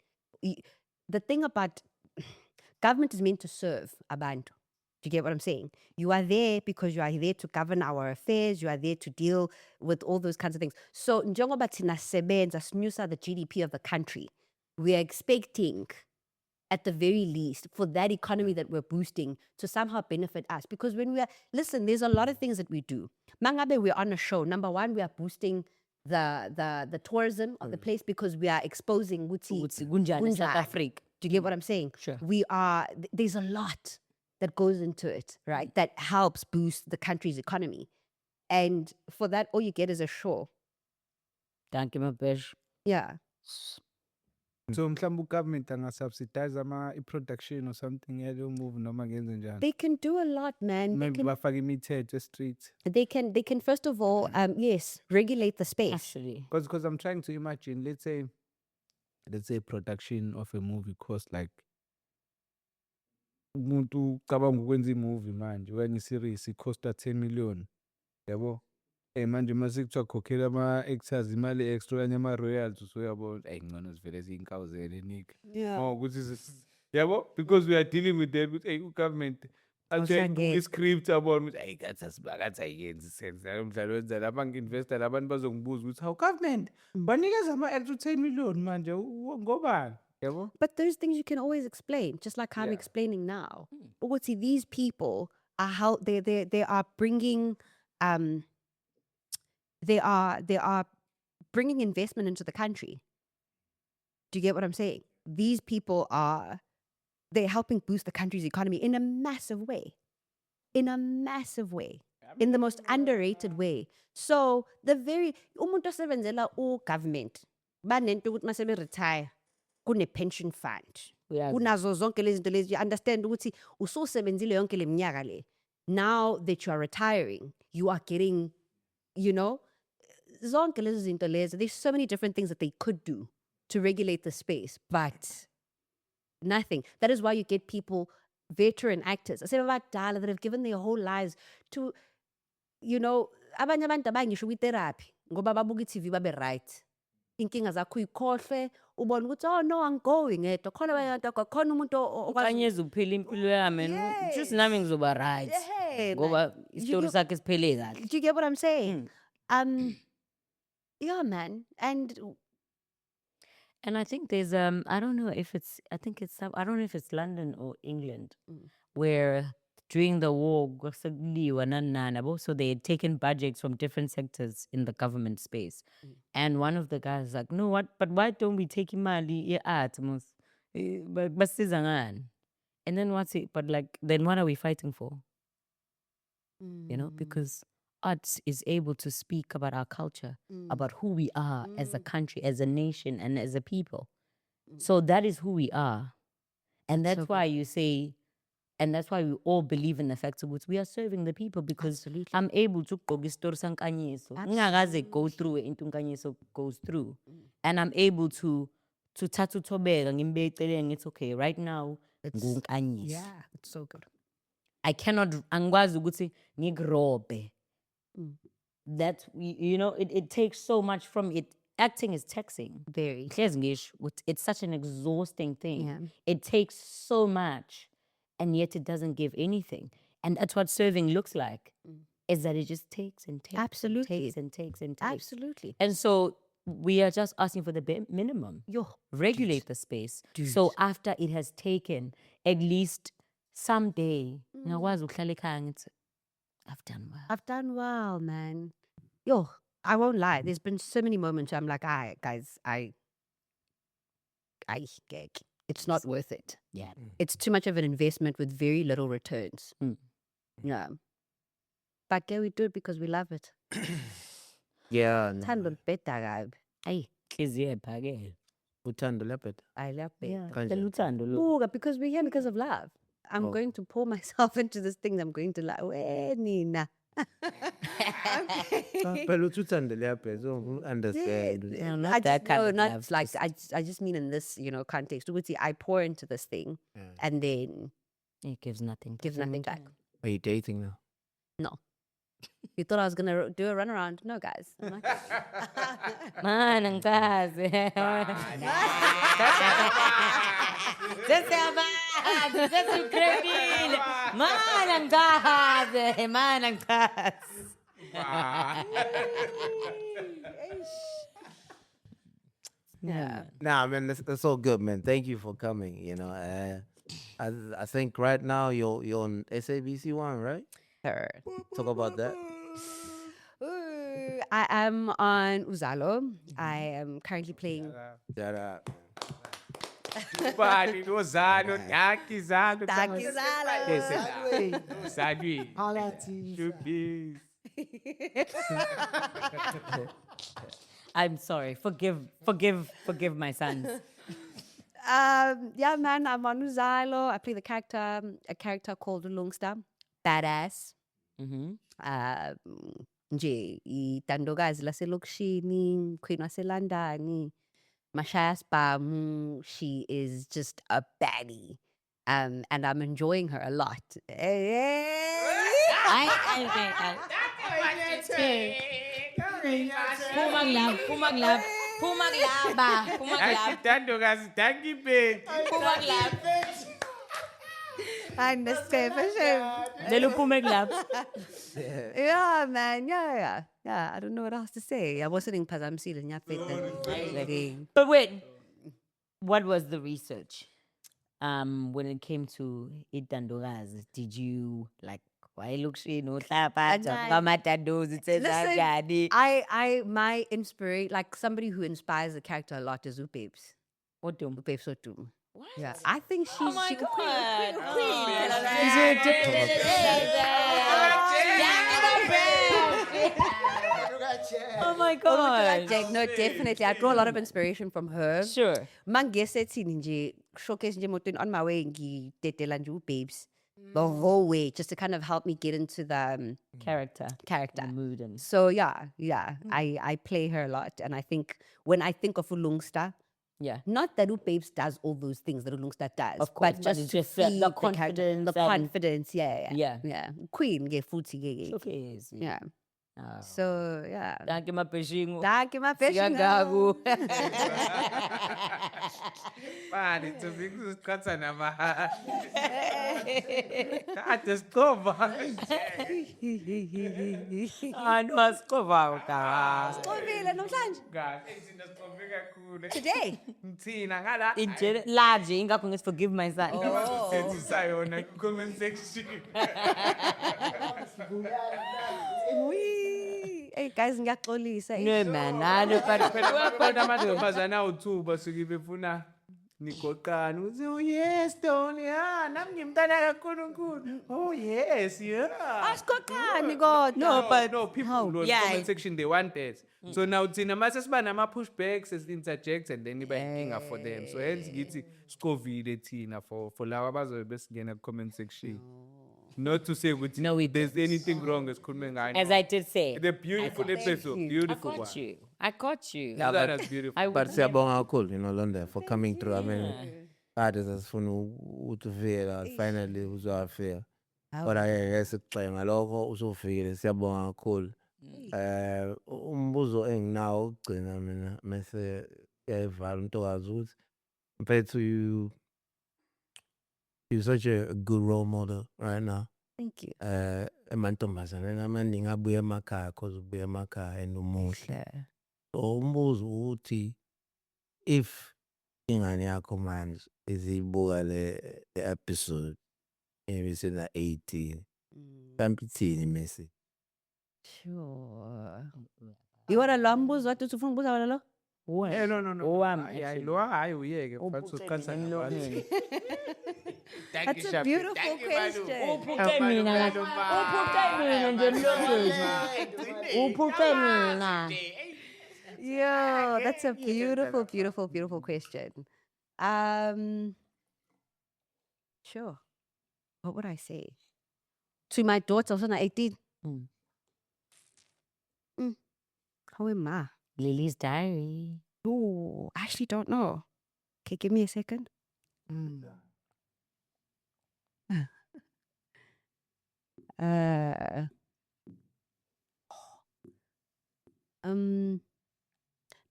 A: The thing about government is meant to serve abantu. Do you get what I'm saying? You are there because you are there to govern our affairs. You are there to deal with all those kinds of things. So, njengoba thina sebenza sinyusa the GDP of the country, we are expecting, at the very least, for that economy that we're boosting to somehow benefit us. Because when we are, listen, there's a lot of things that we do. Mangabe, we're on a show. Number one, we are boosting the tourism of the place because we are exposing
C: Gunjani, South
A: Gunjani.
C: Africa.
A: Do you get what I'm saying?
C: Sure.
A: There's a lot that goes into it, right? That helps boost the country's economy. And for that, all you get is a show.
C: Thank you, my bitch.
A: Yeah.
B: So mhlawumbe government angasubsidize i-production or something yaleyo movie noma ngenze njani?
A: They can do a lot, man.
B: Maybe bafake imithetho streets.
A: They can first of all, yes, regulate the space.
C: Actually.
B: Because I'm trying to imagine, let's say production of a movie costs like umuntu cabanga ukwenza imovie manje when series it costa 10 million. Yabo? Manje mase kuthiwa khokhela ama-actors imali extra kanye ama-royalties uyabona ngcono sivele ziyinkawu nika.
A: Yeah.
B: Ukuthi yabo, because we are dealing with that ukuthi u-government
A: Awuhlangene.
B: i-script abona ukuthi kathi asibakathi ayenzi senze lo mdlalo wenza laba ngi-investor labantu bazongibuza ukuthi how government banikeza ama-actor 10 million manje ngobani yabo.
A: But those things you can always explain, just like I'm
B: Yeah.
A: explaining now. Ukuthi, these people are how they are bringing they are bringing investment into the country. Do you get what I'm saying? These people they're helping boost the country's economy in a massive way. In a massive way. In the most underrated way. So umuntu osebenzela u-government banento ukuthi mase be-retire kune-pension fund. Kunazo zonke lezi zinto lezi. You understand ukuthi ususebenzile yonke le minyaka le. Now that you are retiring, you are getting, zonke lezi zinto lezi. There's so many different things that they could do to regulate the space, but nothing. That is why you get people, veteran actors, asebadala, that have given their whole lives to, abanye abantu abangisho kwi-therapy ngoba babuka i-TV babe right. Inkinga zakho uyikhohlwe, ubona ukuthi oh no, angigoing ngedwa. Khona umuntu
C: Okanyeza uphila impilo yami. Just nami ngizoba right. Ngoba isitori sakhe siphele kahle.
A: Do you get what I'm saying? Yeah, man. And
C: And I think there's I don't know if it's I think it's I don't know if it's London or England where during the war so they had taken budgets from different sectors in the government space. And one of the guys was like, no, what but why don't we take mali art but and then what's it but like then what are we fighting for? You know, because arts is able to speak about our culture, about who we are as a country, as a nation, and as a people. So that is who we are. And that's why you say, and that's why we all believe in the fact of which we are serving the people because I'm able to go through it into Nkanyeso goes through. And I'm able to tatu tobela and it's okay. Right now,
A: Yeah, it's so good.
C: I cannot angwazi ukuthi ngigrobe. That you know, it takes so much from it. Acting is taxing.
A: Very.
C: It's such an exhausting thing.
A: Yeah.
C: It takes so much, and yet it doesn't give anything. And that's what serving looks like. Is that it just takes and takes,
A: Absolutely.
C: and takes and takes and takes.
A: Absolutely.
C: And so we are just asking for the bare minimum. Regulate the space. So after it has taken, at least someday, ngakwazi ukuhlala ekhaya ngithi, I've done well.
A: I've done well, man. I won't lie. There's been so many moments where I'm like, guys, it's not worth it.
C: Yeah.
A: It's too much of an investment with very little returns. Yeah. But yeah, we do it because we love it.
D: Yeah.
A: Thando beta gabi.
C: Ayi, inhliziyo ephakeme.
D: Uthando liyabheda.
A: I love it.
C: Yeah.
D: Kanjani?
C: Phela uthando lo.
A: Buka, because we're here because of love. I'm going to pour myself into this thing. I'm going to like, Nina.
D: Phela uthi uthando liyabheda, so understand.
C: No, not that kind of
A: not
C: love,
A: like
C: just-
A: I just mean in this, context. Ukuthi, I pour into this thing and then
C: It gives nothing.
A: gives nothing back.
D: Are you dating now?
A: No. You thought I was gonna do a runaround? No, guys. I'm not.
C: Man, angkazi. Sesiyabanga, Man, angkazi. Man, angkazi.
A: Yeah.
D: Nah, man, that's so good, man. Thank you for coming. I think right now you're on SABC One, right?
A: Her.
D: Talk about that.
A: Ooh, I am on Uzalo. I am currently playing.
D: Shout out.
B: Bani Rosano, Taki Zano,
A: Uzalo.
B: Sadwi,
E: Holla at you.
B: Chubis.
C: I'm sorry. Forgive my sons.
A: Yeah, man, I'm on Uzalo. I play a character called Lungsta. Badass. Nje itandokazi laselokishini, queen waselandani, mashaya spam. She is just a baddie, and I'm enjoying her a lot. I understand for sure. Yeah, man. Yeah. I don't know what else to say. I wasn't in Pazamsil and
C: But wait, what was the research? When it came to Itandoraz, did you like why look she no
A: my inspiration, like somebody who inspires the character a lot is Upebs.
C: What do?
A: Upebs Sotum. Yeah, I think she's she could
C: Oh my god.
A: No, definitely. I draw a lot of inspiration from her.
C: Sure.
A: Mangesethi nje showcase nje motweni on my way ngitetela nje Upebs the whole way just to kind of help me get into the
C: Character.
A: character.
C: The mood and
A: So yeah. I play her a lot, and I think when I think of Ulungsta,
C: yeah.
A: not that Upebs does all those things that Ulungsta does,
C: Of course,
A: but
C: but
A: just
C: it's
A: to
C: just the
A: feed the
C: confidence
A: the
C: and-
A: confidence. Yeah.
C: Yeah.
A: Queen get futhi.
C: Okay.
A: Yeah.
C: Oh.
A: So yeah.
C: Thank you, my peshingo.
A: Thank you, my fish.
C: Siyagagu.
D: Mani, to fix this cuts and That is cover.
C: Andiwasiqova udawa.
A: Xovile namhlanje. Today.
D: Thina ngala.
C: La nje ingakho ngithi forgive my son.
D: Senzisa yona comment section.
A: Wee. Hey guys, ngiyaxolisa.
C: No man, I don't
D: Phela amantombazana awu-2 basuke befuna nigoqana uthi oh yes Tony nami ngimntana kaNkulunkulu. Oh yes, yeah.
A: Asiqoqani kodwa.
D: No, but no, people
A: How?
D: on
C: Yeah.
D: comment section, they want that. So now thina mase siba nama pushbacks as interjects and then iba inkinga for them. So hence ngithi sikovile thina for lawa abazobe besingena comment section. Not to say ukuthi
C: No, we
D: there's anything wrong esikhulume ngayo.
C: As I did say.
D: The beautiful episode, beautiful
C: I
D: one.
C: caught you. I caught you.
D: That was beautiful.
C: I
F: But
C: would never-
F: siyabonga kakhulu, Londeka, for coming through. I mean, kade sasifuna ukuvela finally uzawafika. Kodwa ke sikuxenge ngalokho usufikile, siyabonga kakhulu. Umbuzo enginawo ukugcina mina mase yayivala untokazi ukuthi mfethu you're such a good role model right now.
A: Thank you.
F: Emantombazaneni amaningi abuya emakhaya cause ubuya emakhaya and umuhle. So umbuzo ukuthi if ingane yakho manje izibuka le episode ebisena 18 mhlawumbe ithini message?
A: Sure. You want a lambuzo? What ufuna ukubuza wona lo?
D: No.
C: Owami,
D: Yeah,
C: actually.
D: lo hayi uyeke. Mfethu uqalisa
C: Emlonyeni.
A: That's a beautiful question.
C: Uphuce mina la. Uphuce mina nje emlonyeni. Uphuce mina.
A: Yeah, that's a beautiful, beautiful, beautiful question. Sure. What would I say? To my daughter, I was 18. How am I?
C: Lily's diary.
A: Oh, I actually don't know. Okay, give me a second.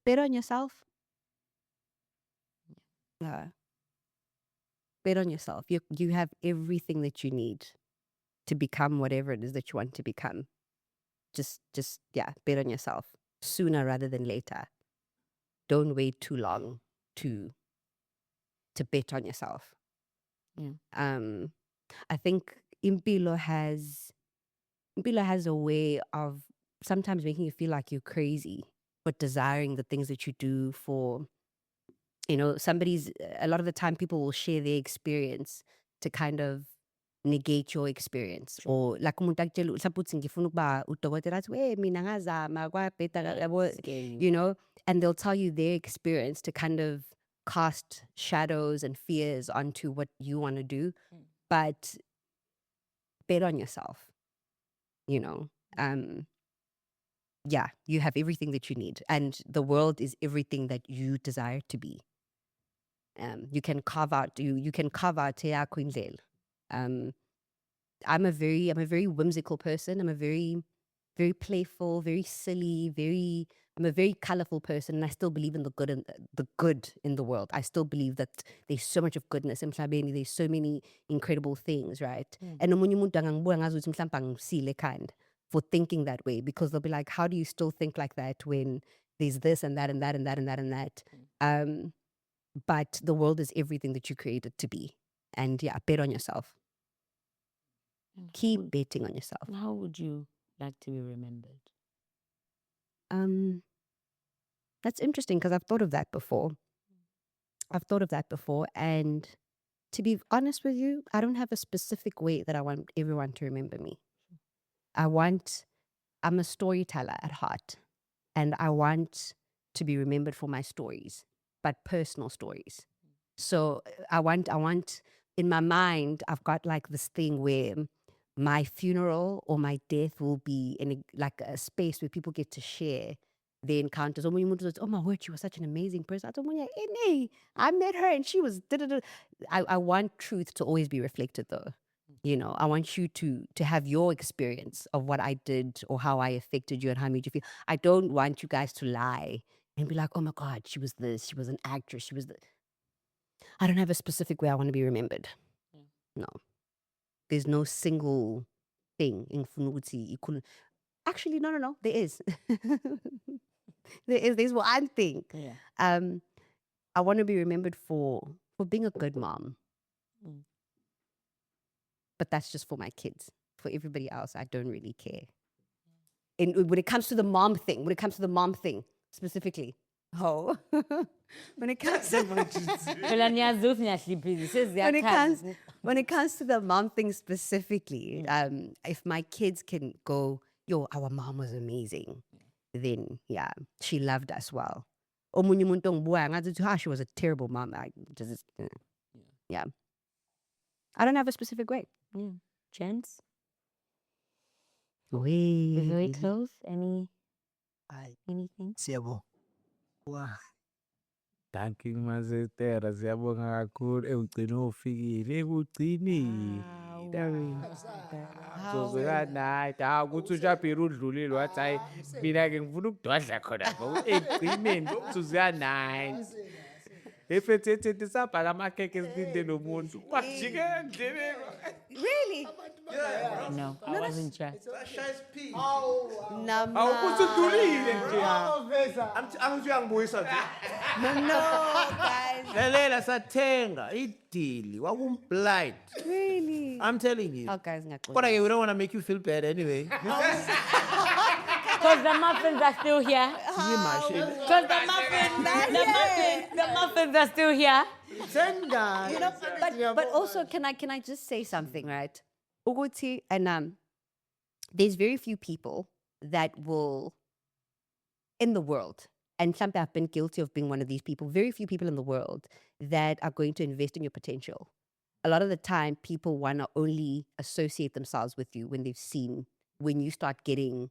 A: Bet on yourself. Yeah. Bet on yourself. You have everything that you need to become whatever it is that you want to become. Just yeah, bet on yourself sooner rather than later. Don't wait too long to bet on yourself.
C: Yeah.
A: I think Impilo has a way of sometimes making you feel like you're crazy, but desiring the things that you do for, you know, a lot of the time people will share their experience to kind of negate your experience. Or like umuntu akutshela mhlawumbe uthi ngifuna ukuba udokotela athi we mina ngazama kwabheda yabo, you know, and they'll tell you their experience to kind of cast shadows and fears onto what you want to do. But bet on yourself, you know. Yeah, you have everything that you need, and the world is everything that you desire to be. You can carve out eyakho indlela. I'm a very whimsical person. I'm a very, very playful, very silly, I'm a very colorful person, and I still believe in the good in the world. I still believe that there's so much of goodness in Mhlabeni. There's so many incredible things, right? And omunye umuntu angangibuka ngazuthi mhlawumbe angisile kind for thinking that way, because they'll be like, how do you still think like that when there's this and that and that and that and that and that? But the world is everything that you created to be. And yeah, bet on yourself. Keep betting on yourself.
C: How would you like to be remembered?
A: That's interesting because I've thought of that before. And to be honest with you, I don't have a specific way that I want everyone to remember me. I'm a storyteller at heart, and I want to be remembered for my stories, but personal stories. So I want in my mind, I've got like this thing where my funeral or my death will be in a space where people get to share their encounters. Oh my word, she was such an amazing person. I met her and she was I want truth to always be reflected though. You know, I want you to have your experience of what I did or how I affected you and how I made you feel. I don't want you guys to lie and be like, oh my God, she was this, she was an actress, she was I don't have a specific way I want to be remembered. No. There's no single thing in Funuguti. You couldn't. Actually, no. There is. There's one thing.
C: Yeah.
A: I want to be remembered for being a good mom. But that's just for my kids. For everybody else, I don't really care. And when it comes to the mom thing specifically, when it comes to when it comes to the mom thing specifically, if my kids can go, yo, our mom was amazing, then yeah, she loved us well. Omunye umuntu ongibuka ngathi she was a terrible mom. Yeah. I don't have a specific way.
C: Yeah. Gents?
A: Wait.
C: Very close? Anything?
E: Siyabo. Wow.
B: Thank you mazitera siyabonga kakhulu ugcine ufikile ekugcineni. Sozekanathi ukuthi uJabhiri udlulile wathi hayi mina ke ngifuna ukudwadla khona ekugcineni sozekanathi. Efethethe sabhala amakhekhe esinde nomuntu wajike endleleni.
A: Really?
C: No, I wasn't sure.
B: Awukuthi udlulile nje.
D: Angithi uyangibuyisa nje.
A: No, guys.
D: Lelela sathenga idili wakumblind.
A: Really?
D: I'm telling you.
A: Oh, guys,
D: But we don't want to make you feel bad anyway.
C: Because the muffins are still here. Because the muffins are still here.
A: You know, but also, can I just say something, right? Uguti, and there's very few people that will, in the world, and some have been guilty of being one of these people, very few people in the world that are going to invest in your potential. A lot of the time, people want to only associate themselves with you when they've seen, when you start getting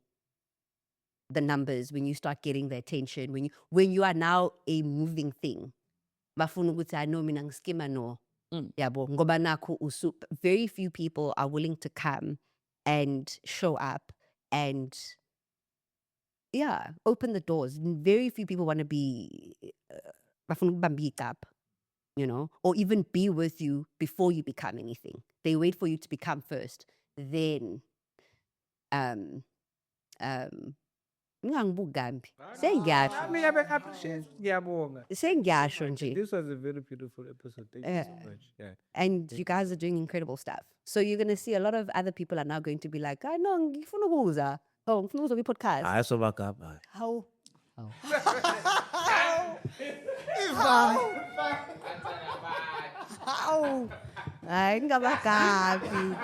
A: the numbers, when you start getting the attention, when you are now a moving thing. Bafuna ukuthi I know mina ngiskima no. Yabo ngoba nakho very few people are willing to come and show up and open the doors. Very few people want to be bafuna ukubamba icapha, you know, or even be with you before you become anything. They wait for you to become first. Then ngangibukambi sengiyasho
B: Ngiyabonga.
A: sengiyasho nje.
B: This was a very beautiful episode. Thank you so much. Yeah.
A: And you guys are doing incredible stuff. So you're going to see a lot of other people are now going to be like, I know, ngifuna ukuza. Oh, ngifuna ukuza kwi-podcast.
F: Hayi sobakapha.
A: How? Hayi ngingabagadi.